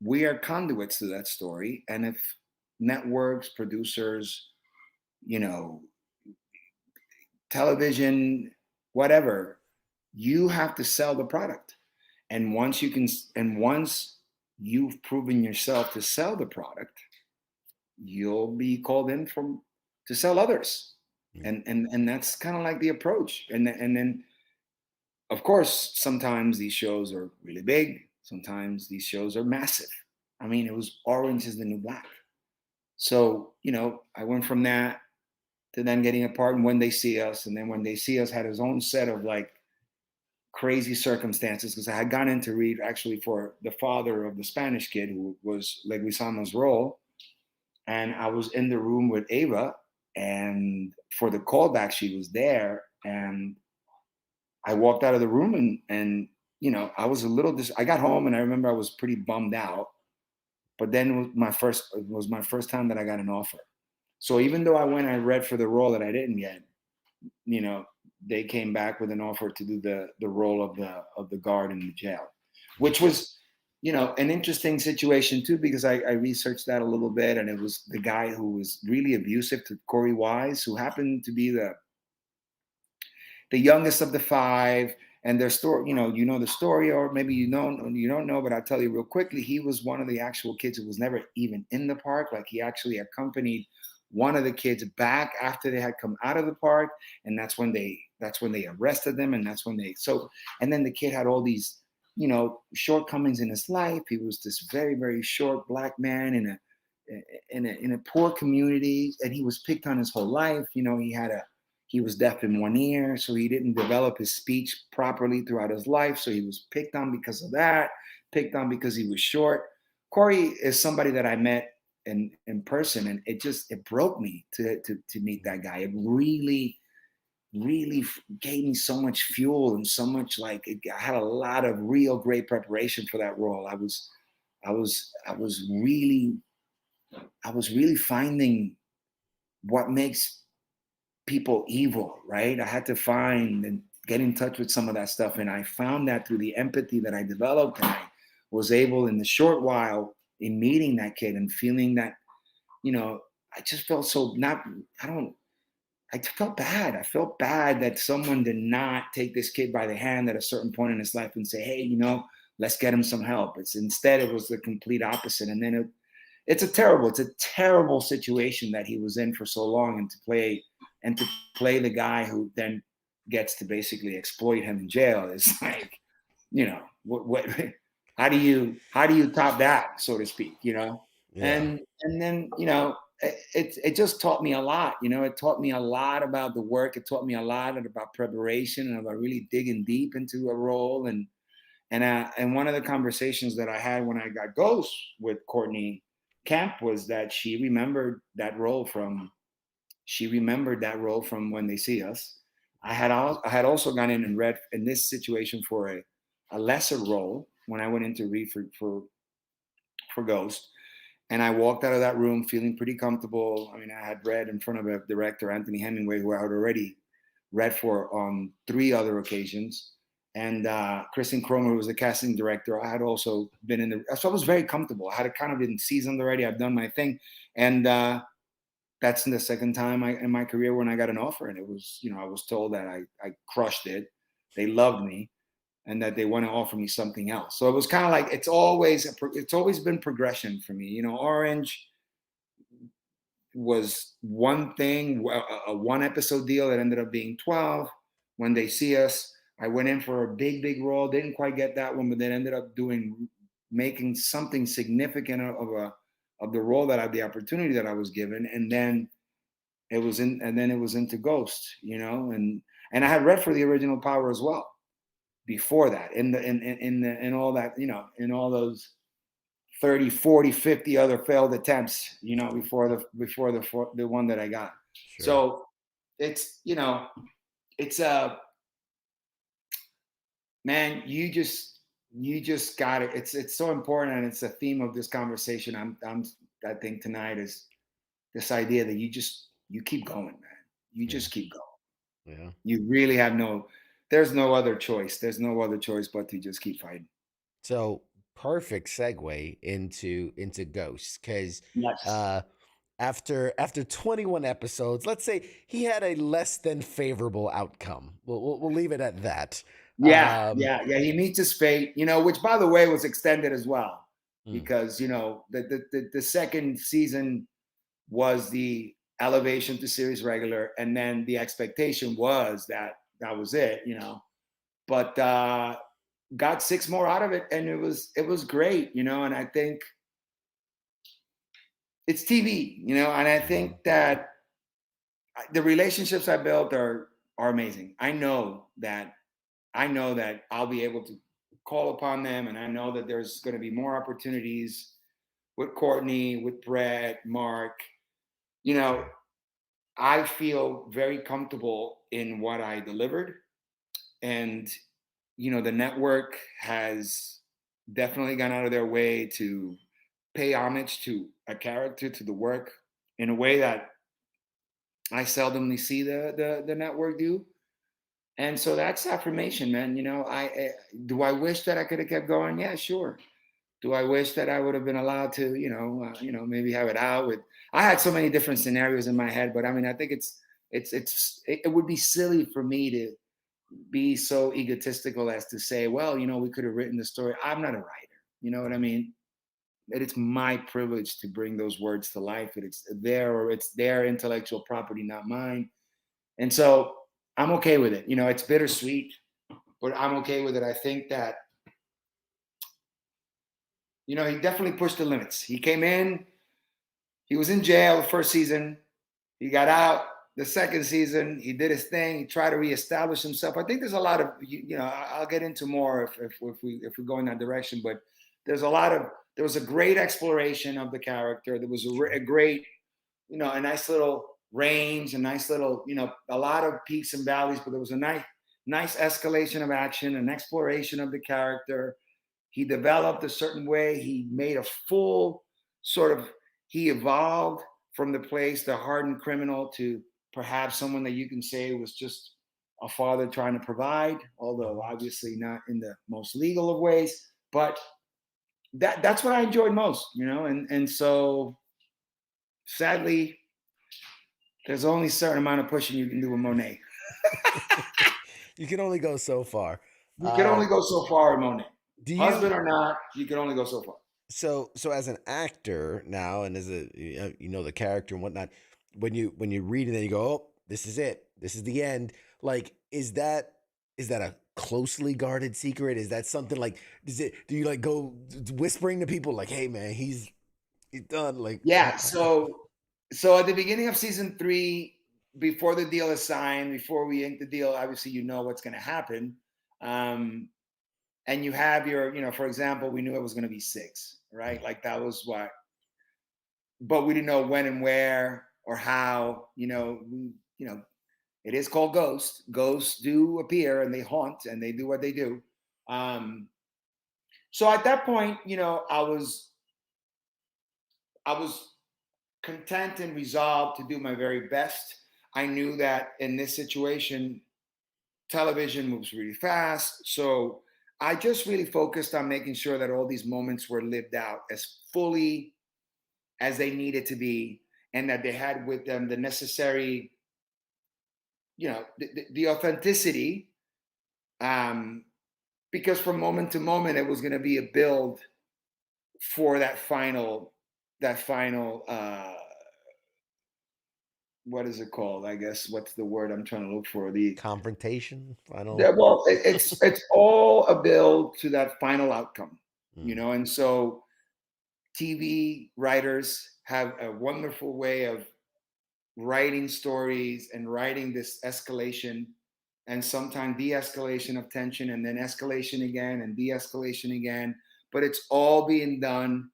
we are conduits to that story, and if networks, producers, you know, television, whatever, you have to sell the product. And once you can, and once you've proven yourself to sell the product, you'll be called in from to sell others. And that's kind of like the approach. And then, of course, sometimes these shows are really big, sometimes these shows are massive. I mean, it was Orange is the New Black. So, you know, I went from that to then getting a part in When They See Us. And then When They See Us had his own set of like crazy circumstances, because I had gone in to read actually for the father of the Spanish kid who was Leguizamo's role. And I was in the room with Ava, and for the callback, she was there. And I walked out of the room, and you know, I was a little I got home, and I remember I was pretty bummed out. But then it was my first time that I got an offer. So even though I went and I read for the role that I didn't get, you know, they came back with an offer to do the role of the guard in the jail, which was, you know, an interesting situation too, because I researched that a little bit, and it was the guy who was really abusive to Corey Wise, who happened to be the youngest of the five. And their story, you know the story, or maybe you don't know, but I'll tell you real quickly. He was one of the actual kids who was never even in the park. Like, he actually accompanied one of the kids back after they had come out of the park, and that's when they arrested them, and that's when and then the kid had all these, you know, shortcomings in his life. He was this very, very short black man in a poor community, and he was picked on his whole life. You know, he was deaf in one ear, so he didn't develop his speech properly throughout his life. So he was picked on because of that, picked on because he was short. Corey is somebody that I met in person, and it broke me to meet that guy. It really, really gave me so much fuel, and so much, like, I had a lot of real great preparation for that role. I was really finding what makes people evil, right? I had to find and get in touch with some of that stuff. And I found that through the empathy that I developed. And I was able, in the short while, in meeting that kid and feeling that, you know, I just felt I felt bad. I felt bad that someone did not take this kid by the hand at a certain point in his life and say, hey, you know, let's get him some help. Instead, it was the complete opposite. And then it's a terrible situation that he was in for so long, and to play the guy who then gets to basically exploit him in jail is like, you know, what how do you top that, so to speak, you know? Yeah. And then, you know, it just taught me a lot. You know, it taught me a lot about the work. It taught me a lot about preparation and about really digging deep into a role. And one of the conversations that I had when I got Ghost with Courtney Camp was that she remembered that role from When They See Us. I had also gone in and read in this situation for a lesser role when I went in to read for Ghost. And I walked out of that room feeling pretty comfortable. I mean, I had read in front of a director, Anthony Hemingway, who I had already read for on 3 other occasions. and Kristen Cromer, who was the casting director. I had also been in so I was very comfortable. I had kind of been seasoned already. I've done my thing, and that's the second time in my career when I got an offer, and it was, I was told that I crushed it. They loved me, and that they want to offer me something else. So it was kind of like it's always been progression for me. Orange was one thing, a one episode deal that ended up being 12. When They See Us, I went in for a big role, didn't quite get that one, but then ended up making something significant of the role the opportunity that I was given. And then it was into Ghost, and I had read for the original Power as well before that, in all that, in all those 30, 40, 50 other failed attempts, before the one that I got. Sure. So it's, it's man, you just got it. It's so important. And it's a theme of this conversation. I think tonight is this idea that you keep going, man. You just keep going. Yeah. You really have there's no other choice. There's no other choice but to just keep fighting. So perfect segue into Ghosts, because yes. After 21 episodes, let's say he had a less than favorable outcome. We'll leave it at that. Yeah. He meets his fate, which, by the way, was extended as well, because the second season was the elevation to series regular, and then the expectation was that was it, but got 6 more out of it, and it was great, and I think it's TV, and I think that the relationships I built are amazing. I know that I'll be able to call upon them, and I know that there's going to be more opportunities with Courtney, with Brett, Mark. I feel very comfortable in what I delivered, and the network has definitely gone out of their way to pay homage to a character, to the work, in a way that I seldomly see the network do. And so that's affirmation, man. Do I wish that I could have kept going? Yeah, sure. Do I wish that I would have been allowed to, maybe have it out with? I had so many different scenarios in my head, but I mean, I think it would be silly for me to be so egotistical as to say, well, we could have written the story. I'm not a writer. You know what I mean? It's my privilege to bring those words to life. It's their intellectual property, not mine. And so I'm okay with it. It's bittersweet, but I'm okay with it. I think that, he definitely pushed the limits. He came in, he was in jail the first season. He got out the second season. He did his thing. He tried to reestablish himself. I think there's a lot of, I'll get into more if we go in that direction, but there was a great exploration of the character. There was a great, a nice little range, a nice little, a lot of peaks and valleys, but there was a nice escalation of action, an exploration of the character. He developed a certain way. He made a full he evolved from the hardened criminal to perhaps someone that you can say was just a father trying to provide, although obviously not in the most legal of ways. But that's what I enjoyed most, and so sadly, there's only a certain amount of pushing you can do with Monet. You can only go so far. You can only go so far with Monet. Husband or not, you can only go so far. So as an actor now, and as the character and whatnot, when you read it and you go, oh, this is it, this is the end. Like, is that a closely guarded secret? Is that something like, do you like go whispering to people like, hey man, he's done? Like, yeah. So at the beginning of season 3, before the deal is signed, before we ink the deal, obviously what's going to happen. And you have your, for example, we knew it was going to be 6, right? Like that was what, but we didn't know when and where or how, it is called Ghost. Ghosts do appear and they haunt and they do what they do. So at that point, I was content and resolved to do my very best. I knew that in this situation, television moves really fast. So I just really focused on making sure that all these moments were lived out as fully as they needed to be, and that they had with them the necessary, the authenticity. Because from moment to moment, it was going to be a build for that final, what is it called? I guess what's the word I'm trying to look for? Confrontation. Well, it's all a build to that final outcome, and so TV writers have a wonderful way of writing stories and writing this escalation and sometimes de-escalation of tension and then escalation again and de-escalation again. But it's all being done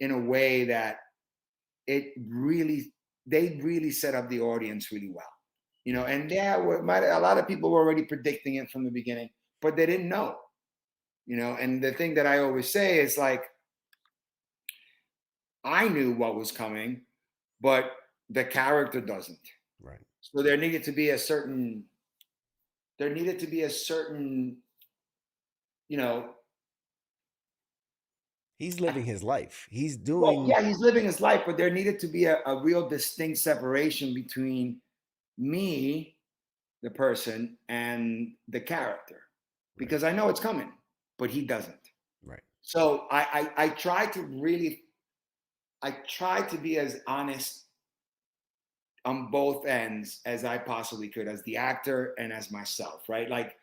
in a way that they really set up the audience really well. And a lot of people were already predicting it from the beginning, but they didn't know. And the thing that I always say is like, I knew what was coming, but the character doesn't. Right. So there needed to be a certain, He's living his life. He's doing. Well, yeah, he's living his life, but there needed to be a real distinct separation between me, the person, and the character, because I know it's coming, but he doesn't. Right. So I try to be as honest on both ends as I possibly could, as the actor and as myself, right? Like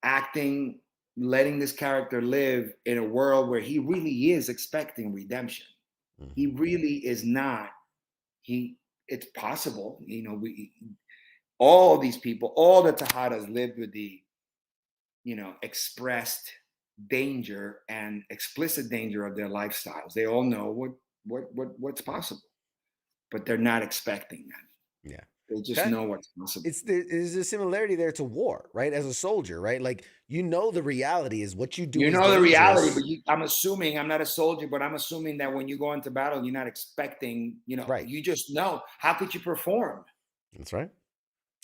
acting, letting this character live in a world where he really is expecting redemption. Mm-hmm. He really is not. It's possible, all these people, all the Tejadas lived with the, expressed danger and explicit danger of their lifestyles. They all know what's possible, but they're not expecting that. Yeah. They just know what's possible. There's a similarity there to war, right? As a soldier, right? Like, the reality is what you do. You know the reality, but I'm assuming, I'm not a soldier, but I'm assuming that when you go into battle, you're not expecting, right. You just know. How could you perform? That's right.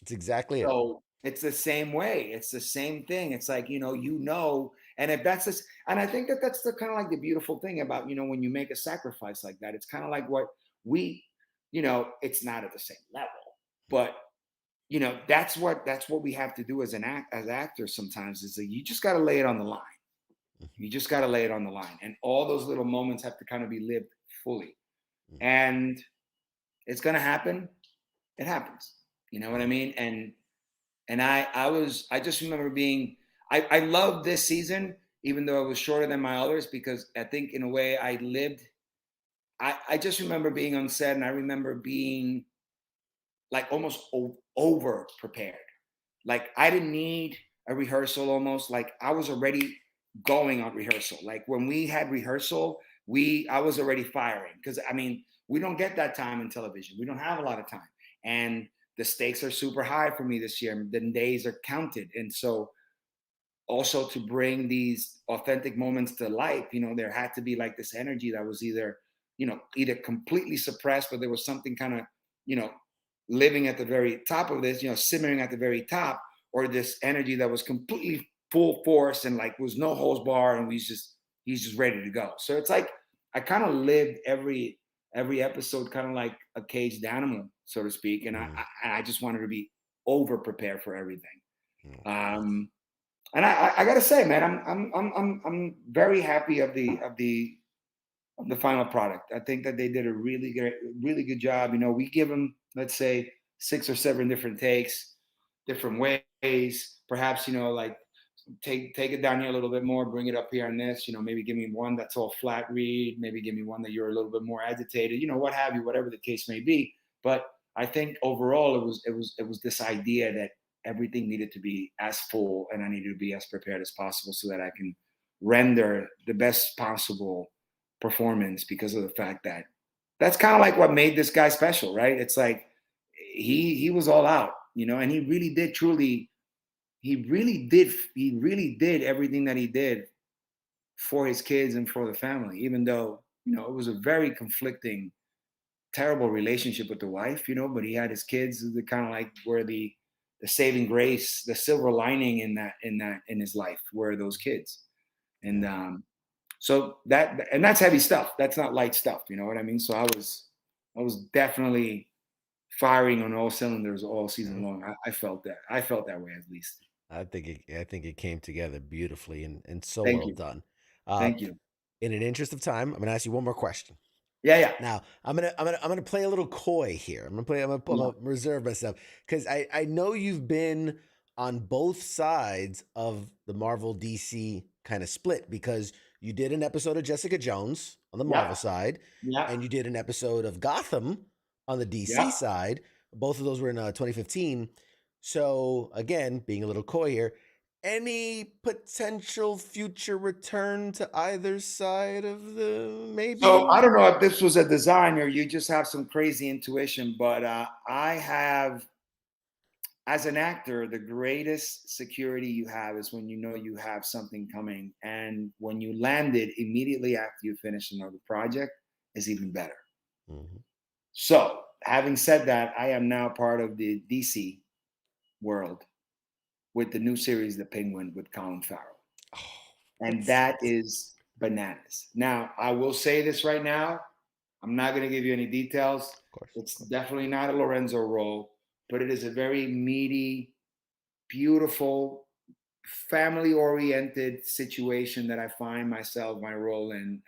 It's exactly it. So it's the same way. It's the same thing. It's like, and if that's this, and I think that's the kind of like the beautiful thing about, when you make a sacrifice like that, it's kind of like what we, it's not at the same level, but that's what we have to do as actors sometimes, is that you just got to lay it on the line. You just got to lay it on the line. And all those little moments have to kind of be lived fully. And it's going to happen. It happens. You know what I mean? And I just remember I loved this season, even though it was shorter than my others, because I think in a way I just remember being on set, and I remember being like almost over prepared. Like I didn't need a rehearsal almost. Like I was already going on rehearsal. Like when we had rehearsal, I was already firing, because we don't get that time in television. We don't have a lot of time. And the stakes are super high for me this year. The days are counted. And so also to bring these authentic moments to life, there had to be like this energy that was either completely suppressed, but there was something kind of, living at the very top of this, simmering at the very top, or this energy that was completely full force and like was no holds bar, and he's just ready to go. So it's like I kind of lived every episode kind of like a caged animal, so to speak, and I just wanted to be over prepared for everything. And I gotta say, man, I'm very happy of the final product. I think that they did a really good job. We give them, let's say, 6 or 7 different takes, different ways. Perhaps, like take it down here a little bit more, bring it up here on this, maybe give me one that's all flat read, maybe give me one that you're a little bit more agitated, what have you, whatever the case may be. But I think overall it was this idea that everything needed to be as full, and I needed to be as prepared as possible so that I can render the best possible performance, because of the fact that that's kind of like what made this guy special, right? It's like he was all out, and he really did everything that he did for his kids and for the family, even though, it was a very conflicting, terrible relationship with the wife, but he had his kids that kind of like were the saving grace, the silver lining in his life were those kids. And so that's heavy stuff. That's not light stuff. You know what I mean? So I was definitely firing on all cylinders all season long. I felt that. I felt that way, at least. I think it came together beautifully and so Thank well you. done. Thank you. In an interest of time, I'm gonna ask you one more question. Yeah. Now I'm gonna play a little coy here. I'm gonna reserve myself because I know you've been on both sides of the Marvel DC kind of split, because you did an episode of Jessica Jones on the Marvel side, and you did an episode of Gotham on the DC side. Both of those were in 2015. So again, being a little coy here, any potential future return to either side of the maybe? So I don't know if this was a design or you just have some crazy intuition, but I have, as an actor, the greatest security you have is when you know you have something coming, and when you land it immediately after you finish another project is even better. Mm-hmm. So having said that, I am now part of the DC world with the new series, The Penguin, with Colin Farrell. And that is bananas. Now, I will say this right now. I'm not going to give you any details. It's definitely not a Lorenzo role, but it is a very meaty, beautiful, family-oriented situation that I find myself, my role in,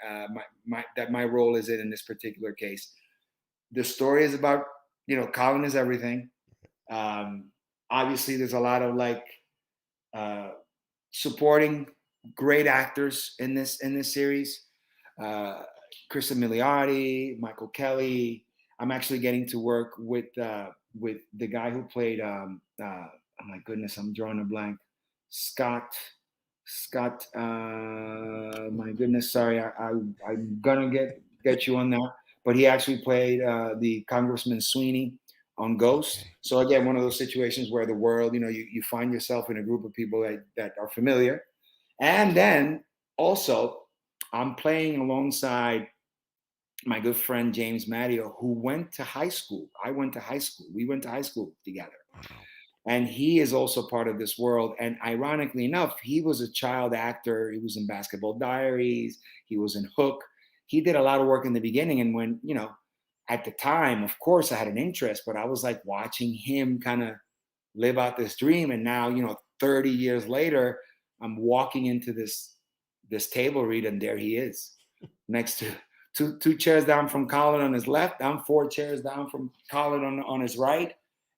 my role is in this particular case. The story is about, Colin is everything. Obviously, there's a lot of supporting great actors in this series. Chris Milioti, Michael Kelly. I'm actually getting to work with the guy who played. Oh my goodness, I'm drawing a blank. Scott. My goodness, sorry. I'm gonna get you on that. But he actually played the Congressman Sweeney on Ghost. So again, one of those situations where the world, you find yourself in a group of people that are familiar. And then also, I'm playing alongside my good friend James Mario, who went to high school. I went to high school. We went to high school together. And he is also part of this world. And ironically enough, he was a child actor. He was in Basketball Diaries. He was in Hook. He did a lot of work in the beginning. And when, at the time, of course, I had an interest, but I was like watching him kind of live out this dream. And now, 30 years later, I'm walking into this table read, and there he is, next to two chairs down from Colin on his left. I'm 4 chairs down from Colin on his right,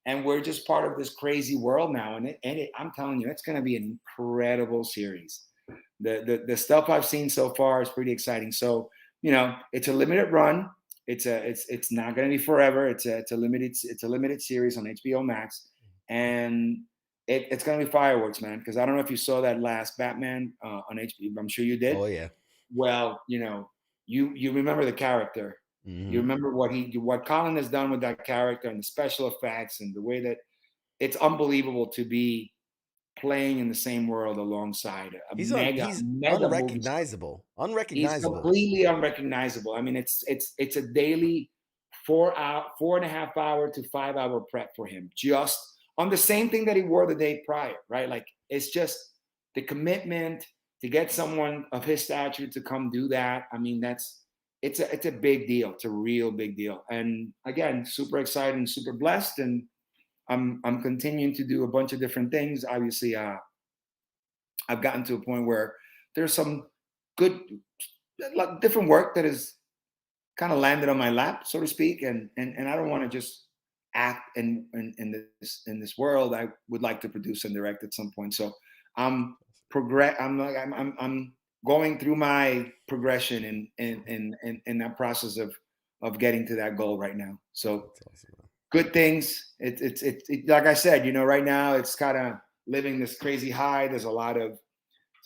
and we're just part of this crazy world now. And I'm telling you, it's going to be an incredible series. The stuff I've seen so far is pretty exciting. So it's a limited run. It's not going to be forever. It's a limited series on HBOmax, and it's going to be fireworks, man. Because I don't know if you saw that last Batman on HBO. I'm sure you did. Oh yeah. Well, you remember the character. Mm-hmm. You remember what Colin has done with that character and the special effects and the way that it's unbelievable to be playing in the same world alongside He's mega unrecognizable. He's completely unrecognizable. I mean, it's a daily 4.5 hour to 5 hour prep for him, just on the same thing that he wore the day prior, right? Like, it's just the commitment to get someone of his stature to come do that. I mean, it's a big deal. It's a real big deal. And again, super excited and super blessed. And I'm continuing to do a bunch of different things. Obviously, I've gotten to a point where there's some good, different work that has kind of landed on my lap, so to speak. And I don't want to just act in this world. I would like to produce and direct at some point. So I'm going through my progression in that process of getting to that goal right now. So good things. It's like I said, right now it's kind of living this crazy high. There's a lot of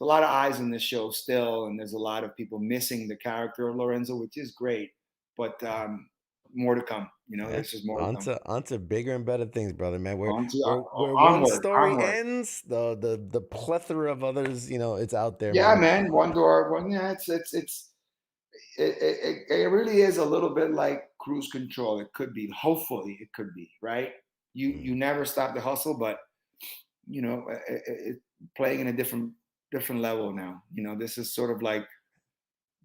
eyes on this show still, and there's a lot of people missing the character of Lorenzo, which is great, but more to come. There's just more to come. Onto bigger and better things, brother, man. Where onward, one story onward. ends, the plethora of others, it's out there. Yeah, man. One door. It really is a little bit like cruise control. It could be. Hopefully, it could be. Right. You never stop the hustle, but playing in a different level now. This is sort of like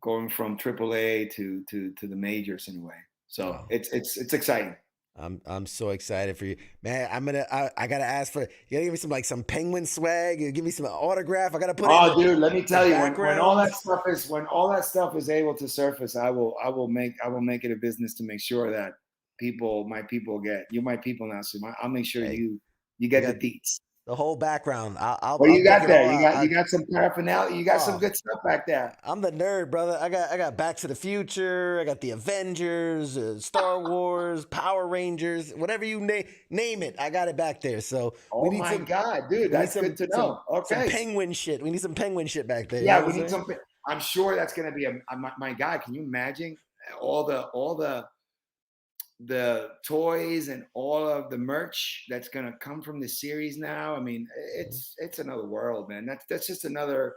going from AAA to the majors in a way. So it's exciting. I'm so excited for you, man. I gotta ask for, you gotta give me some Penguin swag. You give me some autograph. I gotta put. Dude, let me tell you, when all that stuff is able to surface, I will make it a business to make sure that my people now. So I'll make sure you get the deets. The whole background. What do you got there? You got some paraphernalia. You got some good stuff back there. I'm the nerd, brother. I got Back to the Future. I got the Avengers, Star Wars, Power Rangers, whatever you name it. I got it back there. So oh my God, dude, that's good to know. Okay, some Penguin shit. We need some Penguin shit back there. Yeah, we need some. I'm sure that's gonna be my God. Can you imagine all the toys and all of the merch that's going to come from the series now? I mean, it's another world, man. That's just another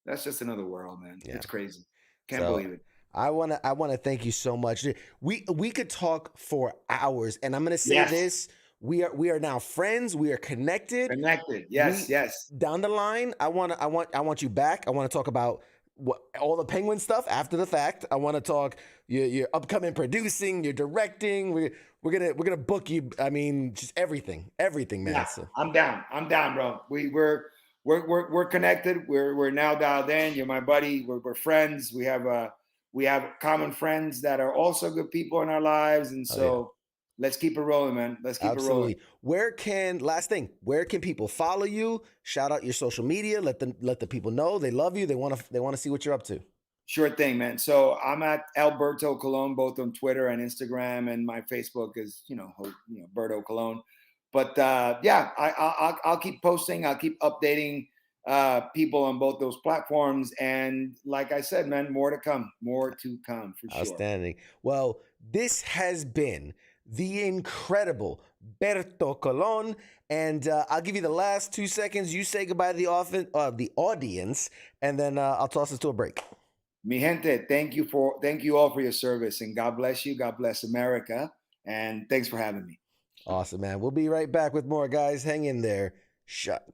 world, man. Yeah. It's crazy. Can't believe it. I want to thank you so much. We could talk for hours, and I'm going to say this. We are now friends. We are connected. Yes. Down the line, I want you back. I want to talk about all the Penguin stuff after the fact. I want to talk your upcoming producing, your directing. We're gonna book you. I mean, just everything, man. Yeah, so. I'm down, bro. We're connected. We're now dialed in. You're my buddy. We're friends. We have common friends that are also good people in our lives, and so. Let's keep it rolling, man. Let's keep it rolling. Where can people follow you? Shout out your social media. Let the people know they love you. They want to see what you're up to. Sure thing, man. So I'm at Berto Colon, both on Twitter and Instagram, and my Facebook is Berto Colon. But I'll keep posting. I'll keep updating people on both those platforms. And like I said, man, more to come for sure. Outstanding. Well, this has been the incredible Berto Colon, and I'll give you the last 2 seconds. You say goodbye to the audience, and then I'll toss us to a break. Mi gente, thank you all for your service, and God bless you. God bless America, and thanks for having me. Awesome, man. We'll be right back with more, guys. Hang in there. Shut.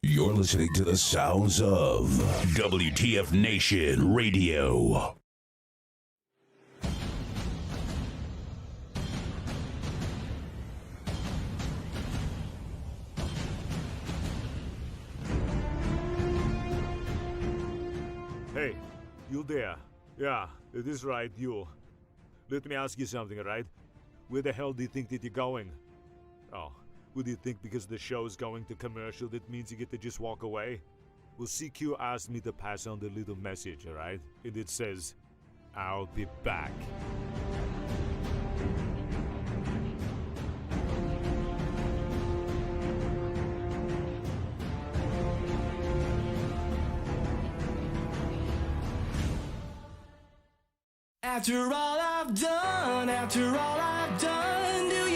You're listening to the sounds of WTF Nation Radio. Hey, you there? Yeah, it is right, you. Let me ask you something, right? Where the hell do you think that you're going? Oh, would you think because the show's going to commercial that means you get to just walk away? Well, CQ asked me to pass on the little message, alright? And it says, I'll be back. After all I've done, do you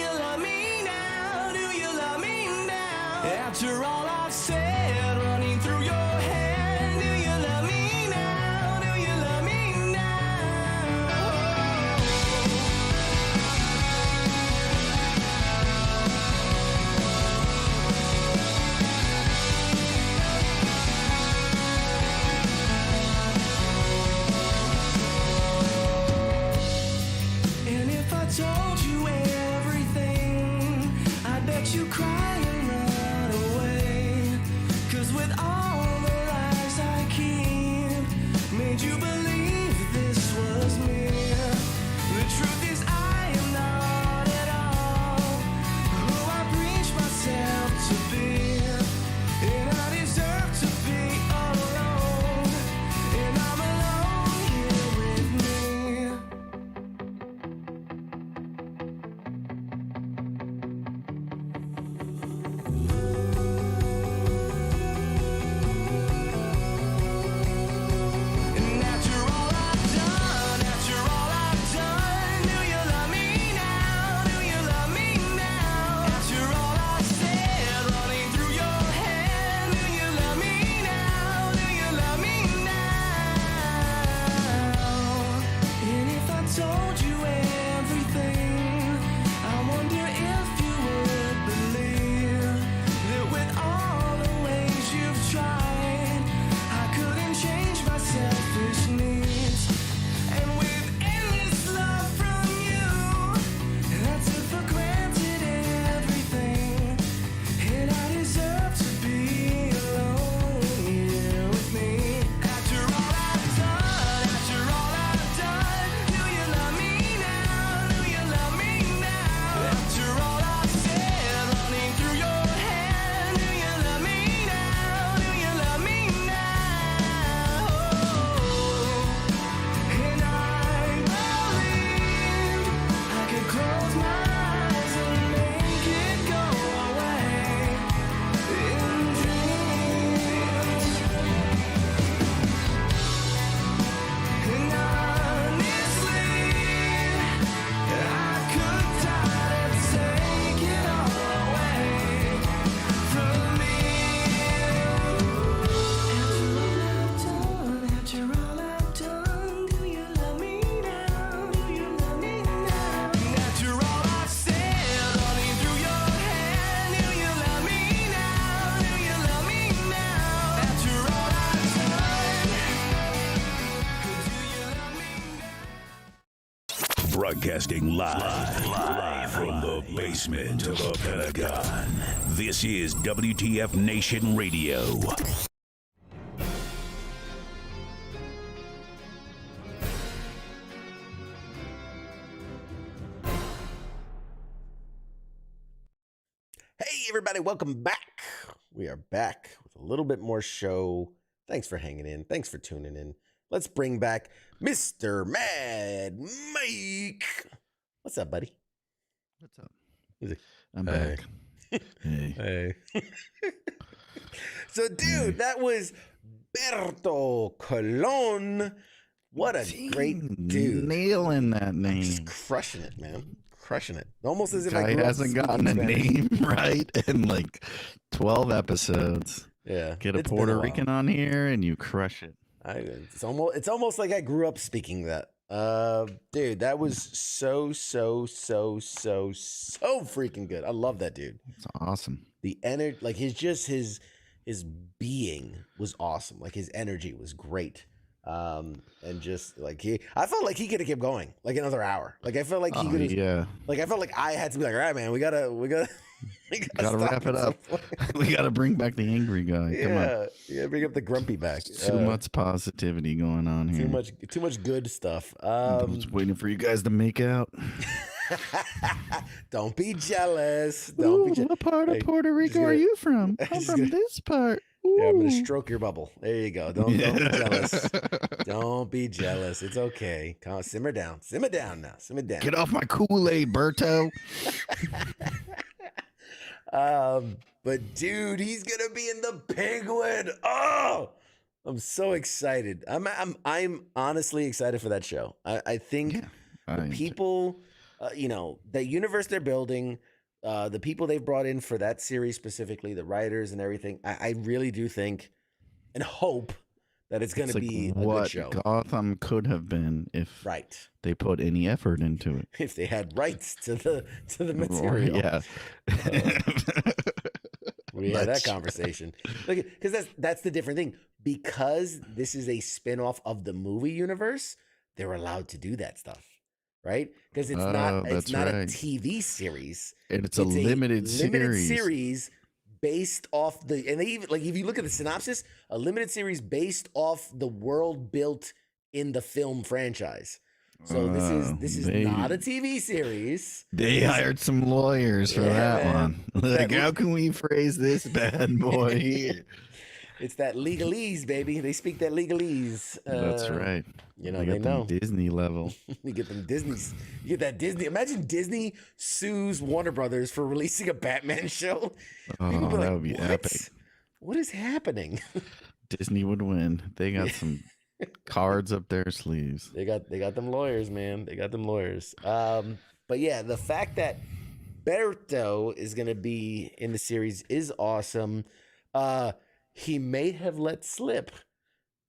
love me now? Do you love me now? After all I've said, running through your head, do you love me now? Do you love me now? And if I told you everything, I bet you cry and run away. Broadcasting live from the basement of the Pentagon. This is WTF Nation Radio. Hey, everybody, welcome back. We are back with a little bit more show. Thanks for hanging in. Thanks for tuning in. Let's bring back Mr. Mad Mike. What's up, buddy? What's up? Is it- I'm back. Hey. Hey. So, dude, that was Berto Colon. What a great dude. Nailing that name. Just crushing it, man. Crushing it. Almost as if I Guy grew up hasn't speaking gotten a Spanish. name right in like 12 episodes. Yeah. Get a it's been Puerto while. Rican on here and you crush it. It's almost like I grew up speaking that. Dude, that was so freaking good. I love that dude. It's awesome. The energy, like his being was awesome. Like his energy was great. And just like I felt like he could have kept going like another hour. Like I felt like he could have. Yeah. Like I felt like I had to be like, all right, man, we gotta Gotta wrap it up. We gotta bring back the angry guy. Come on. Yeah, bring up the grumpy back. Too much positivity going on here. Too much good stuff. I was waiting for you guys to make out. Don't be jealous. What part of Puerto Rico are you from? I'm from this part. Yeah, I'm gonna stroke your bubble. There you go. Don't be jealous. Don't be jealous. It's okay. Come on, simmer down. Simmer down now. Simmer down. Get off my Kool-Aid, Berto. But dude, he's gonna be in the Penguin. Oh, I'm so excited. I'm honestly excited for that show. I think the people, the universe they're building, the people they've brought in for that series specifically, the writers and everything. I really do think and hope that it's going to be a good show. Gotham could have been if they put any effort into it. If they had rights to the material. Yeah. We had that conversation. Because that's the different thing. Because this is a spinoff of the movie universe, they're allowed to do that stuff. Right? Because it's not a TV series. And it's a limited series based off and they even like if you look at the synopsis, a limited series based off the world built in the film franchise. So this is not a TV series. They hired some lawyers for that one. Like, how can we phrase this bad boy here? It's that legalese, baby. They speak that legalese. That's right. They know Disney level. You get them Disney's. You get that Disney. Imagine Disney sues Warner Brothers for releasing a Batman show. Oh, that would be epic. What is happening? Disney would win. They got some cards up their sleeves. They got them lawyers, man. They got them lawyers. But yeah, the fact that Berto is gonna be in the series is awesome. He may have let slip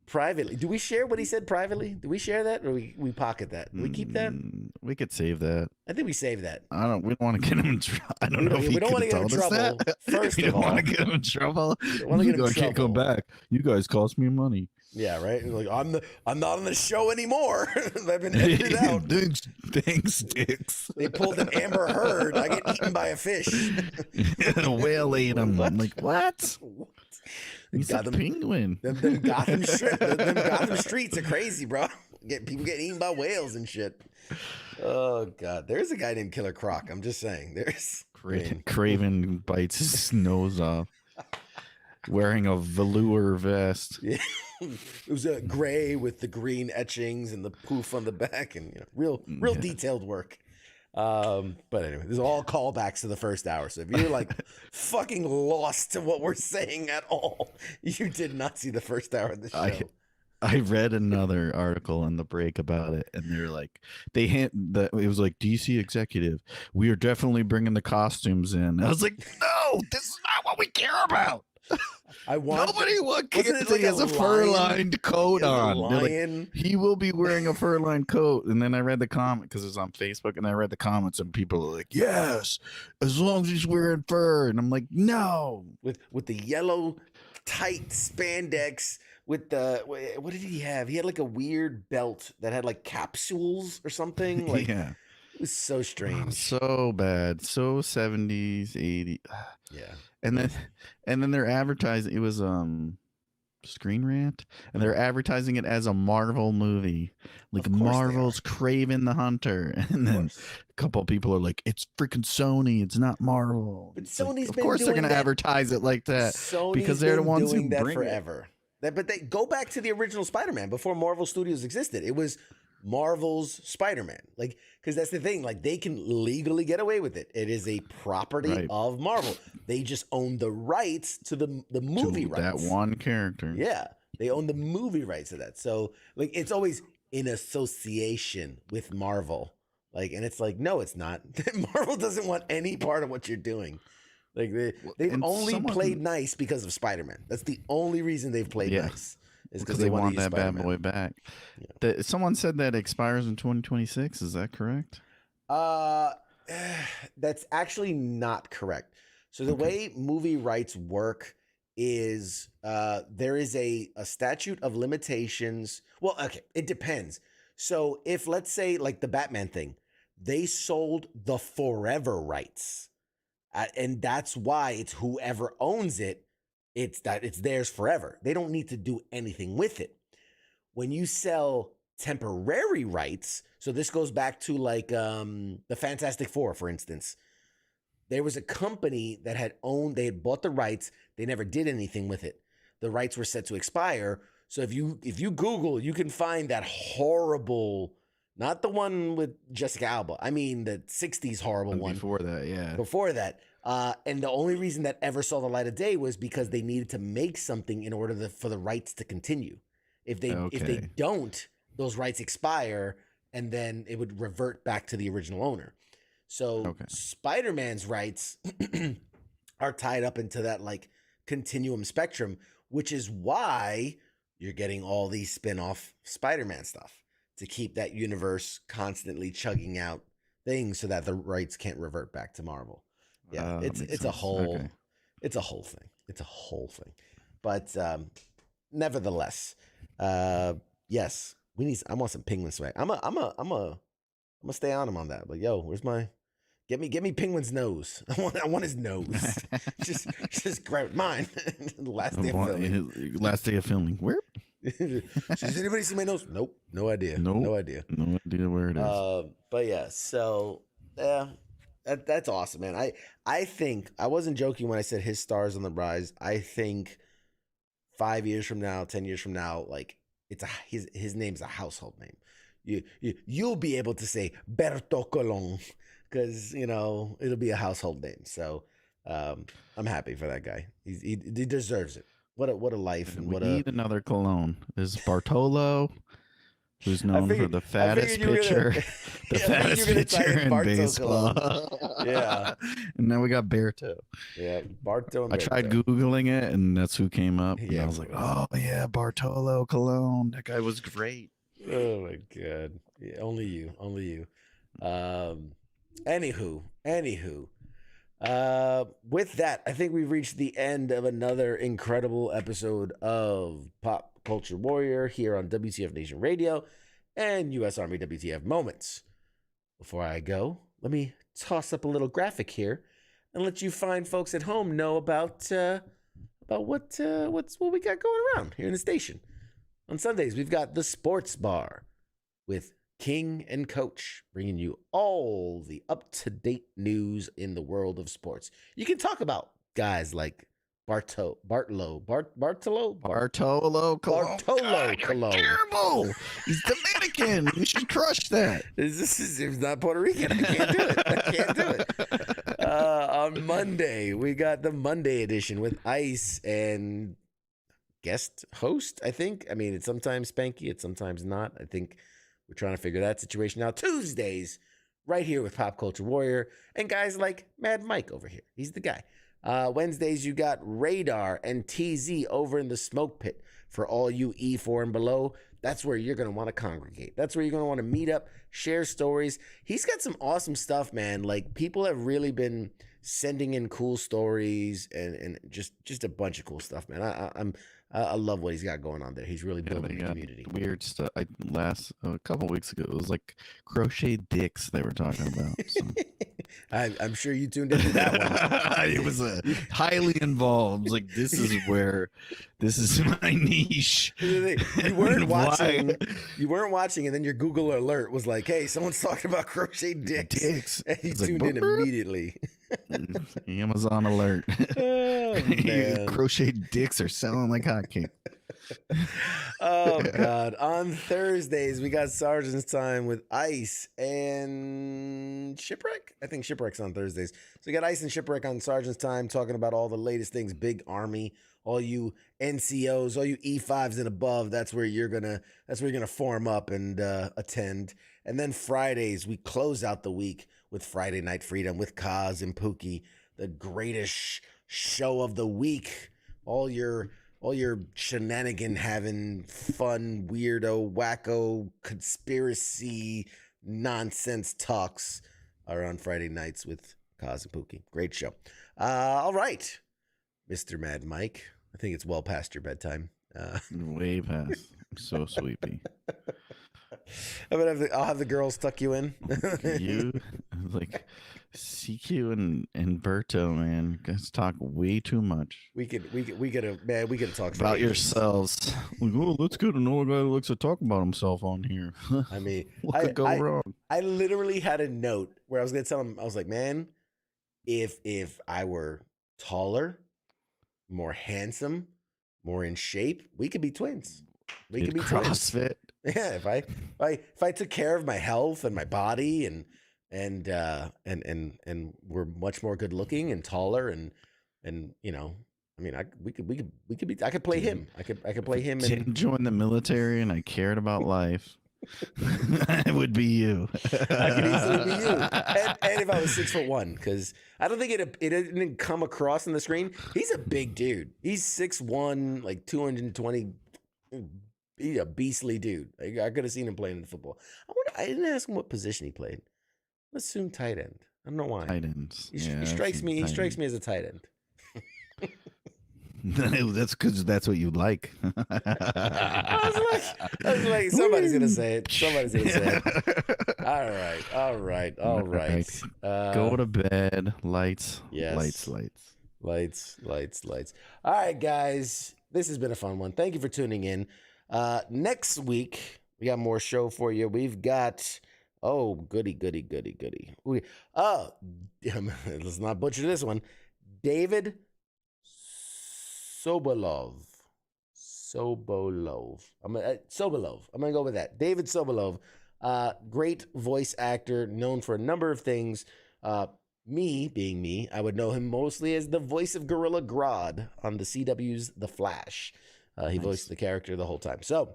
privately. Do we share what he said privately? Do we share that, or we pocket that? Do we keep that? We could save that. I think we save that. We don't want to get him in trouble. I don't know if we don't want to get him in trouble. First we of don't all, want to get him in trouble. I can't come back. You guys cost me money. Yeah, right. Like I'm not on the show anymore. I've been edited out. Thanks, dicks. They pulled an Amber Heard. I get eaten by a fish. A whale ate him. I'm like, what? He's a penguin. Them Gotham streets are crazy, bro. People getting eaten by whales and shit. Oh God, there's a guy named Killer Croc. I'm just saying, there's Craven bites his nose off, wearing a velour vest. Yeah. It was gray with the green etchings and the poof on the back, and real detailed work. But anyway, there's all callbacks to the first hour. So if you're like fucking lost to what we're saying at all, you did not see the first hour of the show. I read another article on the break about it, and they're like, it was like, DC executive, we are definitely bringing the costumes in. I was like, no, this is not what we care about. Nobody cares. He has a fur-lined coat on. Like, he will be wearing a fur-lined coat. And then I read the comment because it was on Facebook, and I read the comments, and people are like, "Yes, as long as he's wearing fur." And I'm like, "No." With the yellow tight spandex. With what did he have? He had like a weird belt that had like capsules or something. Like, yeah. It was so strange. So bad. So 70s, 80s. Yeah. And then they're advertising. It was Screen Rant, and they're advertising it as a Marvel movie, like Marvel's Kraven the Hunter. And then a couple of people are like, "It's freaking Sony. It's not Marvel." But It's Sony's of been course they're doing going to that. advertise it like that Sony's because they're the been ones doing who that bring forever. But they go back to the original Spider-Man before Marvel Studios existed. It was Marvel's Spider-Man, like, because that's the thing. Like, they can legally get away with it. It is a property of Marvel. They just own the rights to the movie to rights. that one character. Yeah, they own the movie rights to that. So, like, it's always in association with Marvel. Like, and it's like, no, it's not. Marvel doesn't want any part of what you're doing. Like, they've only played nice because of Spider-Man. That's the only reason they've played nice. Is because they want that Spider-Man. bad boy back. Yeah. Someone said that expires in 2026. Is that correct? That's actually not correct. So the way movie rights work is there is a statute of limitations. Well, okay, it depends. So if, let's say, like the Batman thing, they sold the forever rights, and that's why it's whoever owns it. It's theirs forever. They don't need to do anything with it. When you sell temporary rights, so this goes back to like the Fantastic Four, for instance. There was a company that they had bought the rights. They never did anything with it. The rights were set to expire. So if you Google, you can find that horrible, not the one with Jessica Alba. I mean the 60s horrible one. Before that, yeah. Before that. And the only reason that ever saw the light of day was because they needed to make something in order for the rights to continue. If they don't, those rights expire, and then it would revert back to the original owner. So Spider-Man's rights are tied up into that like continuum spectrum, which is why you're getting all these spin-off Spider-Man stuff to keep that universe constantly chugging out things so that the rights can't revert back to Marvel. Yeah, it's a whole thing. It's a whole thing. But nevertheless, yes, I want some Penguin swag. I'm gonna stay on him on that. But yo, where's my get me Penguin's nose. I want his nose. just grab mine. Last day of filming. Where? Does anybody see my nose? Nope. No idea. No idea. No idea where it is. But yeah, so yeah. That's awesome, man. I think I wasn't joking when I said his star's on the rise. I think 5 years from now, 10 years from now, like his name's a household name. You'll be able to say Berto Colon because it'll be a household name. So I'm happy for that guy. He deserves it. What a life and we need another Colon. There's Bartolo, who's known for the fattest pitcher, fattest pitcher in baseball. Yeah. And now we got Berto. Yeah, Barto and I tried Googling it, and that's who came up. And I was like, oh, yeah, Bartolo Colon. That guy was great. Oh, my God. Yeah, only you. Anywho. With that, I think we've reached the end of another incredible episode of Pop Culture Warrior here on WTF Nation Radio and U.S. Army WTF Moments. Before I go, let me toss up a little graphic here and let you fine folks at home know about what we got going around here in the station. On Sundays, we've got the Sports Bar with King and Coach, bringing you all the up-to-date news in the world of sports. You can talk about guys like Bartolo Colon. Terrible. He's Dominican. You should crush that. He's not Puerto Rican. I can't do it. On Monday, we got the Monday edition with Ice and guest host, I think. I mean, it's sometimes Spanky, it's sometimes not. I think we're trying to figure that situation out. Tuesdays, right here with Pop Culture Warrior and guys like Mad Mike over here. He's the guy. Wednesdays, you got Radar and TZ over in the Smoke Pit for all you E4 and below. That's where you're going to want to congregate. That's where you're going to want to meet up, share stories. He's got some awesome stuff, man. Like, people have really been sending in cool stories and just a bunch of cool stuff, man. I love what he's got going on there. He's really building the community. Weird stuff. A couple weeks ago, it was like crochet dicks they were talking about. So. I'm sure you tuned into that one. It was highly involved. Like, this is my niche. You weren't watching. You weren't watching, and then your Google alert was like, "Hey, someone's talking about crochet dicks." And you tuned in immediately. Amazon alert. Oh, man. Crochet dicks are selling like hotcakes. Oh God! On Thursdays we got Sergeant's Time with Ice and Shipwreck. I think Shipwreck's on Thursdays. So we got Ice and Shipwreck on Sergeant's Time, talking about all the latest things. Big Army, all you NCOs, all you E5s and above. That's where you're gonna form up and attend. And then Fridays we close out the week with Friday Night Freedom with Kaz and Pookie, the greatest show of the week. All your shenanigan having fun, weirdo, wacko, conspiracy, nonsense talks are on Friday nights with Kaz and Pookie. Great show. All right, Mr. Mad Mike. I think it's well past your bedtime. Way past. I'm so sleepy. I'll have the girls tuck you in. You like CQ and Berto, man. You guys talk way too much. We could talk about yourselves. Like, oh, let's get another guy who likes to talk about himself on here. I mean, what could go wrong? I literally had a note where I was gonna tell him, I was like, man, if I were taller, more handsome, more in shape, we could be twins. We could be CrossFit. Twins. Yeah, if I took care of my health and my body and we're much more good looking and taller and you know, I mean, we could be. I could play him. I could play him. Didn't join the military and I cared about life. It would be you. I could easily be you. And if I was 6'1", because I don't think it didn't come across on the screen. He's a big dude. He's 6'1", like 220. He's a beastly dude. I could have seen him playing in football. I didn't ask him what position he played. Let's assume tight end. I don't know why. Tight ends. He strikes me as a tight end. That's because that's what you like. I was like, somebody's gonna say it. Somebody's gonna say it. All right. Go to bed. Lights. Yes. Lights. All right, guys. This has been a fun one. Thank you for tuning in. Next week we got more show for you. We've got goody. Let's not butcher this one. David Sobolov. I'm gonna go with that. David Sobolov, great voice actor, known for a number of things. Me being me, I would know him mostly as the voice of Gorilla Grodd on the CW's The Flash. He voiced the character the whole time. So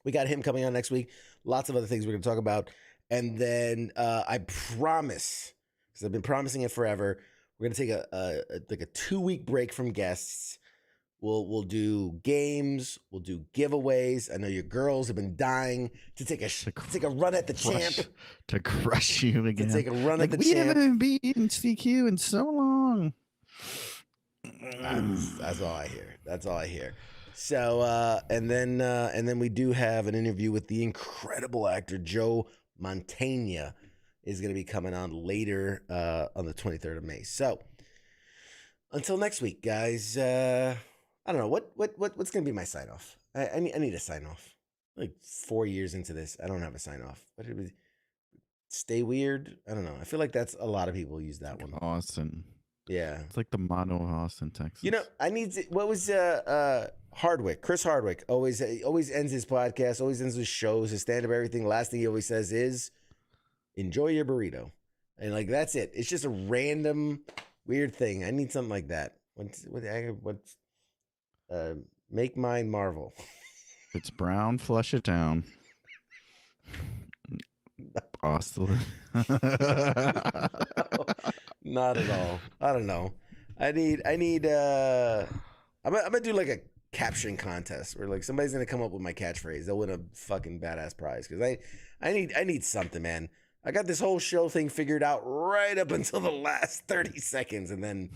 we got him coming on next week. Lots of other things we're going to talk about. And then I promise, because I've been promising it forever, we're going to take a 2-week break from guests. We'll do games. We'll do giveaways. I know your girls have been dying to take a run at the champ. To crush you again. To take a run at the we champ. We haven't beaten CQ in so long. That's all I hear. So and then we do have an interview with the incredible actor Joe Mantegna is going to be coming on later on the 23rd of May. So until next week, guys. I don't know what's going to be my sign off. I need a sign off. Like 4 years into this, I don't have a sign off. What did we stay weird? I don't know. I feel like that's a lot of people use that one. Austin. Yeah. It's like the motto of Austin, Texas. You know, what was Hardwick? Chris Hardwick always ends his podcast, always ends his shows, his stand-up, everything. Last thing he always says is, enjoy your burrito. And like, that's it. It's just a random weird thing. I need something like that. What's make mine Marvel. If it's brown, flush it down. Austin. No, not at all. I don't know. I need I'm gonna do like a caption contest where like somebody's gonna come up with my catchphrase. They'll win a fucking badass prize because I need something, man. I got this whole show thing figured out right up until the last 30 seconds, and then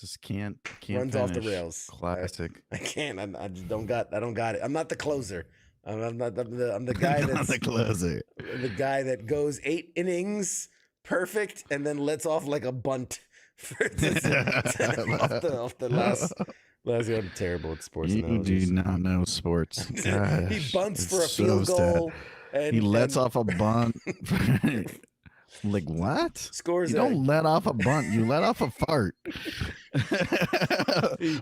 Just can't Runs off the finish. rails. Classic. I can't. I just don't got. I don't got it. I'm not the closer. I'm not. I'm the guy that's the closer. the guy that goes 8 innings perfect and then lets off like a bunt for off the last. I'm terrible at sports. You do not know sports. Gosh, he bunts for a so field goal. And he lets off a bunt. Like what? Scores. You don't let off a bunt. You let off a fart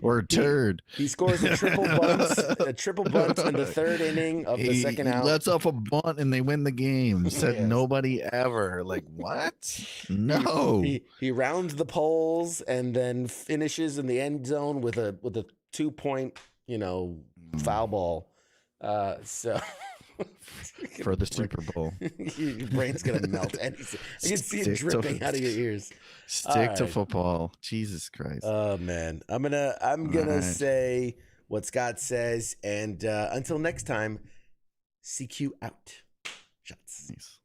or a turd. He scores a triple bunt in the 3rd inning of the second out. He lets off a bunt and they win the game. Said nobody ever. Like what? No. He rounds the poles and then finishes in the end zone with a 2-point, foul ball. So. For the Super Bowl. Your brain's gonna melt. I can see it dripping out of your ears. Stick to football. Jesus Christ. Oh man. I'm gonna say what Scott says, and until next time, CQ out. Shots. Nice.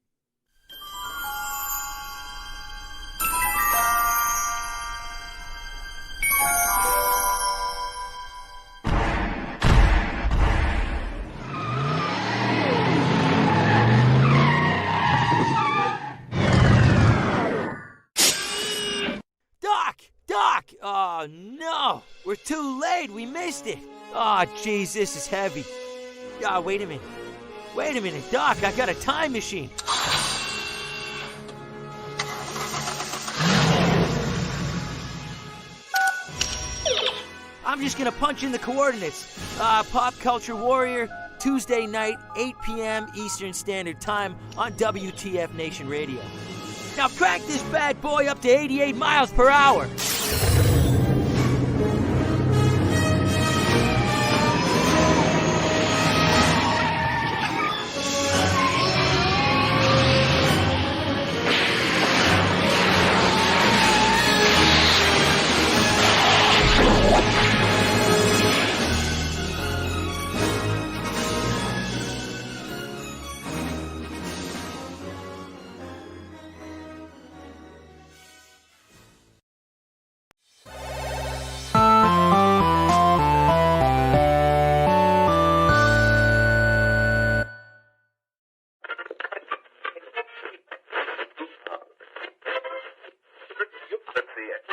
Doc! Oh, no! We're too late! We missed it! Oh, jeez, this is heavy. Ah, wait a minute. Doc, I got a time machine. I'm just gonna punch in the coordinates. Pop Culture Warrior, Tuesday night, 8 p.m. Eastern Standard Time on WTF Nation Radio. Now crank this bad boy up to 88 miles per hour. Let's see it.